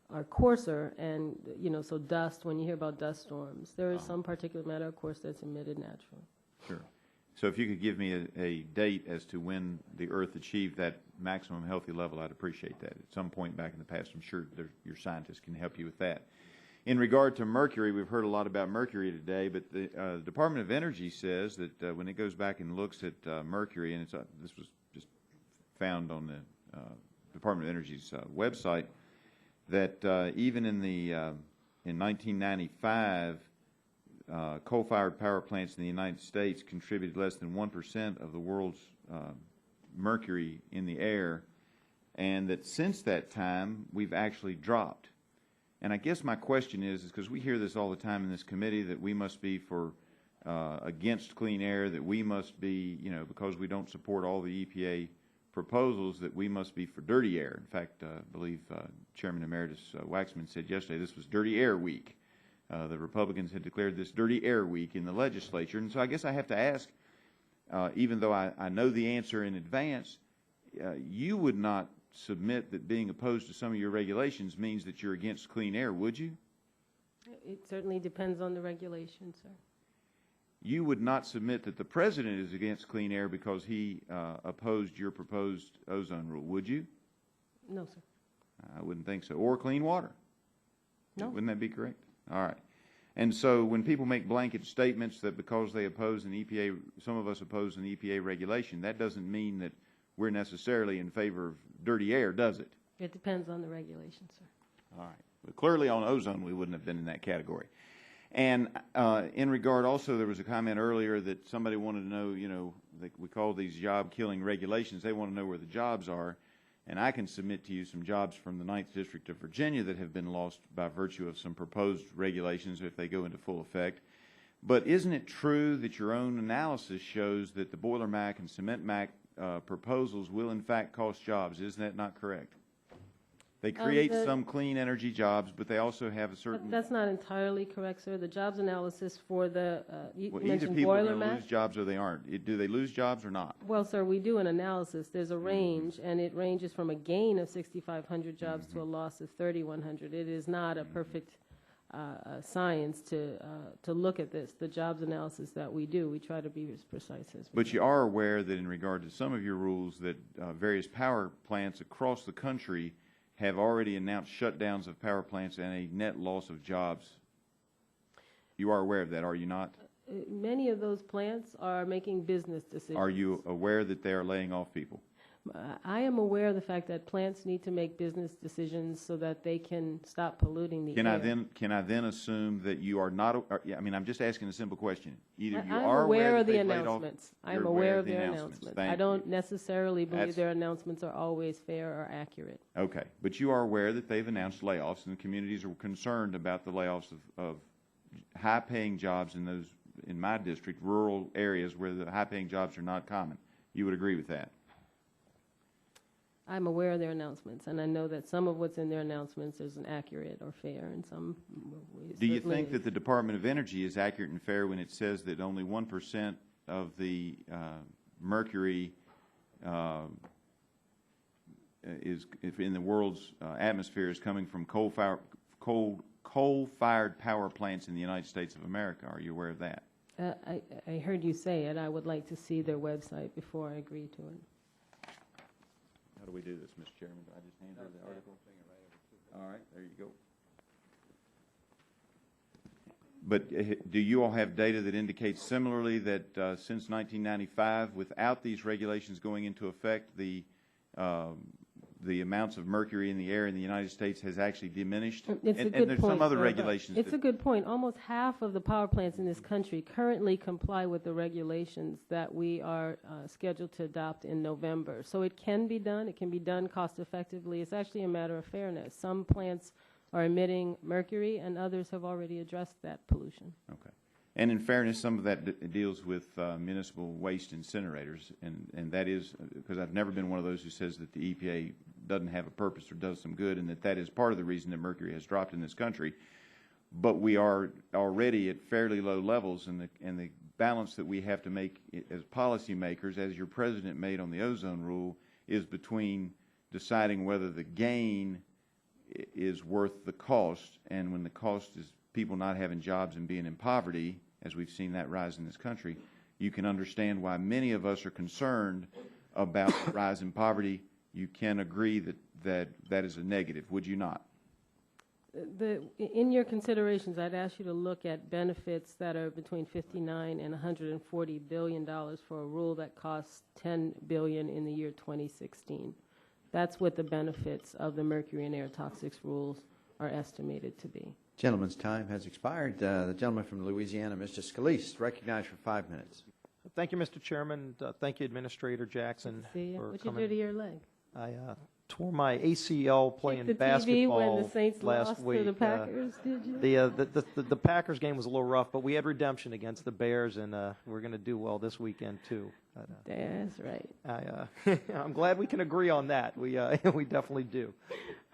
[SPEAKER 8] are coarser, and so dust. When you hear about dust storms, there is some particulate matter, of course, that's emitted naturally.
[SPEAKER 17] Sure. So if you could give me a date as to when the Earth achieved that maximum healthy level, I'd appreciate that. At some point back in the past, I'm sure your scientists can help you with that. In regard to mercury, we've heard a lot about mercury today, but the Department of Energy says that when it goes back and looks at mercury, and this was just found on the Department of Energy's website, that even in 1995, coal-fired power plants in the United States contributed less than 1% of the world's mercury in the air, and that since that time, we've actually dropped. And I guess my question is because we hear this all the time in this committee, that we must be against clean air, that we must be, because we don't support all the EPA proposals, that we must be for dirty air. In fact, I believe Chairman Emeritus Waxman said yesterday this was Dirty Air Week. The Republicans had declared this Dirty Air Week in the legislature. And so I guess I have to ask, even though I know the answer in advance, you would not submit that being opposed to some of your regulations means that you're against clean air, would you?
[SPEAKER 8] It certainly depends on the regulation, sir.
[SPEAKER 17] You would not submit that the President is against clean air because he opposed your proposed ozone rule, would you?
[SPEAKER 8] No, sir.
[SPEAKER 17] I wouldn't think so. Or clean water?
[SPEAKER 8] No.
[SPEAKER 17] Wouldn't that be correct? All right. And so when people make blanket statements that because they oppose an EPA, some of us oppose an EPA regulation, that doesn't mean that we're necessarily in favor of dirty air, does it?
[SPEAKER 8] It depends on the regulation, sir.
[SPEAKER 17] All right. But clearly on ozone, we wouldn't have been in that category. And in regard also, there was a comment earlier that somebody wanted to know, you know, we call these job-killing regulations. They want to know where the jobs are. And I can submit to you some jobs from the 9th District of Virginia that have been lost by virtue of some proposed regulations if they go into full effect. But isn't it true that your own analysis shows that the Boiler MAC and Cement MAC proposals will in fact cost jobs? Isn't that not correct? They create some clean energy jobs, but they also have a certain...
[SPEAKER 8] That's not entirely correct, sir. The jobs analysis for the, you
[SPEAKER 17] well,
[SPEAKER 8] mentioned
[SPEAKER 17] either people are
[SPEAKER 8] Boiler
[SPEAKER 17] going to
[SPEAKER 8] MAC?
[SPEAKER 17] lose jobs or they aren't. Do they lose jobs or not?
[SPEAKER 8] Well, sir, we do an analysis. There's a range, and it ranges from a gain of 6,500 jobs to a loss of 3,100. It is not a perfect science to look at this. The jobs analysis that we do, we try to be as precise as we can.
[SPEAKER 17] But you are aware that in regard to some of your rules that various power plants across the country have already announced shutdowns of power plants and a net loss of jobs. You are aware of that, are you not?
[SPEAKER 8] Many of those plants are making business decisions.
[SPEAKER 17] Are you aware that they are laying off people?
[SPEAKER 8] I am aware of the fact that plants need to make business decisions so that they can stop polluting the air.
[SPEAKER 17] Can I then assume that you are not? I mean, I'm just asking a simple question. Either you
[SPEAKER 8] I'm
[SPEAKER 17] are
[SPEAKER 8] aware of
[SPEAKER 17] that
[SPEAKER 8] the
[SPEAKER 17] they've laid off-
[SPEAKER 8] announcements. I'm
[SPEAKER 17] you're
[SPEAKER 8] aware
[SPEAKER 17] aware
[SPEAKER 8] of their announcements.
[SPEAKER 17] Thank
[SPEAKER 8] I
[SPEAKER 17] you.
[SPEAKER 8] don't necessarily believe
[SPEAKER 17] That's-
[SPEAKER 8] their announcements are always fair or accurate.
[SPEAKER 17] Okay, but you are aware that they've announced layoffs, and the communities are concerned about the layoffs of high-paying jobs in those, in my district, rural areas where the high-paying jobs are not common. You would agree with that?
[SPEAKER 8] I'm aware of their announcements, and I know that some of what's in their announcements isn't accurate or fair, and some ways
[SPEAKER 17] Do you
[SPEAKER 8] certainly
[SPEAKER 17] think that the Department of Energy is accurate and fair when it says that only 1% of the mercury if in the world's atmosphere is coming from coal-fired power plants in the United States of America? Are you aware of that?
[SPEAKER 8] I heard you say it. I would like to see their website before I agree to it.
[SPEAKER 17] How do we do this, Mr. Chairman? Do I just hand her the article? All right, there you go. But do you all have data that indicates similarly that since 1995, without these regulations going into effect, the amounts of mercury in the air in the United States has actually diminished?
[SPEAKER 8] It's a good
[SPEAKER 17] and there's
[SPEAKER 8] point,
[SPEAKER 17] some other
[SPEAKER 8] sir.
[SPEAKER 17] regulations.
[SPEAKER 8] It's a good point. Almost half of the power plants in this country currently comply with the regulations that we are scheduled to adopt in November. So it can be done. It can be done cost effectively. It's actually a matter of fairness. Some plants are emitting mercury, and others have already addressed that pollution.
[SPEAKER 17] Okay. And in fairness, some of that deals with municipal waste incinerators, and that is, because I've never been one of those who says that the EPA doesn't have a purpose or does some good, and that is part of the reason that mercury has dropped in this country. But we are already at fairly low levels, and the balance that we have to make as policymakers, as your president made on the ozone rule, is between deciding whether the gain is worth the cost, and when the cost is people not having jobs and being in poverty, as we've seen that rise in this country, you can understand why many of us are concerned about the rise in poverty. You can agree that is a negative, would you not?
[SPEAKER 8] In your considerations, I'd ask you to look at benefits that are between $59 and $140 billion for a rule that costs $10 billion in the year 2016. That's what the benefits of the mercury and air toxics rules are estimated to be.
[SPEAKER 1] Gentleman's time has expired. The gentleman from Louisiana, Mr. Scalise, recognized for 5 minutes.
[SPEAKER 18] Thank you, Mr. Chairman. Thank you, Administrator Jackson.
[SPEAKER 8] What'd you do to your leg?
[SPEAKER 18] I tore my ACL playing
[SPEAKER 8] the
[SPEAKER 18] basketball
[SPEAKER 8] TV when the Saints
[SPEAKER 18] last
[SPEAKER 8] lost
[SPEAKER 18] week.
[SPEAKER 8] to the Packers, did you?
[SPEAKER 18] The Packers game was a little rough, but we had redemption against the Bears, and we're going to do well this weekend too.
[SPEAKER 8] That's right.
[SPEAKER 18] I'm glad we can agree on that. We definitely do.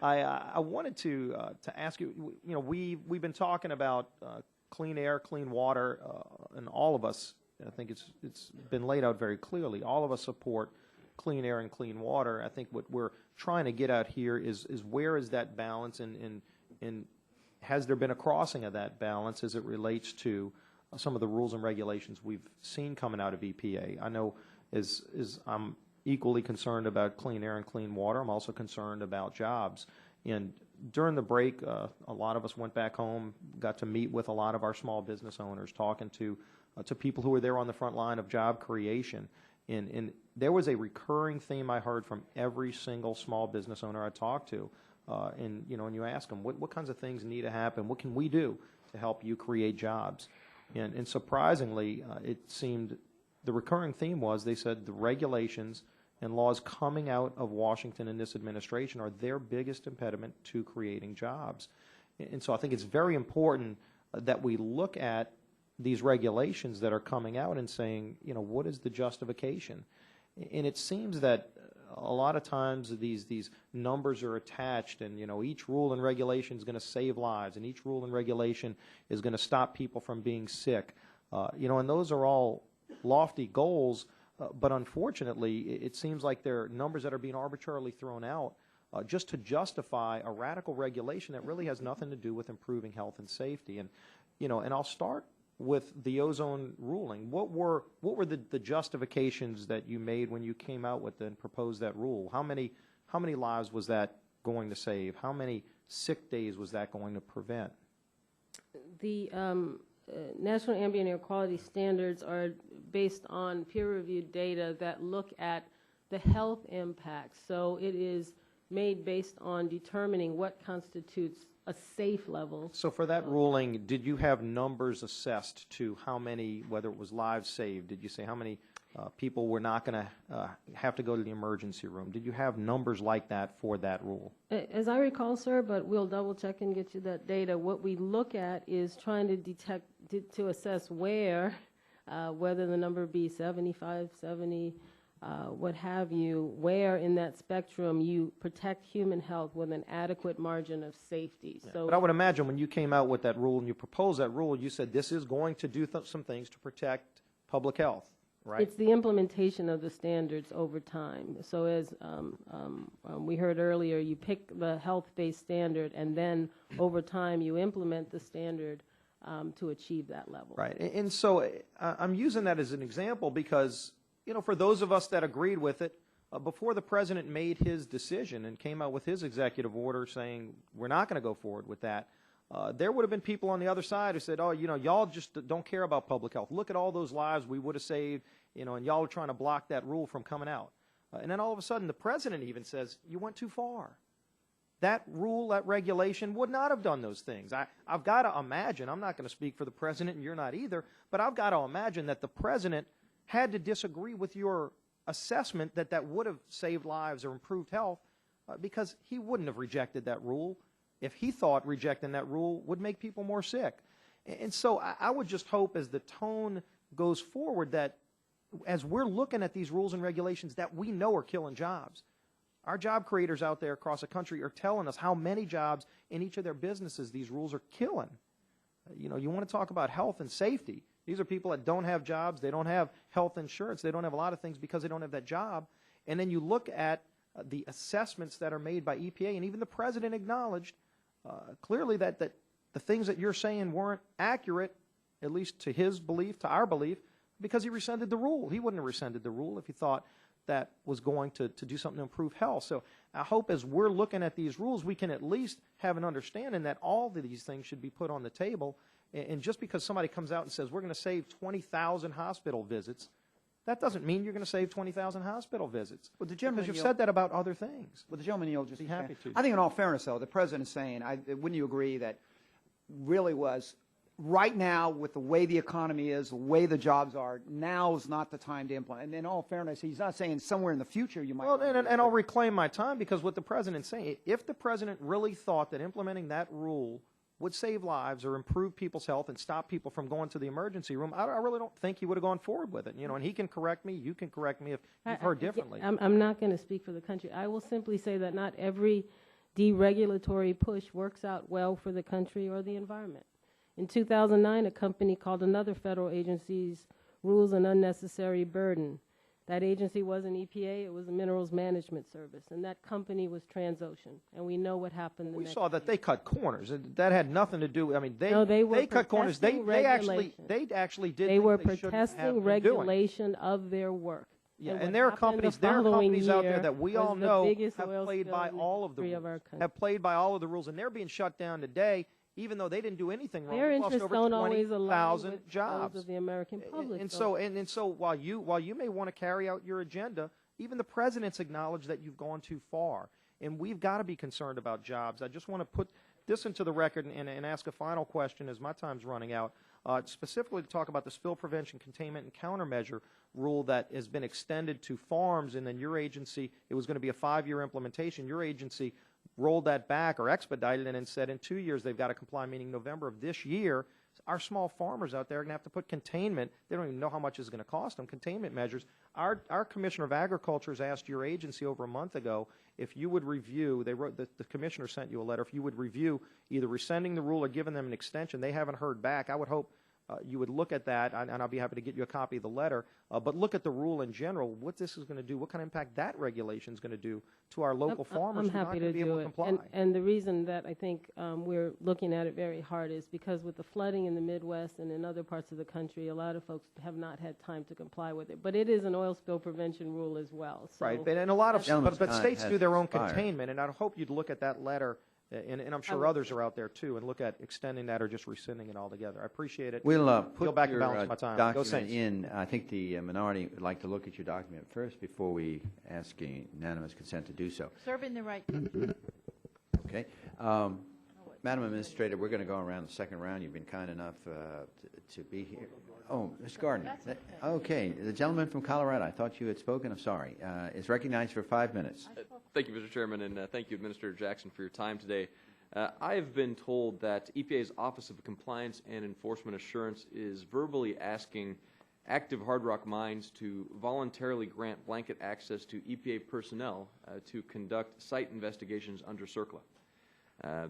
[SPEAKER 18] I wanted to ask you. You know, we've been talking about clean air, clean water, and all of us. I think it's been laid out very clearly. All of us support clean air and clean water. I think what we're trying to get out here is where is that balance, and has there been a crossing of that balance as it relates to some of the rules and regulations we've seen coming out of EPA? I know as I'm equally concerned about clean air and clean water, I'm also concerned about jobs. And during the break, a lot of us went back home, got to meet with a lot of our small business owners, talking to people who were there on the front line of job creation. And there was a recurring theme I heard from every single small business owner I talked to. And you ask them, what kinds of things need to happen? What can we do to help you create jobs. And surprisingly, it seemed the recurring theme was they said the regulations and laws coming out of Washington in this administration are their biggest impediment to creating jobs. And so I think it's very important that we look at these regulations that are coming out and saying, you know, what is the justification? And it seems that a lot of times these numbers are attached, and, you know, each rule and regulation is going to save lives, and each rule and regulation is going to stop people from being sick. You know, and those are all lofty goals, but unfortunately, it seems like they're numbers that are being arbitrarily thrown out just to justify a radical regulation that really has nothing to do with improving health and safety. And, you know, and I'll start with the ozone ruling. What were the justifications that you made when you came out with and proposed that rule? How many lives was that going to save? How many sick days was that going to prevent?
[SPEAKER 8] The National Ambient Air Quality Standards are based on peer-reviewed data that look at the health impacts. So it is made based on determining what constitutes a safe level.
[SPEAKER 18] So for that ruling, did you have numbers assessed to how many, whether it was lives saved? Did you say how many people were not going to have to go to the emergency room? Did you have numbers like that for that rule?
[SPEAKER 8] As I recall, sir, but we'll double check and get you that data. What we look at is trying to detect, to assess where, whether the number be 75, 70, what have you, where in that spectrum you protect human health with an adequate margin of safety.
[SPEAKER 18] Yeah.
[SPEAKER 8] So,
[SPEAKER 18] but I would imagine when you came out with that rule and you proposed that rule, you said this is going to do some things to protect public health, right?
[SPEAKER 8] It's the implementation of the standards over time. So as we heard earlier, you pick the health-based standard, and then over time you implement the standard to achieve that level.
[SPEAKER 18] Right. And so I'm using that as an example because, you know, for those of us that agreed with it, before the president made his decision and came out with his executive order saying we're not going to go forward with that, there would have been people on the other side who said, oh, you know, y'all just don't care about public health. Look at all those lives we would have saved, you know, and y'all are trying to block that rule from coming out. And then all of a sudden the president even says, you went too far. That rule, that regulation would not have done those things. I've got to imagine, I'm not going to speak for the president and you're not either, but I've got to imagine that the president had to disagree with your assessment that that would have saved lives or improved health because he wouldn't have rejected that rule if he thought rejecting that rule would make people more sick. And so I would just hope as the tone goes forward that as we're looking at these rules and regulations that we know are killing jobs, our job creators out there across the country are telling us how many jobs in each of their businesses these rules are killing. You know, you want to talk about health and safety. These are people that don't have jobs, they don't have health insurance, they don't have a lot of things because they don't have that job. And then you look at the assessments that are made by EPA, and even the president acknowledged clearly that the things that you're saying weren't accurate, at least to his belief, to our belief, because he rescinded the rule. He wouldn't have rescinded the rule if he thought that was going to do something to improve health. So I hope as we're looking at these rules, we can at least have an understanding that all of these things should be put on the table. And just because somebody comes out and says, we're going to save 20,000 hospital visits, that doesn't mean you're going to save 20,000 hospital visits.
[SPEAKER 15] Well, the gentleman,
[SPEAKER 18] because you've said that about other things.
[SPEAKER 15] Well, the gentleman yield just
[SPEAKER 18] be happy to.
[SPEAKER 15] I think in all fairness, though, the president is saying, wouldn't you agree that really was right now with the way the economy is, the way the jobs are, now is not the time to implement. And in all fairness, he's not saying somewhere in the future you might.
[SPEAKER 18] Well, and I'll reclaim my time because what the president's saying, if the president really thought that implementing that rule would save lives or improve people's health and stop people from going to the emergency room, I really don't think he would have gone forward with it. You know, and he can correct me, you can correct me if you've heard differently.
[SPEAKER 8] I'm not going to speak for the country. I will simply say that not every deregulatory push works out well for the country or the environment. In 2009, a company called another federal agency's rules an unnecessary burden. That agency wasn't EPA, it was the Minerals Management Service, and that company was Transocean, and we know what happened.
[SPEAKER 18] We saw that they cut corners. That had nothing to do. I mean, they cut corners. They actually did.
[SPEAKER 8] They were protesting regulation of their work.
[SPEAKER 18] Yeah, and there are companies out there that we all know have played by all of the rules, have played by all of the rules, and they're being shut down today. Even though they didn't do anything wrong,
[SPEAKER 8] their
[SPEAKER 18] we lost
[SPEAKER 8] interests
[SPEAKER 18] over
[SPEAKER 8] don't always align
[SPEAKER 18] 20,000
[SPEAKER 8] with
[SPEAKER 18] jobs.
[SPEAKER 8] those of the American public.
[SPEAKER 18] And so while you may want to carry out your agenda, even the president's acknowledged that you've gone too far. And we've got to be concerned about jobs. I just want to this into the record and ask a final question as my time's running out, specifically to talk about the spill prevention, containment, and countermeasure rule that has been extended to farms, and then your agency, it was going to be a 5-year implementation. Your agency rolled that back or expedited it and said in 2 years they've got to comply, meaning November of this year. Our small farmers out there are going to have to put containment. They don't even know how much it's going to cost them, containment measures. Our Commissioner of Agriculture has asked your agency over a month ago if you would review, they wrote, the Commissioner sent you a letter, if you would review either rescinding the rule or giving them an extension. They haven't heard back. I would hope you would look at that, and I'll be happy to get you a copy of the letter, but look at the rule in general, what this is going to do, what kind of impact that regulation is going to do to our local farmers who are not going to be able to comply.
[SPEAKER 8] And the reason that I think we're looking at it very hard is because with the flooding in the Midwest and in other parts of the country, a lot of folks have not had time to comply with it. But it is an oil spill prevention rule as well. So
[SPEAKER 18] right, and a lot of, but states do their own containment, and I hope you'd look at that letter. And I'm sure others are out there too, and look at extending that or just rescinding it altogether. I appreciate it.
[SPEAKER 1] We'll
[SPEAKER 18] go
[SPEAKER 1] put
[SPEAKER 18] back
[SPEAKER 1] your
[SPEAKER 18] and balance my time.
[SPEAKER 1] document in. I think the minority would like to look at your document first before we ask unanimous consent to do so.
[SPEAKER 2] Serving the right country.
[SPEAKER 1] Okay. Madam Administrator, we're going to go around the second round. You've been kind enough to be here. Oh, Ms. Gardner. Okay. The gentleman from Colorado, I thought you had spoken. I'm sorry. Is recognized for 5 minutes.
[SPEAKER 19] Thank you, Mr. Chairman, and thank you, Administrator Jackson, for your time today. I have been told that EPA's Office of Compliance and Enforcement Assurance is verbally asking active hard rock mines to voluntarily grant blanket access to EPA personnel to conduct site investigations under CERCLA.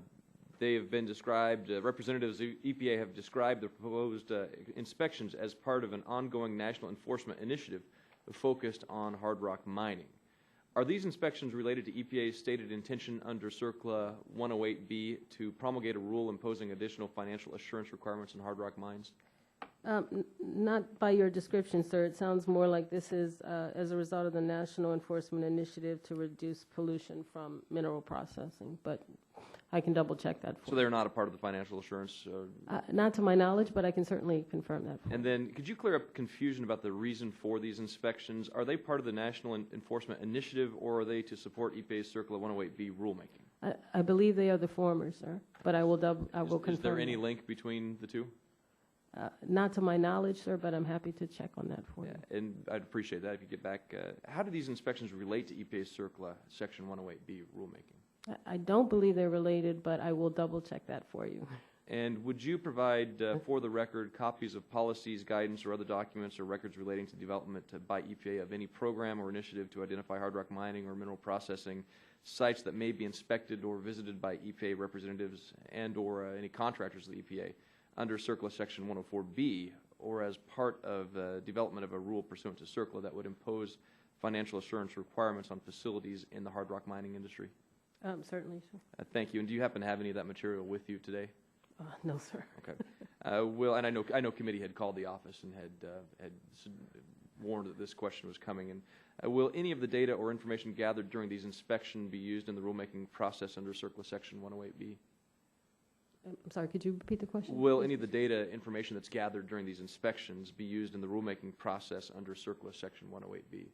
[SPEAKER 19] They have been described, representatives of EPA have described the proposed inspections as part of an ongoing national enforcement initiative focused on hard rock mining. Are these inspections related to EPA's stated intention under CERCLA 108B to promulgate a rule imposing additional financial assurance requirements on hard rock mines?
[SPEAKER 8] Not by your description, sir. It sounds more like this is as a result of the National Enforcement Initiative to reduce pollution from mineral processing, but I can double check that for you.
[SPEAKER 19] So they're not a part of the financial assurance?
[SPEAKER 8] Not to my knowledge, but I can certainly confirm that for you.
[SPEAKER 19] And then could you clear up confusion about the reason for these inspections? Are they part of the National Enforcement Initiative, or are they to support EPA's CERCLA 108B rulemaking?
[SPEAKER 8] I believe they are the former, sir, but I will confirm.
[SPEAKER 19] Is there any link between the two?
[SPEAKER 8] Not to my knowledge, sir, but I'm happy to check on that for you.
[SPEAKER 19] And I'd appreciate that if you get back. How do these inspections relate to EPA's CERCLA Section 108B rulemaking?
[SPEAKER 8] I don't believe they're related, but I will double check that for you.
[SPEAKER 19] And would you provide, for the record, copies of policies, guidance, or other documents or records relating to development by EPA of any program or initiative to identify hard rock mining or mineral processing sites that may be inspected or visited by EPA representatives and or any contractors of the EPA under CERCLA Section 104B, or as part of development of a rule pursuant to CERCLA that would impose financial assurance requirements on facilities in the hard rock mining industry?
[SPEAKER 8] Certainly, sir.
[SPEAKER 19] Thank you. And do you happen to have any of that material with you today?
[SPEAKER 8] No, sir.
[SPEAKER 19] Okay. Well, and I know committee had called the office and had warned that this question was coming. And will any of the data or information gathered during these inspections be used in the rulemaking process under CERCLA Section 108B?
[SPEAKER 8] I'm sorry, could you repeat the question?
[SPEAKER 19] Will any of the data information that's gathered during these inspections be used in the rulemaking process under CERCLA Section 108B?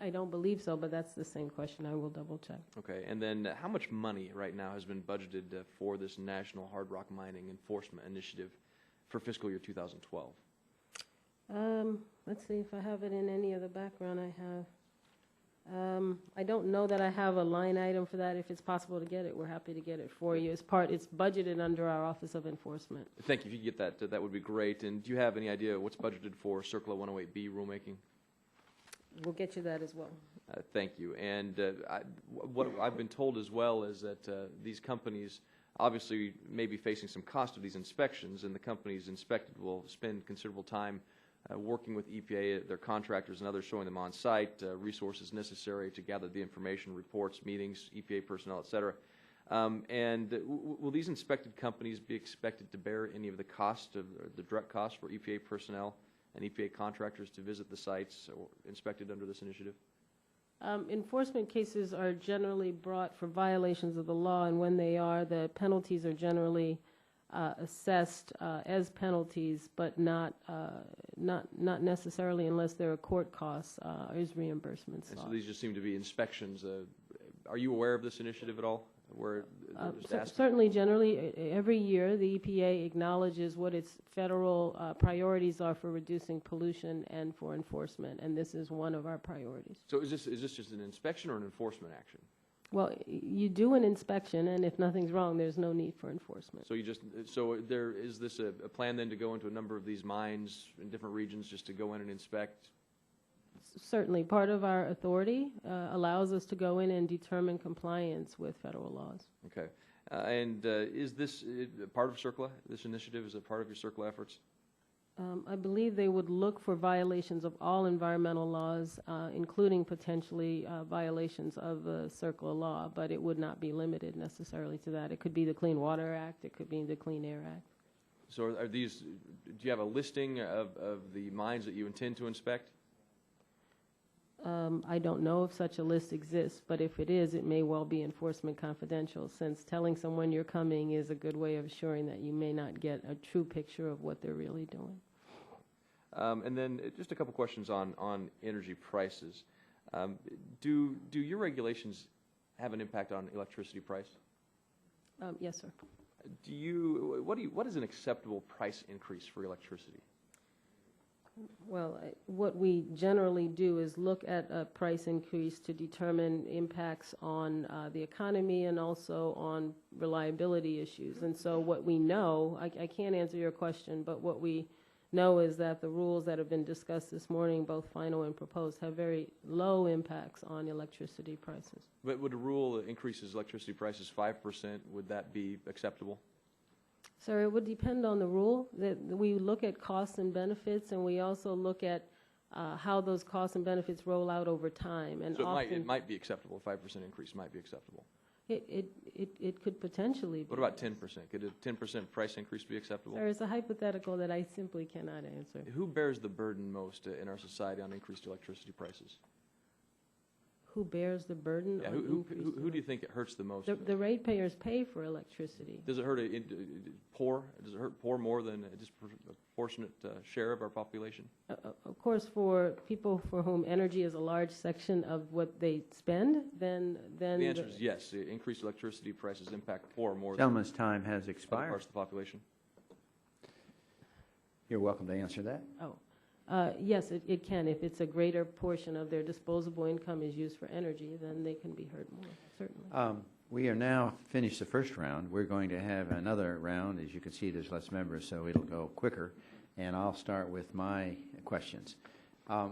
[SPEAKER 8] I don't believe so, but that's the same question. I will double check.
[SPEAKER 19] Okay. And then how much money right now has been budgeted for this National Hard Rock Mining Enforcement Initiative for fiscal year 2012?
[SPEAKER 8] Let's see if I have it in any of the background I have. I don't know that I have a line item for that. If it's possible to get it, we're happy to get it for you. It's budgeted under our Office of Enforcement.
[SPEAKER 19] Thank you. If you get that, that would be great. And do you have any idea what's budgeted for CERCLA 108B rulemaking?
[SPEAKER 8] We'll get you that as well.
[SPEAKER 19] Thank you. And what I've been told as well is that these companies obviously may be facing some cost of these inspections, and the companies inspected will spend considerable time working with EPA, their contractors and others, showing them on site, resources necessary to gather the information, reports, meetings, EPA personnel, et cetera. And will these inspected companies be expected to bear any of the cost of the direct cost for EPA personnel and EPA contractors to visit the sites or inspected under this initiative?
[SPEAKER 8] Enforcement cases are generally brought for violations of the law, and when they are, the penalties are generally assessed as penalties, but not necessarily unless there are court costs as reimbursements.
[SPEAKER 19] And so these just seem to be inspections. Are you aware of this initiative at all? where
[SPEAKER 8] Certainly, generally, every year, the EPA acknowledges what its federal priorities are for reducing pollution and for enforcement, and this is one of our priorities.
[SPEAKER 19] So is this just an inspection or an enforcement action?
[SPEAKER 8] Well, you do an inspection, and if nothing's wrong, there's no need for enforcement.
[SPEAKER 19] So there is this a plan then to go into a number of these mines in different regions just to go in and inspect?
[SPEAKER 8] Certainly, part of our authority allows us to go in and determine compliance with federal laws.
[SPEAKER 19] Okay. And is this part of CERCLA? This initiative, is it part of your CERCLA efforts?
[SPEAKER 8] I believe they would look for violations of all environmental laws, including potentially violations of the CERCLA law, but it would not be limited necessarily to that. It could be the Clean Water Act. It could be the Clean Air Act.
[SPEAKER 19] So are these, do you have a listing of the mines that you intend to inspect?
[SPEAKER 8] I don't know if such a list exists, but if it is, it may well be enforcement confidential, since telling someone you're coming is a good way of assuring that you may not get a true picture of what they're really doing.
[SPEAKER 19] And then just a couple questions on energy prices. Do your regulations have an impact on electricity price?
[SPEAKER 8] Yes, sir.
[SPEAKER 19] What is an acceptable price increase for electricity?
[SPEAKER 8] Well, what we generally do is look at a price increase to determine impacts on the economy and also on reliability issues. And so what we know, I can't answer your question, but what we know is that the rules that have been discussed this morning, both final and proposed, have very low impacts on electricity prices.
[SPEAKER 19] But would a rule that increases electricity prices 5%, would that be acceptable?
[SPEAKER 8] Sir, it would depend on the rule. That we look at costs and benefits, and we also look at how those costs and benefits roll out over time. And
[SPEAKER 19] so it might be acceptable. 5% increase might be acceptable.
[SPEAKER 8] It could potentially be.
[SPEAKER 19] What about 10%? Could a 10% price increase be acceptable?
[SPEAKER 8] There is a hypothetical that I simply cannot answer.
[SPEAKER 19] Who bears the burden most in our society on increased electricity prices?
[SPEAKER 8] Who bears the burden?
[SPEAKER 19] Yeah, who do you think it hurts the most?
[SPEAKER 8] The ratepayers pay for electricity.
[SPEAKER 19] Does it hurt poor? Does it hurt poor more than a disproportionate share of our population?
[SPEAKER 8] Of course, for people for whom energy is a large section of what they spend, then
[SPEAKER 19] the answer is yes. Increased electricity prices impact poor more.
[SPEAKER 1] Gentleman's time has expired.
[SPEAKER 19] Other parts of the population.
[SPEAKER 1] You're welcome to answer that.
[SPEAKER 8] Oh. Yes, it can. If it's a greater portion of their disposable income is used for energy, then they can be hurt more, certainly.
[SPEAKER 1] We are now finished the first round. We're going to have another round. As you can see, there's less members, so it'll go quicker. And I'll start with my questions. A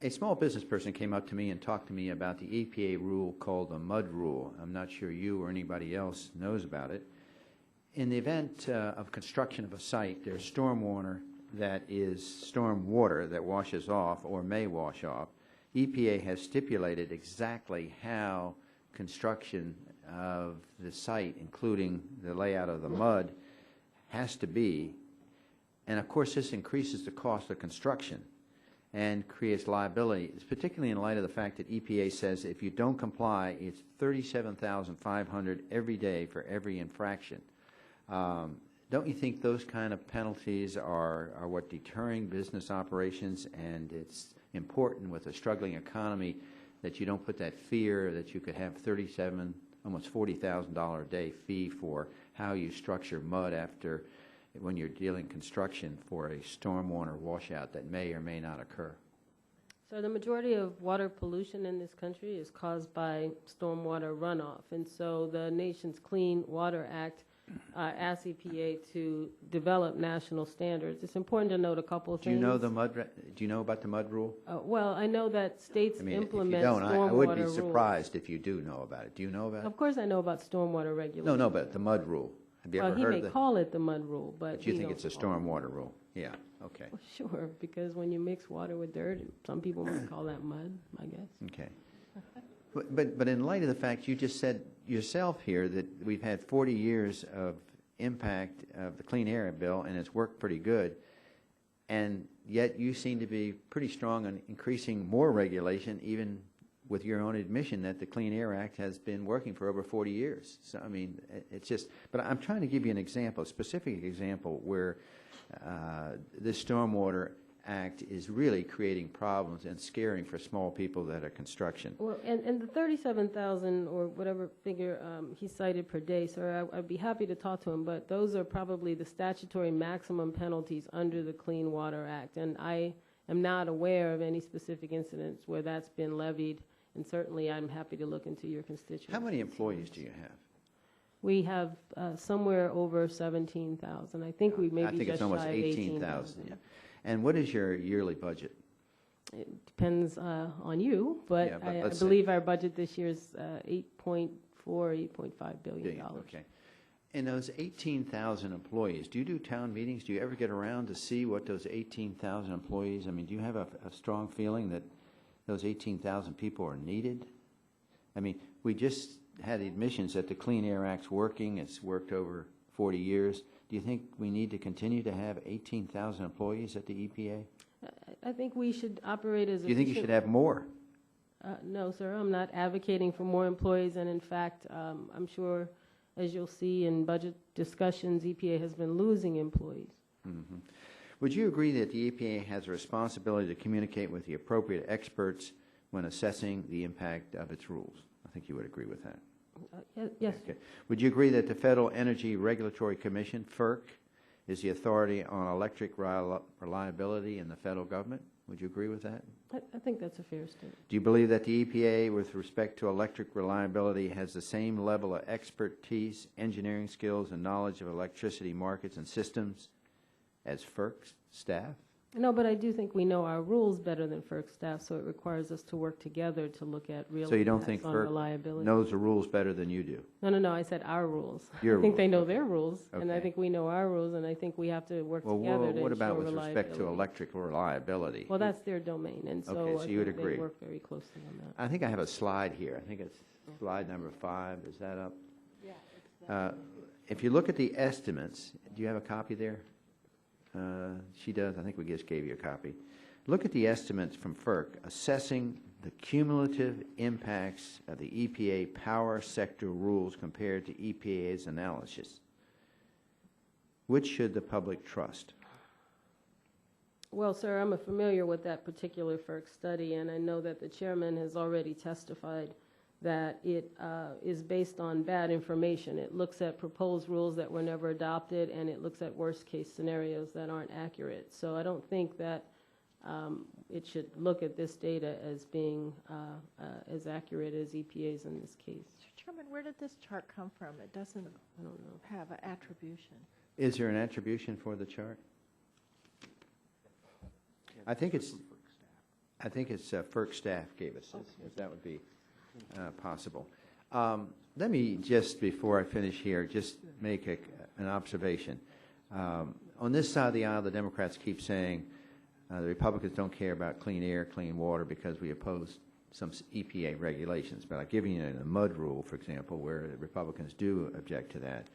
[SPEAKER 1] small business person came up to me and talked to me about the EPA rule called the MUD rule. I'm not sure you or anybody else knows about it. In the event of construction of a site, there's stormwater that is storm water that washes off or may wash off. EPA has stipulated exactly how construction of the site, including the layout of the mud, has to be. And of course, this increases the cost of construction and creates liability, particularly in light of the fact that EPA says if you don't comply, it's $37,500 every day for every infraction. Don't you think those kind of penalties are what deterring business operations, and it's important with a struggling economy that you don't put that fear that you could have almost $40,000 a day fee for how you structure mud after when you're dealing construction for a stormwater washout that may or may not occur?
[SPEAKER 8] So the majority of water pollution in this country is caused by stormwater runoff, and so the nation's Clean Water Act asked EPA to develop national standards. It's important to note a couple of things.
[SPEAKER 1] Do you know do you know about the MUD rule?
[SPEAKER 8] Well, I know that states implement
[SPEAKER 1] if you don't, I would be surprised
[SPEAKER 8] rules.
[SPEAKER 1] if you do know about it. Do you know about it?
[SPEAKER 8] Of course I know about stormwater regulations.
[SPEAKER 1] No, but the MUD rule. Have you ever heard of it?
[SPEAKER 8] He may call it the MUD rule, but
[SPEAKER 1] you think it's a stormwater rule? Yeah, okay.
[SPEAKER 8] Well, sure, because when you mix water with dirt, some people might call that mud, I guess.
[SPEAKER 1] Okay. But in light of the fact you just said yourself here that we've had 40 years of impact of the Clean Air Bill and it's worked pretty good, and yet you seem to be pretty strong on increasing more regulation, even with your own admission that the Clean Air Act has been working for over 40 years. So, I mean, it's just, but I'm trying to give you an example, a specific example where this stormwater Act is really creating problems and scaring for small people that are construction.
[SPEAKER 8] Well, and the 37,000 or whatever figure he cited per day, sir, I'd be happy to talk to him, but those are probably the statutory maximum penalties under the Clean Water Act, and I am not aware of any specific incidents where that's been levied, and certainly I'm happy to look into your constituents.
[SPEAKER 1] How many employees do you have?
[SPEAKER 8] We have somewhere over 17,000. I think we maybe
[SPEAKER 1] I think
[SPEAKER 8] just
[SPEAKER 1] it's almost
[SPEAKER 8] shy of
[SPEAKER 1] 18,000. Yeah. And what is your yearly budget?
[SPEAKER 8] It depends on you, but
[SPEAKER 1] Yeah,
[SPEAKER 8] I
[SPEAKER 1] let's
[SPEAKER 8] believe our budget this year is $8.4, $8.5 billion.
[SPEAKER 1] Okay. And those 18,000 employees, do you do town meetings? Do you ever get around to see what those 18,000 employees, I mean, do you have a strong feeling that those 18,000 people are needed? I mean, we just had admissions that the Clean Air Act's working. It's worked over 40 years. Do you think we need to continue to have 18,000 employees at the EPA?
[SPEAKER 8] I think we should operate as
[SPEAKER 1] Do you think you should have more?
[SPEAKER 8] No, sir. I'm not advocating for more employees, and in fact, I'm sure, as you'll see in budget discussions, EPA has been losing employees.
[SPEAKER 1] Mm-hmm. Would you agree that the EPA has a responsibility to communicate with the appropriate experts when assessing the impact of its rules? I think you would agree with that.
[SPEAKER 8] Yes.
[SPEAKER 1] Okay. Would you agree that the Federal Energy Regulatory Commission, FERC, is the authority on electric reliability in the federal government? Would you agree with that?
[SPEAKER 8] I think that's a fair statement.
[SPEAKER 1] Do you believe that the EPA, with respect to electric reliability, has the same level of expertise, engineering skills, and knowledge of electricity markets and systems as FERC's staff?
[SPEAKER 8] No, but I do think we know our rules better than FERC staff, so it requires us to work together to look at real
[SPEAKER 1] So you don't
[SPEAKER 8] impacts
[SPEAKER 1] think
[SPEAKER 8] on
[SPEAKER 1] FERC
[SPEAKER 8] reliability.
[SPEAKER 1] knows the rules better than you do?
[SPEAKER 8] No, I said our rules.
[SPEAKER 1] Your
[SPEAKER 8] I think
[SPEAKER 1] rules,
[SPEAKER 8] they know
[SPEAKER 1] okay.
[SPEAKER 8] their rules, and I
[SPEAKER 1] Okay.
[SPEAKER 8] think we know our rules, and I think we have to work
[SPEAKER 1] Well,
[SPEAKER 8] together to
[SPEAKER 1] what about
[SPEAKER 8] ensure
[SPEAKER 1] with respect to
[SPEAKER 8] reliability.
[SPEAKER 1] electric reliability?
[SPEAKER 8] Well, that's their domain, and so,
[SPEAKER 1] Okay, so
[SPEAKER 8] I
[SPEAKER 1] you would
[SPEAKER 8] think
[SPEAKER 1] agree.
[SPEAKER 8] they work very closely on that.
[SPEAKER 1] I think I have a slide here. I think it's slide number 5. Is that up? Yeah. If you look at the estimates, do you have a copy there? She does. I think we just gave you a copy. Look at the estimates from FERC assessing the cumulative impacts of the EPA power sector rules compared to EPA's analysis. Which should the public trust?
[SPEAKER 8] Well, sir, I'm familiar with that particular FERC study, and I know that the chairman has already testified that it is based on bad information. It looks at proposed rules that were never adopted, and it looks at worst-case scenarios that aren't accurate. So I don't think that it should look at this data as being as accurate as EPA's in this case.
[SPEAKER 2] Chairman, where did this chart come from? It doesn't, I don't know, have an attribution.
[SPEAKER 1] Is there an attribution for the chart? I think it's FERC staff gave us this, if that would be possible. Let me just, before I finish here, just make an observation. On this side of the aisle, the Democrats keep saying the Republicans don't care about clean air, clean water because we oppose some EPA regulations. But I'll give you the mud rule, for example, where the Republicans do object to that.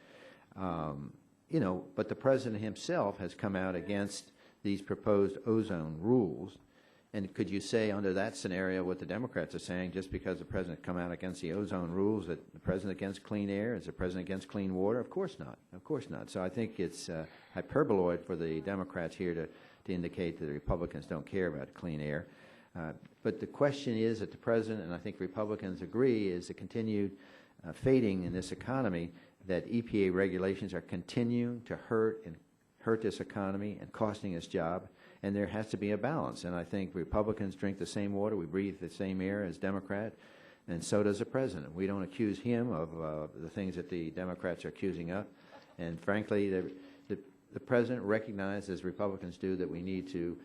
[SPEAKER 1] But the president himself has come out against these proposed ozone rules. And could you say under that scenario what the Democrats are saying, just because the president come out against the ozone rules, that the president against clean air? Is the president against clean water? Of course not. Of course not. So I think it's hyperboloid for the Democrats here to indicate that the Republicans don't care about clean air. But the question is that the president, and I think Republicans agree, is the continued fading in this economy, that EPA regulations are continuing to hurt this economy and costing us jobs. And there has to be a balance. And I think Republicans drink the same water, we breathe the same air as Democrats, and so does the president. We don't accuse him of the things that the Democrats are accusing us. And frankly, the president recognizes, as Republicans do, that we need to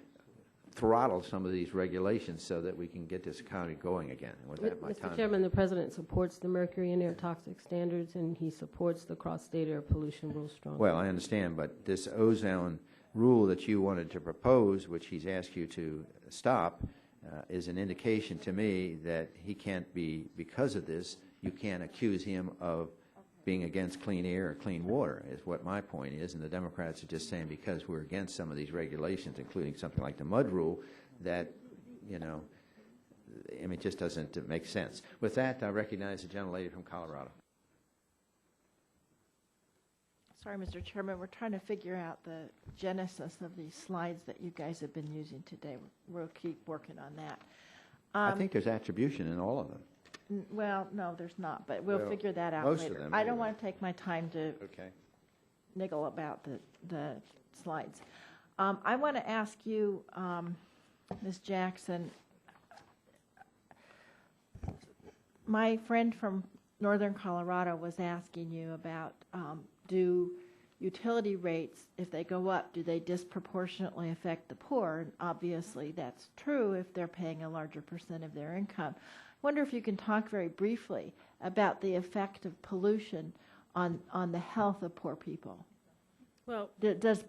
[SPEAKER 1] throttle some of these regulations so that we can get this economy going again. And with that, my time.
[SPEAKER 8] Mr. Chairman, the president supports the mercury and air toxic standards, and he supports the cross-state air pollution rule strongly.
[SPEAKER 1] Well, I understand, but this ozone rule that you wanted to propose, which he's asked you to stop, is an indication to me that he can't be, because of this, you can't accuse him of being against clean air or clean water, is what my point is. And the Democrats are just saying because we're against some of these regulations, including something like the mud rule, that, it just doesn't make sense. With that, I recognize the gentlelady from Colorado.
[SPEAKER 2] Sorry, Mr. Chairman, we're trying to figure out the genesis of these slides that you guys have been using today. We'll keep working on that.
[SPEAKER 1] I think there's attribution in all of them.
[SPEAKER 2] Well, no, there's not, but we'll
[SPEAKER 1] Well,
[SPEAKER 2] figure that out
[SPEAKER 1] most
[SPEAKER 2] later.
[SPEAKER 1] of them,
[SPEAKER 2] I don't
[SPEAKER 1] anyway.
[SPEAKER 2] want to take my time to
[SPEAKER 1] Okay.
[SPEAKER 2] niggle about the slides. I want to ask you, Ms. Jackson, my friend from Northern Colorado was asking you about do utility rates, if they go up, do they disproportionately affect the poor? And obviously that's true if they're paying a larger percent of their income. I wonder if you can talk very briefly about the effect of pollution on the health of poor people.
[SPEAKER 8] Well,
[SPEAKER 2] Does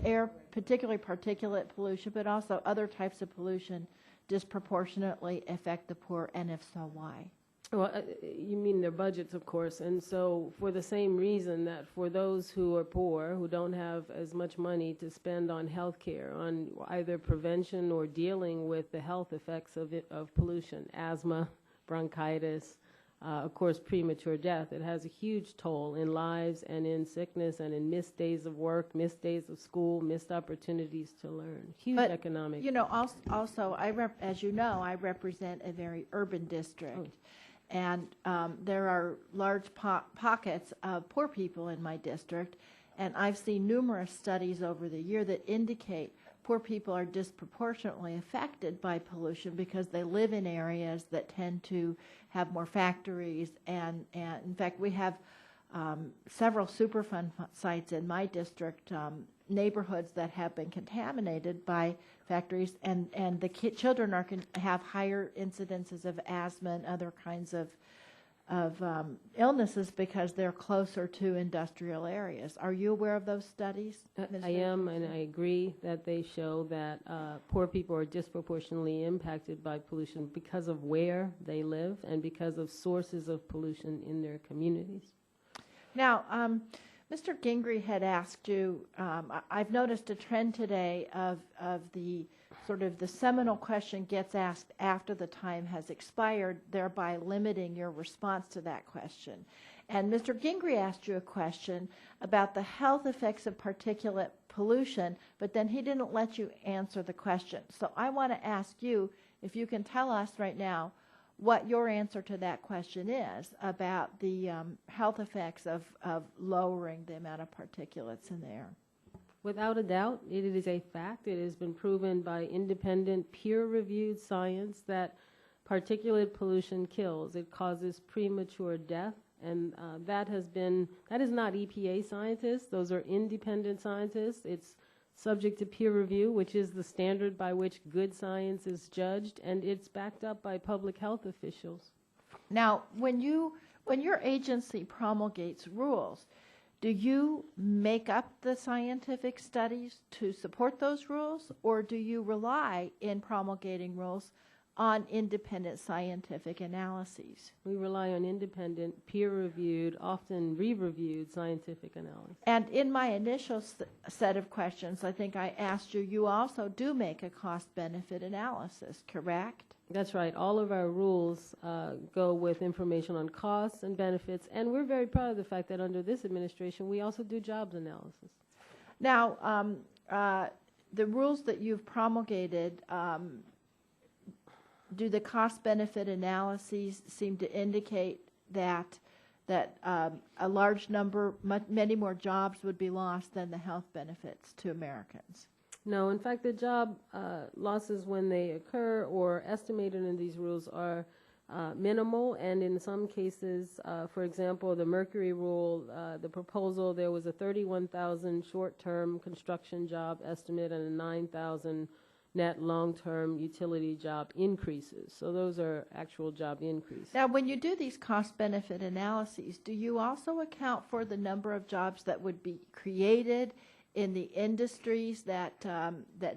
[SPEAKER 2] air, particularly particulate pollution, but also other types of pollution, disproportionately affect the poor, and if so, why?
[SPEAKER 8] Well, you mean their budgets, of course, and so for the same reason that for those who are poor, who don't have as much money to spend on health care, on either prevention or dealing with the health effects of pollution, asthma, bronchitis, of course, premature death, it has a huge toll in lives and in sickness and in missed days of work, missed days of school, missed opportunities to learn. Huge economic.
[SPEAKER 2] You know, also, as you know, I represent a very urban district. And there are large pockets of poor people in my district, and I've seen numerous studies over the year that indicate poor people are disproportionately affected by pollution because they live in areas that tend to have more factories, and in fact we have several Superfund sites in my district, neighborhoods that have been contaminated by factories, and the children have higher incidences of asthma and other kinds of illnesses because they're closer to industrial areas. Are you aware of those studies?
[SPEAKER 8] I am, and I agree that they show that poor people are disproportionately impacted by pollution because of where they live and because of sources of pollution in their communities.
[SPEAKER 2] Now, Mr. Gingrey had asked you, I've noticed a trend today of the sort of the seminal question gets asked after the time has expired, thereby limiting your response to that question. And Mr. Gingrey asked you a question about the health effects of particulate pollution, but then he didn't let you answer the question. So I want to ask you if you can tell us right now what your answer to that question is about the health effects of lowering the amount of particulates in the air.
[SPEAKER 8] Without a doubt, it is a fact. It has been proven by independent, peer-reviewed science that particulate pollution kills. It causes premature death, and that is not EPA scientists. Those are independent scientists. It's subject to peer review, which is the standard by which good science is judged, and it's backed up by public health officials.
[SPEAKER 2] Now, when your agency promulgates rules, do you make up the scientific studies to support those rules, or do you rely in promulgating rules on independent scientific analyses?
[SPEAKER 8] We rely on independent, peer-reviewed, often re-reviewed scientific analysis.
[SPEAKER 2] And in my initial set of questions, I think I asked you, you also do make a cost-benefit analysis, correct?
[SPEAKER 8] That's right. All of our rules go with information on costs and benefits, and we're very proud of the fact that under this administration, we also do jobs analysis.
[SPEAKER 2] Now, the rules that you've promulgated, do the cost-benefit analyses seem to indicate that a large number, many more jobs would be lost than the health benefits to Americans?
[SPEAKER 8] No, in fact, the job losses when they occur or estimated in these rules are minimal, and in some cases, for example, the Mercury rule, the proposal, there was a 31,000 short-term construction job estimate and a 9,000 net long-term utility job increases. So those are actual job increases.
[SPEAKER 2] Now, when you do these cost-benefit analyses, do you also account for the number of jobs that would be created in the industries that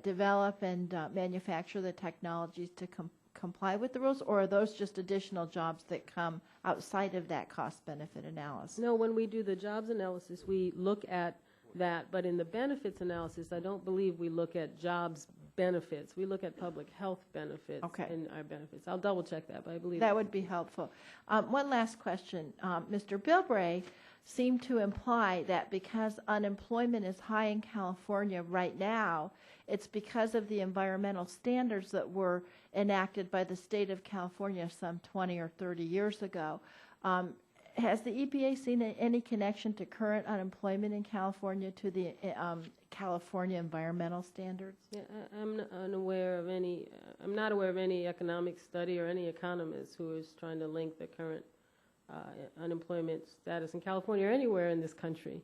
[SPEAKER 2] develop and manufacture the technologies to comply with the rules, or are those just additional jobs that come outside of that cost-benefit analysis?
[SPEAKER 8] No, when we do the jobs analysis, we look at that, but in the benefits analysis, I don't believe we look at jobs benefits. We look at public health benefits in our benefits. I'll double check that, but I believe
[SPEAKER 2] that would be helpful. One last question. Mr. Bilbray seem to imply that because unemployment is high in California right now, it's because of the environmental standards that were enacted by the state of California some 20 or 30 years ago. Has the EPA seen any connection to current unemployment in California to the California environmental standards?
[SPEAKER 8] Yeah, I'm unaware of any. I'm not aware of any economic study or any economist who is trying to link the current unemployment status in California or anywhere in this country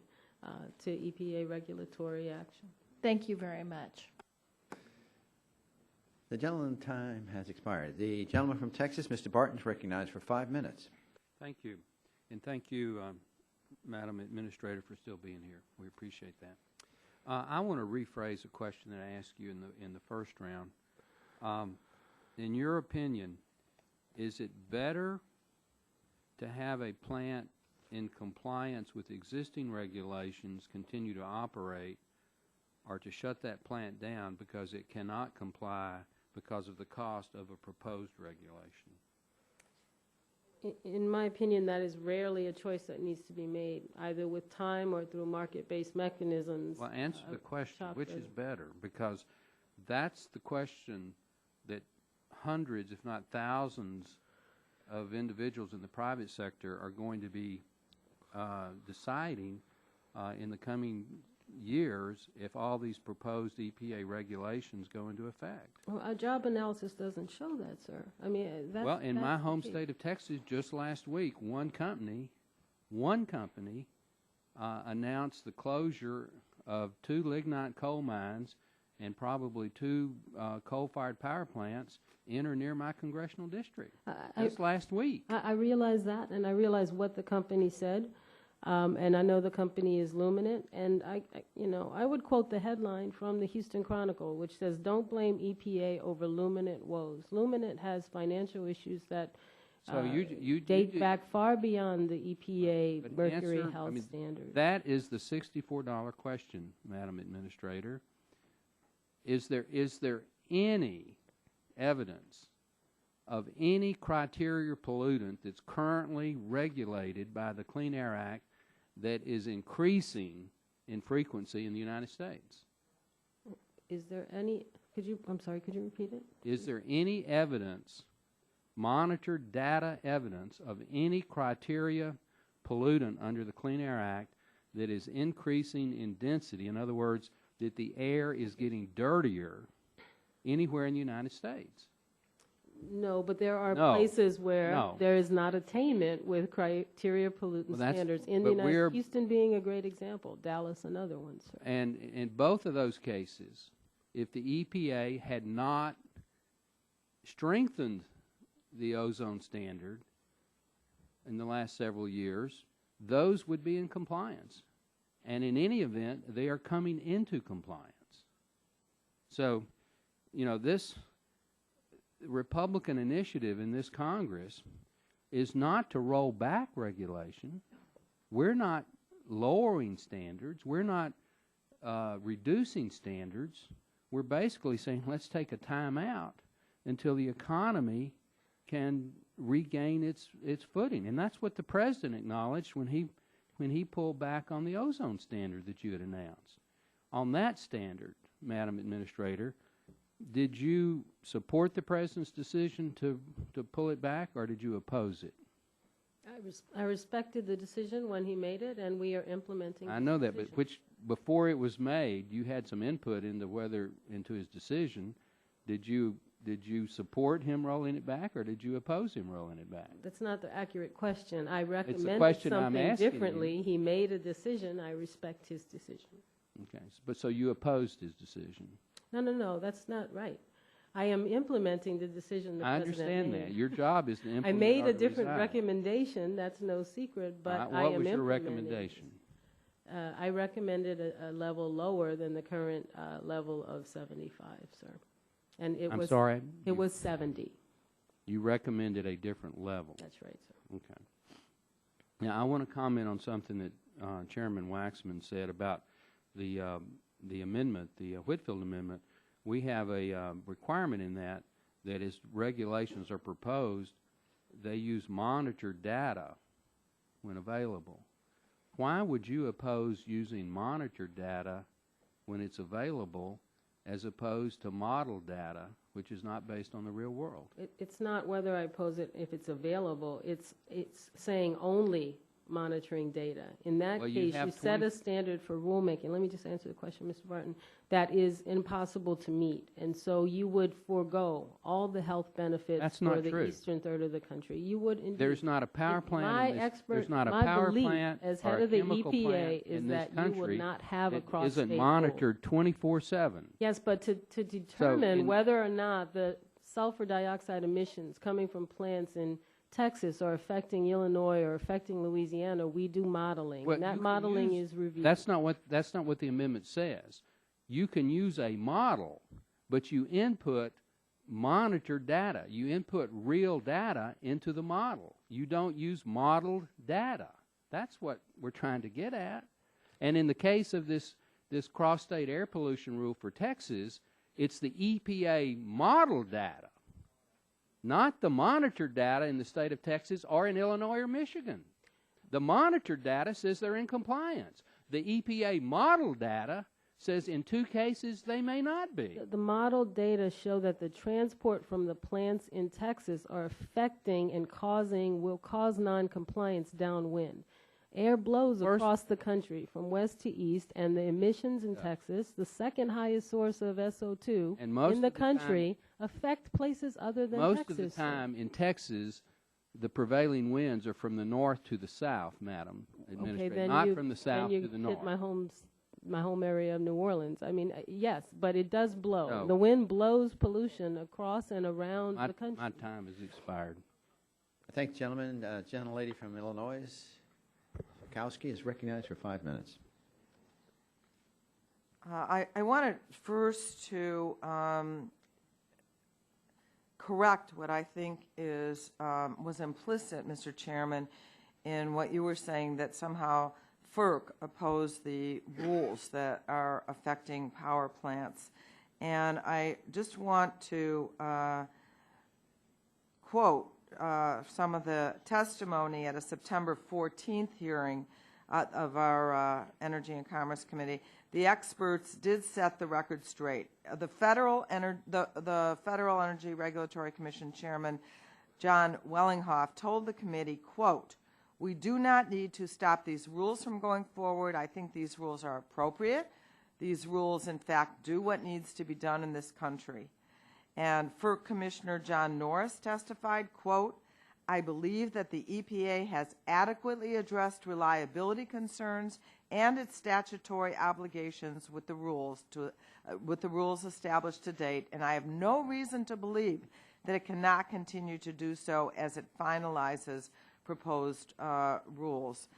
[SPEAKER 8] to EPA regulatory action.
[SPEAKER 2] Thank you very much.
[SPEAKER 1] The gentleman's time has expired. The gentleman from Texas, Mr. Barton, is recognized for 5 minutes.
[SPEAKER 4] Thank you. And thank you, Madam Administrator, for still being here. We appreciate that. I want to rephrase a question that I asked you in the first round. In your opinion, is it better to have a plant in compliance with existing regulations continue to operate, or to shut that plant down because it cannot comply because of the cost of a proposed regulation?
[SPEAKER 8] In my opinion, that is rarely a choice that needs to be made, either with time or through market-based mechanisms.
[SPEAKER 4] Well, answer the question, which is better? Because that's the question that hundreds, if not thousands, of individuals in the private sector are going to be deciding in the coming years if all these proposed EPA regulations go into effect.
[SPEAKER 8] Well, our job analysis doesn't show that, sir. I mean,
[SPEAKER 4] well, in my home state of Texas, just last week, one company announced the closure of 2 lignite coal mines and probably 2 coal-fired power plants in or near my congressional district. Just last week.
[SPEAKER 8] I realize that, and I realize what the company said. And I know the company is Luminant, and I would quote the headline from the Houston Chronicle, which says, "Don't blame EPA over Luminant woes." Luminant has financial issues that date back far beyond the EPA mercury health standards.
[SPEAKER 4] That is the $64 question, Madam Administrator. Is there any evidence of any criteria pollutant that's currently regulated by the Clean Air Act that is increasing in frequency in the United States?
[SPEAKER 8] Is there any, I'm sorry, could you repeat it?
[SPEAKER 4] Is there any evidence, monitored data evidence, of any criteria pollutant under the Clean Air Act that is increasing in density? In other words, that the air is getting dirtier anywhere in the United States?
[SPEAKER 8] No, but there are places where there is not attainment with criteria pollutant standards in the United States. Houston being a great example, Dallas another one, sir.
[SPEAKER 4] And in both of those cases, if the EPA had not strengthened the ozone standard in the last several years, those would be in compliance. And in any event, they are coming into compliance. So, this Republican initiative in this Congress is not to roll back regulation. We're not lowering standards. We're not reducing standards. We're basically saying let's take a time out until the economy can regain its footing. And that's what the President acknowledged when he pulled back on the ozone standard that you had announced. On that standard, Madam Administrator, did you support the President's decision to pull it back, or did you oppose it?
[SPEAKER 8] I respected the decision when he made it, and we are implementing
[SPEAKER 4] I know that, but before it was made, you had some input into his decision. Did you support him rolling it back, or did you oppose him rolling it back?
[SPEAKER 8] That's not the accurate question. I recommended something differently. He made a decision. I respect his decision.
[SPEAKER 4] Okay, but so you opposed his decision?
[SPEAKER 8] No, that's not right. I am implementing the decision the President made.
[SPEAKER 4] I understand that. Your job is to implement.
[SPEAKER 8] I made a different recommendation. That's no secret, but I am implementing.
[SPEAKER 4] What was your recommendation?
[SPEAKER 8] I recommended a level lower than the current level of 75, sir. And it was.
[SPEAKER 4] Sorry?
[SPEAKER 8] It was 70.
[SPEAKER 4] You recommended a different level.
[SPEAKER 8] That's right, sir.
[SPEAKER 4] Okay. Now, I want to comment on something that Chairman Waxman said about the amendment, the Whitfield Amendment. We have a requirement in that as regulations are proposed, they use monitored data when available. why would you oppose using monitored data when it's available as opposed to model data, which is not based on the real world?
[SPEAKER 8] It's not whether I oppose it if it's available. It's saying only monitoring data. In that case, you set a standard for rulemaking. Let me just answer the question, Mr. Barton. That is impossible to meet, and so you would forego all the health benefits for the eastern third of the country. You would indeed.
[SPEAKER 4] There's not a power plant. There's not a
[SPEAKER 8] my
[SPEAKER 4] power
[SPEAKER 8] belief
[SPEAKER 4] plant
[SPEAKER 8] as
[SPEAKER 4] or
[SPEAKER 8] head
[SPEAKER 4] a
[SPEAKER 8] of the
[SPEAKER 4] chemical
[SPEAKER 8] EPA
[SPEAKER 4] plant
[SPEAKER 8] is
[SPEAKER 4] in this
[SPEAKER 8] that
[SPEAKER 4] country
[SPEAKER 8] you would not have a cross-state
[SPEAKER 4] isn't monitored 24/7.
[SPEAKER 8] Yes, but to determine whether or not the sulfur dioxide emissions coming from plants in Texas are affecting Illinois or affecting Louisiana, we do modeling.
[SPEAKER 4] Well,
[SPEAKER 8] and that modeling is reviewed.
[SPEAKER 4] That's not what the amendment says. You can use a model, but you input monitored data. You input real data into the model. You don't use modeled data. That's what we're trying to get at. And in the case of this cross-state air pollution rule for Texas, it's the EPA model data, not the monitored data in the state of Texas or in Illinois or Michigan. The monitored data says they're in compliance. The EPA model data says in 2 cases they may not be.
[SPEAKER 8] The model data show that the transport from the plants in Texas are affecting and will cause non-compliance downwind. Air blows across the country from west to east, and the emissions in Texas, the second highest source of SO2 in the country, affect places other than Texas.
[SPEAKER 4] Most of the time in Texas, the prevailing winds are from the north to the south, Madam Administrator, not from the south to the north.
[SPEAKER 8] Hit my home area of New Orleans. I mean, yes, but it does blow.
[SPEAKER 4] No.
[SPEAKER 8] The wind blows pollution across and around the country.
[SPEAKER 4] My time has expired.
[SPEAKER 1] I thank the gentleman. Gentlelady from Illinois, Kowski, is recognized for 5 minutes.
[SPEAKER 7] I wanted first to correct what I think was implicit, Mr. Chairman, in what you were saying, that somehow FERC opposed the rules that are affecting power plants. And I just want to quote some of the testimony at a September 14th hearing of our Energy and Commerce Committee. The experts did set the record straight. The Federal Energy Regulatory Commission Chairman John Wellinghoff told the committee, quote, "We do not need to stop these rules from going forward. I think these rules are appropriate. These rules, in fact, do what needs to be done in this country." And FERC Commissioner John Norris testified, quote, "I believe that the EPA has adequately addressed reliability concerns and its statutory obligations with the rules established to date, and I have no reason to believe that it cannot continue to do so as it finalizes proposed rules."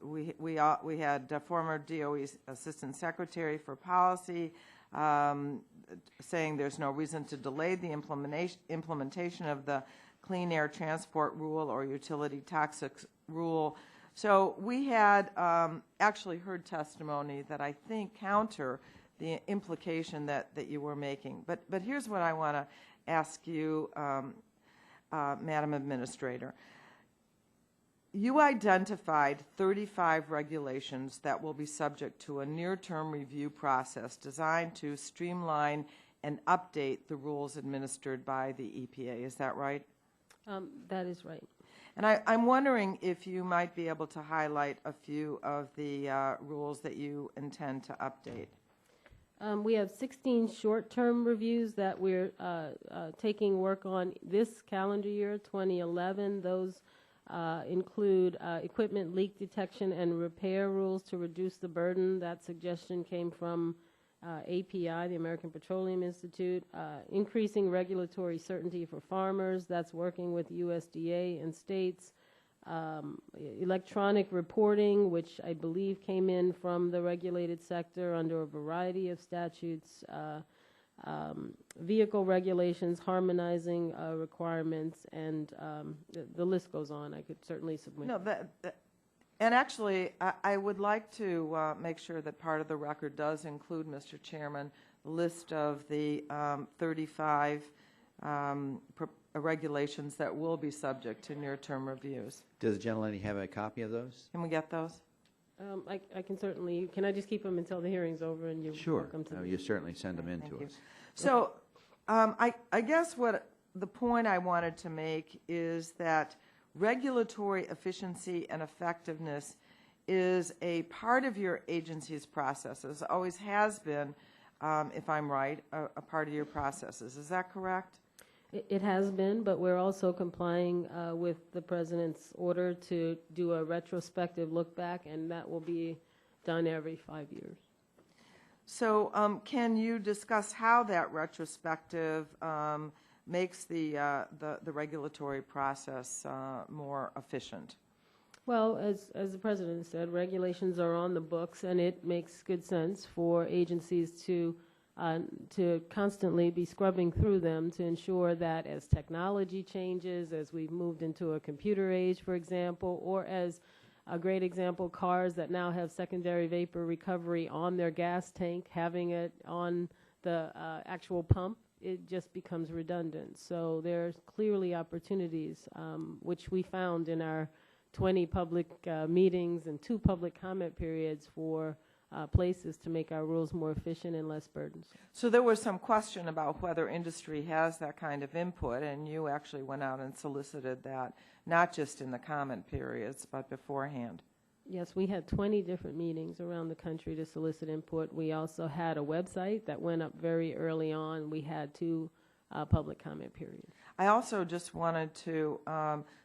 [SPEAKER 7] We had former DOE Assistant Secretary for Policy saying there's no reason to delay the implementation of the Clean Air Transport Rule or Utility Toxics Rule. So we had actually heard testimony that I think counter the implication that you were making. But here's what I want to ask you, Madam Administrator. You identified 35 regulations that will be subject to a near-term review process designed to streamline and update the rules administered by the EPA. Is that right?
[SPEAKER 8] That is right.
[SPEAKER 7] And I'm wondering if you might be able to highlight a few of the rules that you intend to update.
[SPEAKER 8] We have 16 short-term reviews that we're taking work on this calendar year, 2011. Those include equipment leak detection and repair rules to reduce the burden. That suggestion came from API, the American Petroleum Institute. Increasing regulatory certainty for farmers. That's working with USDA and states. Electronic reporting, which I believe came in from the regulated sector under a variety of statutes. Vehicle regulations, harmonizing requirements, and the list goes on. I could certainly submit.
[SPEAKER 7] No, and actually, I would like to make sure that part of the record does include, Mr. Chairman, the list of the 35 regulations that will be subject to near-term reviews.
[SPEAKER 1] Does the gentlelady have a copy of those?
[SPEAKER 7] Can we get those?
[SPEAKER 8] I can certainly, can I just keep them until the hearing's over and you're
[SPEAKER 1] Sure.
[SPEAKER 8] welcome to
[SPEAKER 1] You certainly send them in to us.
[SPEAKER 7] So I guess what the point I wanted to make is that regulatory efficiency and effectiveness is a part of your agency's processes, always has been, if I'm right, a part of your processes. Is that correct?
[SPEAKER 8] It has been, but we're also complying with the President's order to do a retrospective look back, and that will be done every 5 years.
[SPEAKER 7] So can you discuss how that retrospective makes the regulatory process more efficient?
[SPEAKER 8] Well, as the President said, regulations are on the books, and it makes good sense for agencies to constantly be scrubbing through them to ensure that as technology changes, as we've moved into a computer age, for example, or as a great example, cars that now have secondary vapor recovery on their gas tank, having it on the actual pump, it just becomes redundant. So there's clearly opportunities, which we found in our 20 public meetings and 2 public comment periods for places to make our rules more efficient and less burdensome.
[SPEAKER 7] So there was some question about whether industry has that kind of input, and you actually went out and solicited that, not just in the comment periods, but beforehand.
[SPEAKER 8] Yes, we had 20 different meetings around the country to solicit input. We also had a website that went up very early on. We had 2 public comment periods.
[SPEAKER 7] I also just wanted to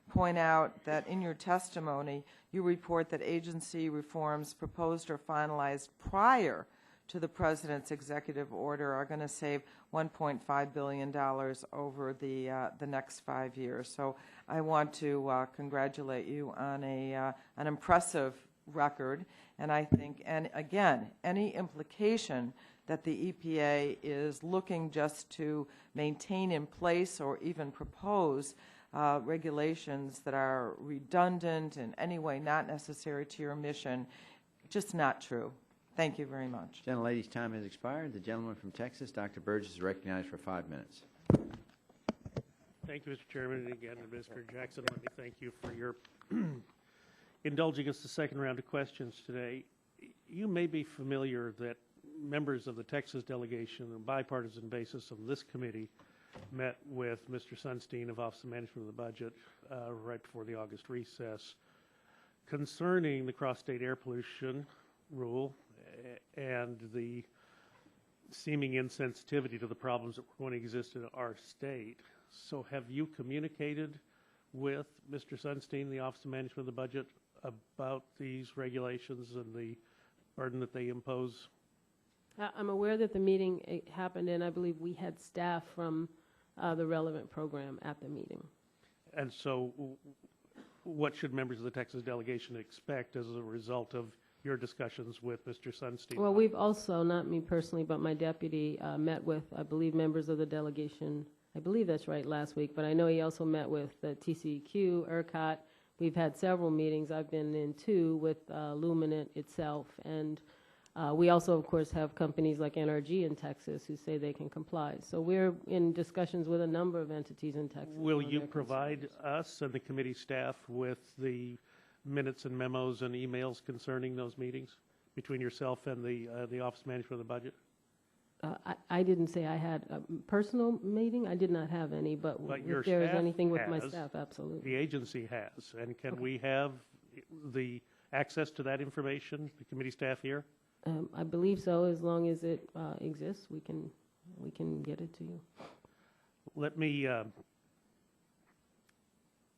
[SPEAKER 7] point out that in your testimony, you report that agency reforms proposed or finalized prior to the President's executive order are going to save $1.5 billion over the next 5 years. So I want to congratulate you on an impressive record. And I think, and again, any implication that the EPA is looking just to maintain in place or even propose regulations that are redundant in any way not necessary to your mission, just not true. Thank you very much.
[SPEAKER 1] Gentlelady's time has expired. The gentleman from Texas, Dr. Burgess, is recognized for 5 minutes.
[SPEAKER 5] Thank you, Mr. Chairman. And again, Mr. Jackson, let me thank you for your indulging us the second round of questions today. You may be familiar that members of the Texas delegation on a bipartisan basis of this committee met with Mr. Sunstein of Office of Management of the Budget right before the August recess concerning the cross-state air pollution rule and the seeming insensitivity to the problems that were going to exist in our state. So have you communicated with Mr. Sunstein, the Office of Management of the Budget, about these regulations and the burden that they impose?
[SPEAKER 8] I'm aware that the meeting happened, and I believe we had staff from the relevant program at the meeting.
[SPEAKER 5] And so what should members of the Texas delegation expect as a result of your discussions with Mr. Sunstein?
[SPEAKER 8] Well, we've also, not me personally, but my deputy met with, I believe, members of the delegation. I believe that's right, last week, but I know he also met with the TCEQ, ERCOT. We've had several meetings. I've been in 2 with Luminant itself, and we also, of course, have companies like NRG in Texas who say they can comply. So we're in discussions with a number of entities in Texas.
[SPEAKER 5] Will you provide us and the committee staff with the minutes and memos and emails concerning those meetings between yourself and the Office of Management of the Budget?
[SPEAKER 8] I didn't say I had a personal meeting. I did not have any, but if there is anything with my staff, absolutely.
[SPEAKER 5] The agency has. And can we have the access to that information, the committee staff here?
[SPEAKER 8] I believe so. As long as it exists, we can get it to you.
[SPEAKER 5] Let me.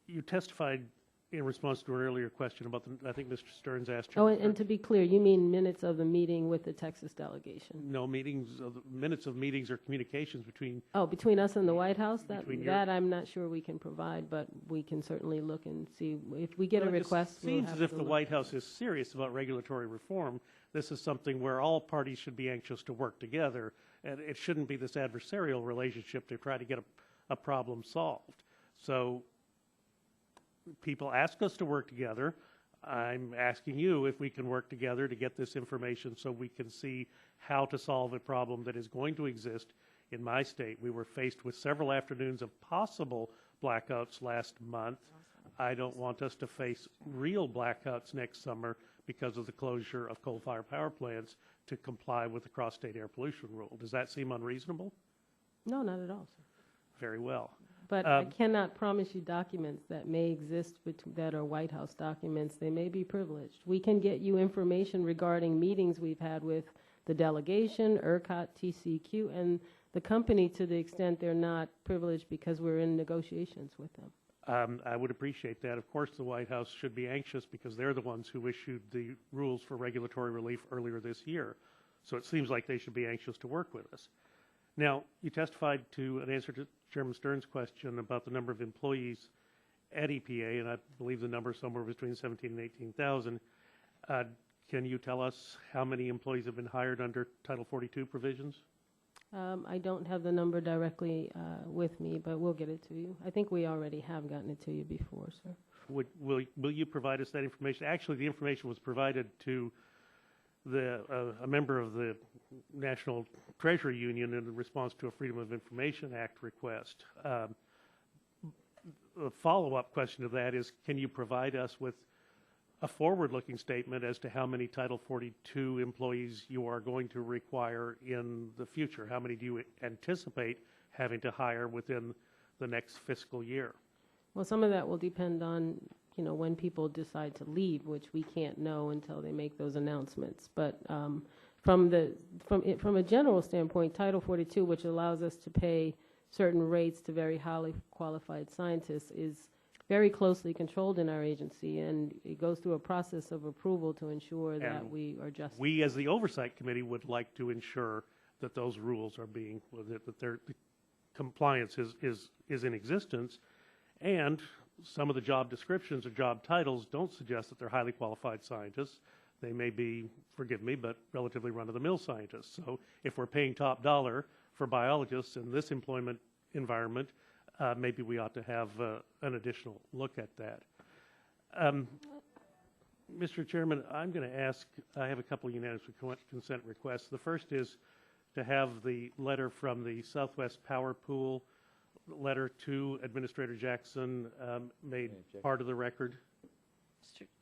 [SPEAKER 5] You testified in response to an earlier question about the. I think Mr. Stearns asked you.
[SPEAKER 8] Oh, and to be clear, you mean minutes of the meeting with the Texas delegation?
[SPEAKER 5] No, minutes of meetings or communications between.
[SPEAKER 8] Oh, between us and the White House. That I'm not sure we can provide, but we can certainly look and see if we get a request.
[SPEAKER 5] It seems as if the White House is serious about regulatory reform. This is something where all parties should be anxious to work together, and it shouldn't be this adversarial relationship to try to get a problem solved. So people ask us to work together. I'm asking you if we can work together to get this information so we can see how to solve a problem that is going to exist in my state. We were faced with several afternoons of possible blackouts last month. I don't want us to face real blackouts next summer because of the closure of coal-fired power plants to comply with the cross-state air pollution rule. Does that seem unreasonable?
[SPEAKER 8] No, not at all, sir.
[SPEAKER 5] Very well.
[SPEAKER 8] But I cannot promise you documents that may exist that are White House documents. They may be privileged. We can get you information regarding meetings we've had with the delegation, ERCOT, TCEQ, and the company to the extent they're not privileged because we're in negotiations with them.
[SPEAKER 5] I would appreciate that. Of course, the White House should be anxious because they're the ones who issued the rules for regulatory relief earlier this year. So it seems like they should be anxious to work with us. Now, you testified to an answer to Chairman Stern's question about the number of employees at EPA, and I believe the number is somewhere between 17 and 18,000. Can you tell us how many employees have been hired under Title 42 provisions?
[SPEAKER 8] I don't have the number directly with me, but we'll get it to you. I think we already have gotten it to you before, sir.
[SPEAKER 5] Will you provide us that information? Actually, the information was provided to a member of the National Treasury Union in response to a Freedom of Information Act request. A follow-up question to that is, can you provide us with a forward-looking statement as to how many Title 42 employees you are going to require in the future? How many do you anticipate having to hire within the next fiscal year?
[SPEAKER 8] Well, some of that will depend on, when people decide to leave, which we can't know until they make those announcements. But from a general standpoint, Title 42, which allows us to pay certain rates to very highly qualified scientists, is very closely controlled in our agency, and it goes through a process of approval to ensure that we are just.
[SPEAKER 5] We, as the Oversight Committee, would like to ensure that those rules are being, that their compliance is in existence, and some of the job descriptions or job titles don't suggest that they're highly qualified scientists. They may be, forgive me, but relatively run-of-the-mill scientists. So if we're paying top dollar for biologists in this employment environment, maybe we ought to have an additional look at that. Mr. Chairman, I'm going to ask, I have a couple of unanimous consent requests. The first is to have the letter from the Southwest Power Pool, letter to Administrator Jackson, made part of the record.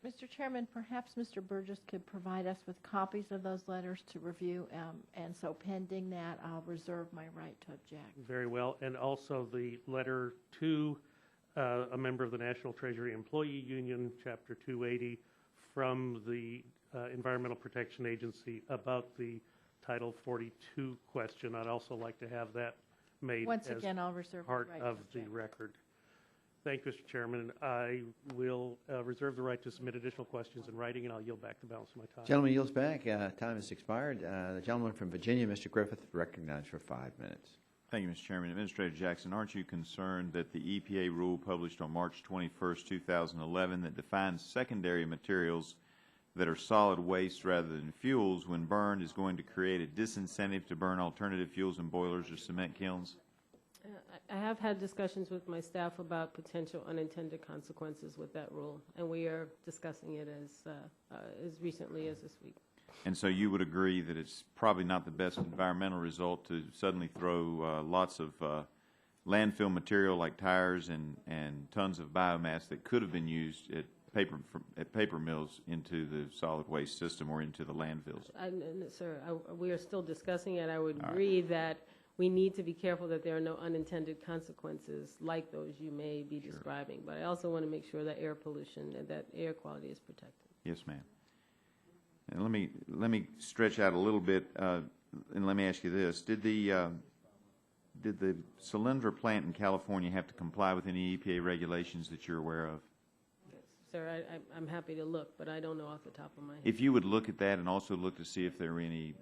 [SPEAKER 2] Mr. Chairman, perhaps Mr. Burgess could provide us with copies of those letters to review, and so pending that, I'll reserve my right to object.
[SPEAKER 5] Very well. And also the letter to a member of the National Treasury Employee Union, Chapter 280, from the Environmental Protection Agency about the Title 42 question. I'd also like to have that made
[SPEAKER 2] Once
[SPEAKER 5] as
[SPEAKER 2] again, I'll reserve
[SPEAKER 5] part
[SPEAKER 2] the right
[SPEAKER 5] of
[SPEAKER 2] to
[SPEAKER 5] the record. Thank you, Mr. Chairman. I will reserve the right to submit additional questions in writing, and I'll yield back the balance of my time.
[SPEAKER 1] Gentleman yields back. Time has expired. The gentleman from Virginia, Mr. Griffith, recognized for 5 minutes.
[SPEAKER 17] Thank you, Mr. Chairman. Administrator Jackson, aren't you concerned that the EPA rule published on March 21st, 2011 that defines secondary materials that are solid waste rather than fuels when burned is going to create a disincentive to burn alternative fuels in boilers or cement kilns?
[SPEAKER 8] I have had discussions with my staff about potential unintended consequences with that rule, and we are discussing it as recently as this week.
[SPEAKER 17] And so you would agree that it's probably not the best environmental result to suddenly throw lots of landfill material like tires and tons of biomass that could have been used at paper mills into the solid waste system or into the landfills?
[SPEAKER 8] Sir, we are still discussing it. I would agree that we need to be careful that there are no unintended consequences like those you may be describing. But I also want to make sure that air pollution and that air quality is protected.
[SPEAKER 17] Yes, ma'am. And let me stretch out a little bit, and let me ask you this: Did the Solyndra plant in California have to comply with any EPA regulations that you're aware of?
[SPEAKER 8] Sir, I'm happy to look, but I don't know off the top of my head.
[SPEAKER 17] If you would look at that and also look to see if there were any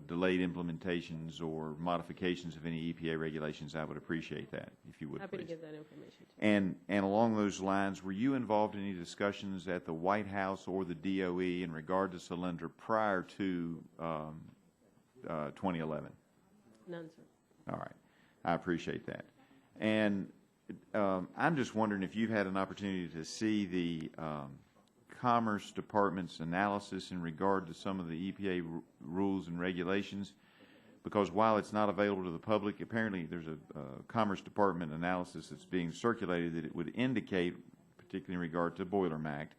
[SPEAKER 17] delayed implementations or modifications of any EPA regulations, I would appreciate that, if you would,
[SPEAKER 8] happy
[SPEAKER 17] please.
[SPEAKER 8] to get that information.
[SPEAKER 17] And along those lines, were you involved in any discussions at the White House or the DOE in regard to Solyndra prior to 2011?
[SPEAKER 8] None, sir.
[SPEAKER 17] All right. I appreciate that. And I'm just wondering if you've had an opportunity to see the Commerce Department's analysis in regard to some of the EPA rules and regulations. because while it's not available to the public, apparently there's a Commerce Department analysis that's being circulated that it would indicate, particularly in regard to Boiler Mact,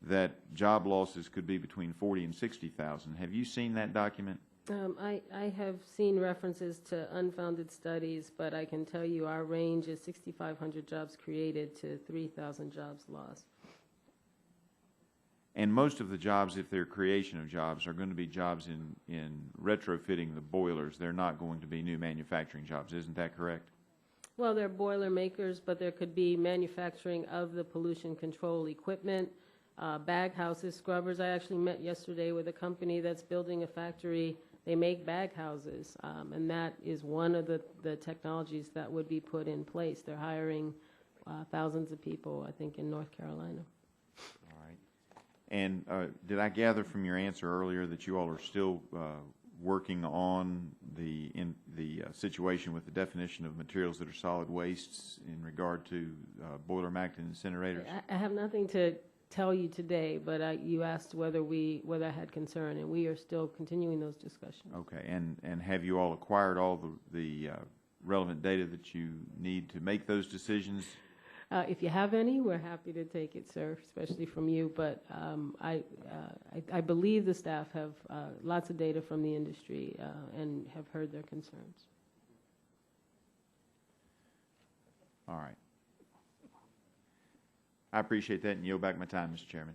[SPEAKER 17] that job losses could be between 40 and 60,000. Have you seen that document?
[SPEAKER 8] I have seen references to unfounded studies, but I can tell you our range is 6,500 jobs created to 3,000 jobs lost.
[SPEAKER 17] And most of the jobs, if they're creation of jobs, are going to be jobs in retrofitting the boilers. They're not going to be new manufacturing jobs. Isn't that correct?
[SPEAKER 8] Well, they're boiler makers, but there could be manufacturing of the pollution control equipment, bag houses, scrubbers. I actually met yesterday with a company that's building a factory. They make bag houses, and that is one of the technologies that would be put in place. They're hiring thousands of people, I think, in North Carolina.
[SPEAKER 17] All right. And did I gather from your answer earlier that you all are still working on the situation with the definition of materials that are solid wastes in regard to Boiler Mact and incinerators?
[SPEAKER 8] I have nothing to tell you today, but you asked whether I had concern, and we are still continuing those discussions.
[SPEAKER 17] Okay, and have you all acquired all the relevant data that you need to make those decisions?
[SPEAKER 8] If you have any, we're happy to take it, sir, especially from you. But I believe the staff have lots of data from the industry and have heard their concerns.
[SPEAKER 17] All right. I appreciate that and yield back my time, Mr. Chairman.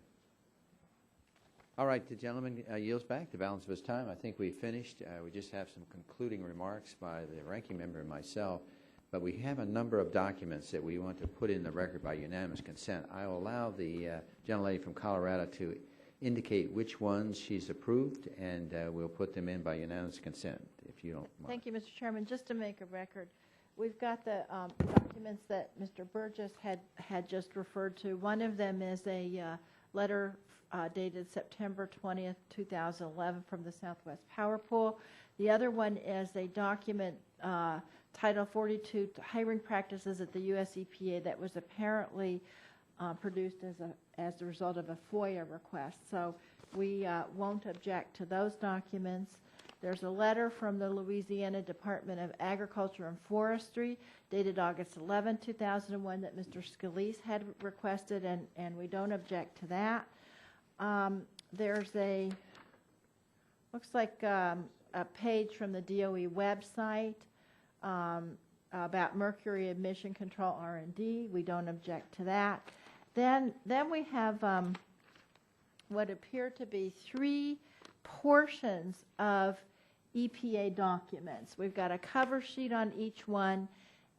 [SPEAKER 1] All right, the gentleman yields back the balance of his time. I think we finished. We just have some concluding remarks by the ranking member and myself, but we have a number of documents that we want to put in the record by unanimous consent. I will allow the gentlelady from Colorado to indicate which ones she's approved, and we'll put them in by unanimous consent, if you don't mind.
[SPEAKER 2] Thank you, Mr. Chairman. Just to make a record, we've got the documents that Mr. Burgess had just referred to. One of them is a letter dated September 20th, 2011 from the Southwest Power Pool. The other one is a document, Title 42, Hiring Practices at the U.S. EPA, that was apparently produced as a result of a FOIA request. So we won't object to those documents. There's a letter from the Louisiana Department of Agriculture and Forestry dated August 11, 2001 that Mr. Scalise had requested, and we don't object to that. There's looks like a page from the DOE website about mercury emission control R&D. We don't object to that. Then we have what appear to be 3 portions of EPA documents. We've got a cover sheet on each one,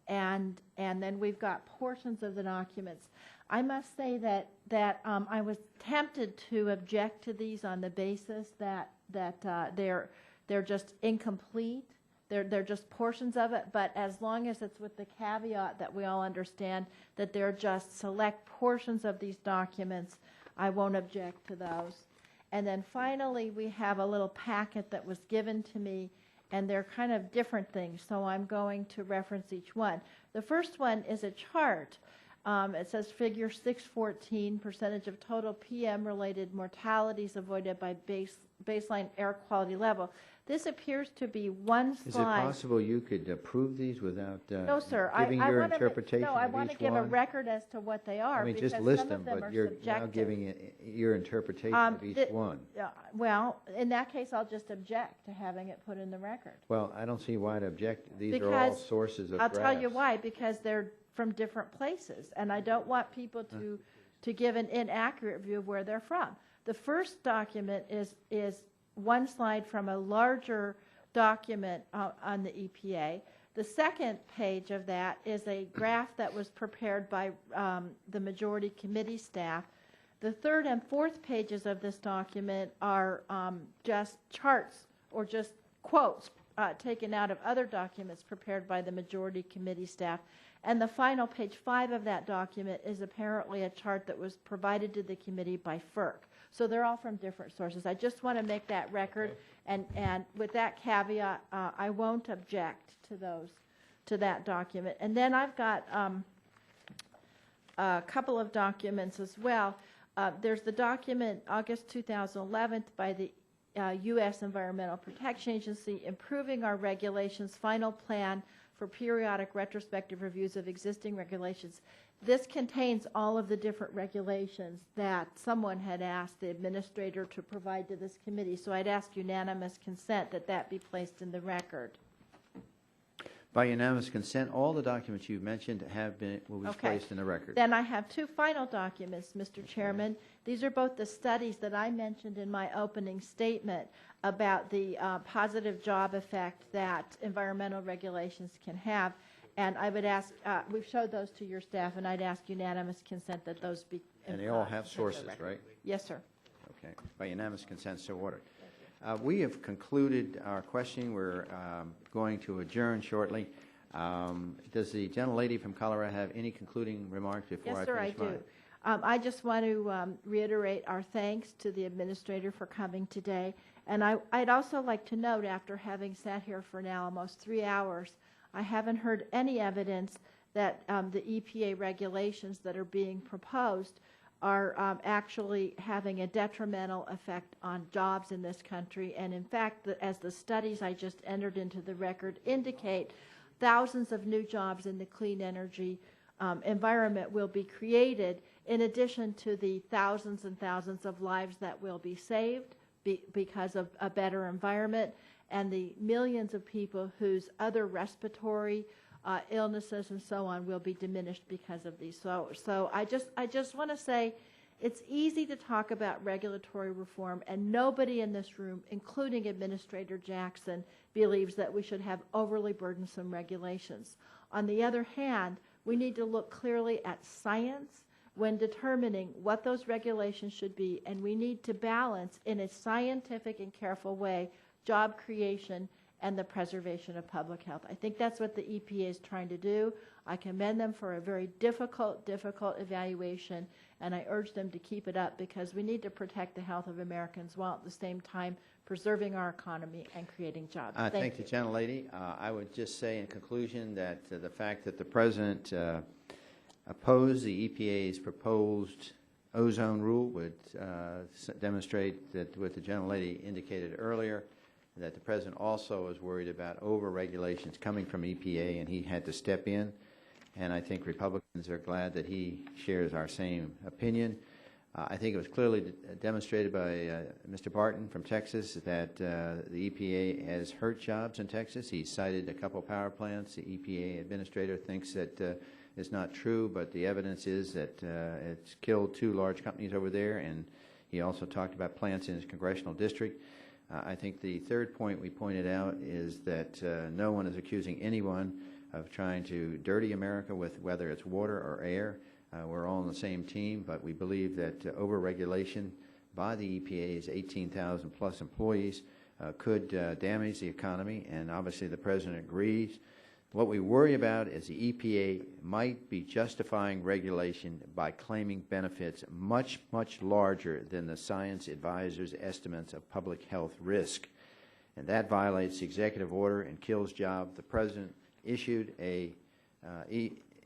[SPEAKER 2] and then we've got portions of the documents. I must say that I was tempted to object to these on the basis that they're just incomplete. They're just portions of it, but as long as it's with the caveat that we all understand that they're just select portions of these documents, I won't object to those. And then finally, we have a little packet that was given to me, and they're kind of different things, so I'm going to reference each one. The first one is a chart. It says figure 614, percentage of total PM-related mortalities avoided by baseline air quality level. This appears to be one slide.
[SPEAKER 1] Is it possible you could approve these without
[SPEAKER 2] no, sir.
[SPEAKER 1] giving your interpretation of each one?
[SPEAKER 2] No, I want to give a record as to what they are.
[SPEAKER 1] I mean,
[SPEAKER 2] because
[SPEAKER 1] just list
[SPEAKER 2] some
[SPEAKER 1] them,
[SPEAKER 2] of them
[SPEAKER 1] but
[SPEAKER 2] are
[SPEAKER 1] you're
[SPEAKER 2] subjective.
[SPEAKER 1] now giving your interpretation of each one.
[SPEAKER 2] Well, in that case, I'll just object to having it put in the record.
[SPEAKER 1] Well, I don't see why to object. These
[SPEAKER 2] Because
[SPEAKER 1] are all sources of
[SPEAKER 2] I'll
[SPEAKER 1] graphs.
[SPEAKER 2] tell you why, because they're from different places, and I don't want people to give an inaccurate view of where they're from. The first document is one slide from a larger document on the EPA. The second page of that is a graph that was prepared by the majority committee staff. The third and fourth pages of this document are just charts or just quotes taken out of other documents prepared by the majority committee staff. And the final page 5 of that document is apparently a chart that was provided to the committee by FERC. So they're all from different sources. I just want to make that record, and with that caveat, I won't object to that document. And then I've got a couple of documents as well. There's the document August 2011 by the U.S. Environmental Protection Agency, improving our regulations, final plan for periodic retrospective reviews of existing regulations. This contains all of the different regulations that someone had asked the administrator to provide to this committee. So I'd ask unanimous consent that that be placed in the record.
[SPEAKER 1] By unanimous consent, all the documents you mentioned will be placed in the record.
[SPEAKER 2] Then I have two final documents, Mr. Chairman. These are both the studies that I mentioned in my opening statement about the positive job effect that environmental regulations can have. And I would ask, we've showed those to your staff, and I'd ask unanimous consent that those be.
[SPEAKER 1] And they all have sources, right?
[SPEAKER 2] Yes, sir.
[SPEAKER 1] Okay. By unanimous consent, so ordered. We have concluded our questioning. We're going to adjourn shortly. Does the gentlelady from Colorado have any concluding remarks before I finish mine?
[SPEAKER 2] Yes, sir, I do. I just want to reiterate our thanks to the administrator for coming today. And I'd also like to note, after having sat here for now almost 3 hours, I haven't heard any evidence that the EPA regulations that are being proposed are actually having a detrimental effect on jobs in this country. And in fact, as the studies I just entered into the record indicate, thousands of new jobs in the clean energy environment will be created, in addition to the thousands and thousands of lives that will be saved because of a better environment, and the millions of people whose other respiratory illnesses and so on will be diminished because of these. So I just want to say, it's easy to talk about regulatory reform, and nobody in this room, including Administrator Jackson, believes that we should have overly burdensome regulations. On the other hand, we need to look clearly at science when determining what those regulations should be, and we need to balance in a scientific and careful way job creation and the preservation of public health. I think that's what the EPA is trying to do. I commend them for a very difficult evaluation, and I urge them to keep it up, because we need to protect the health of Americans while at the same time preserving our economy and creating jobs.
[SPEAKER 1] Thank the gentlelady. I would just say in conclusion that the fact that the President opposed the EPA's proposed ozone rule would demonstrate that what the gentlelady indicated earlier, that the President also is worried about over-regulations coming from EPA, and he had to step in. And I think Republicans are glad that he shares our same opinion. I think it was clearly demonstrated by Mr. Barton from Texas that the EPA has hurt jobs in Texas. He cited a couple power plants. The EPA administrator thinks that it's not true, but the evidence is that it's killed 2 large companies over there, and he also talked about plants in his congressional district. I think the third point we pointed out is that no one is accusing anyone of trying to dirty America with whether it's water or air. We're all on the same team, but we believe that over-regulation by the EPA's 18,000 plus employees could damage the economy, and obviously the President agrees. What we worry about is the EPA might be justifying regulation by claiming benefits much, much larger than the science advisors' estimates of public health risk. And that violates the executive order and kills jobs. The President issued a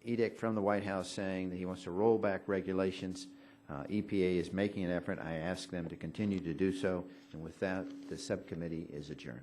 [SPEAKER 1] edict from the White House saying that he wants to roll back regulations. EPA is making an effort. I ask them to continue to do so. And with that, the subcommittee is adjourned.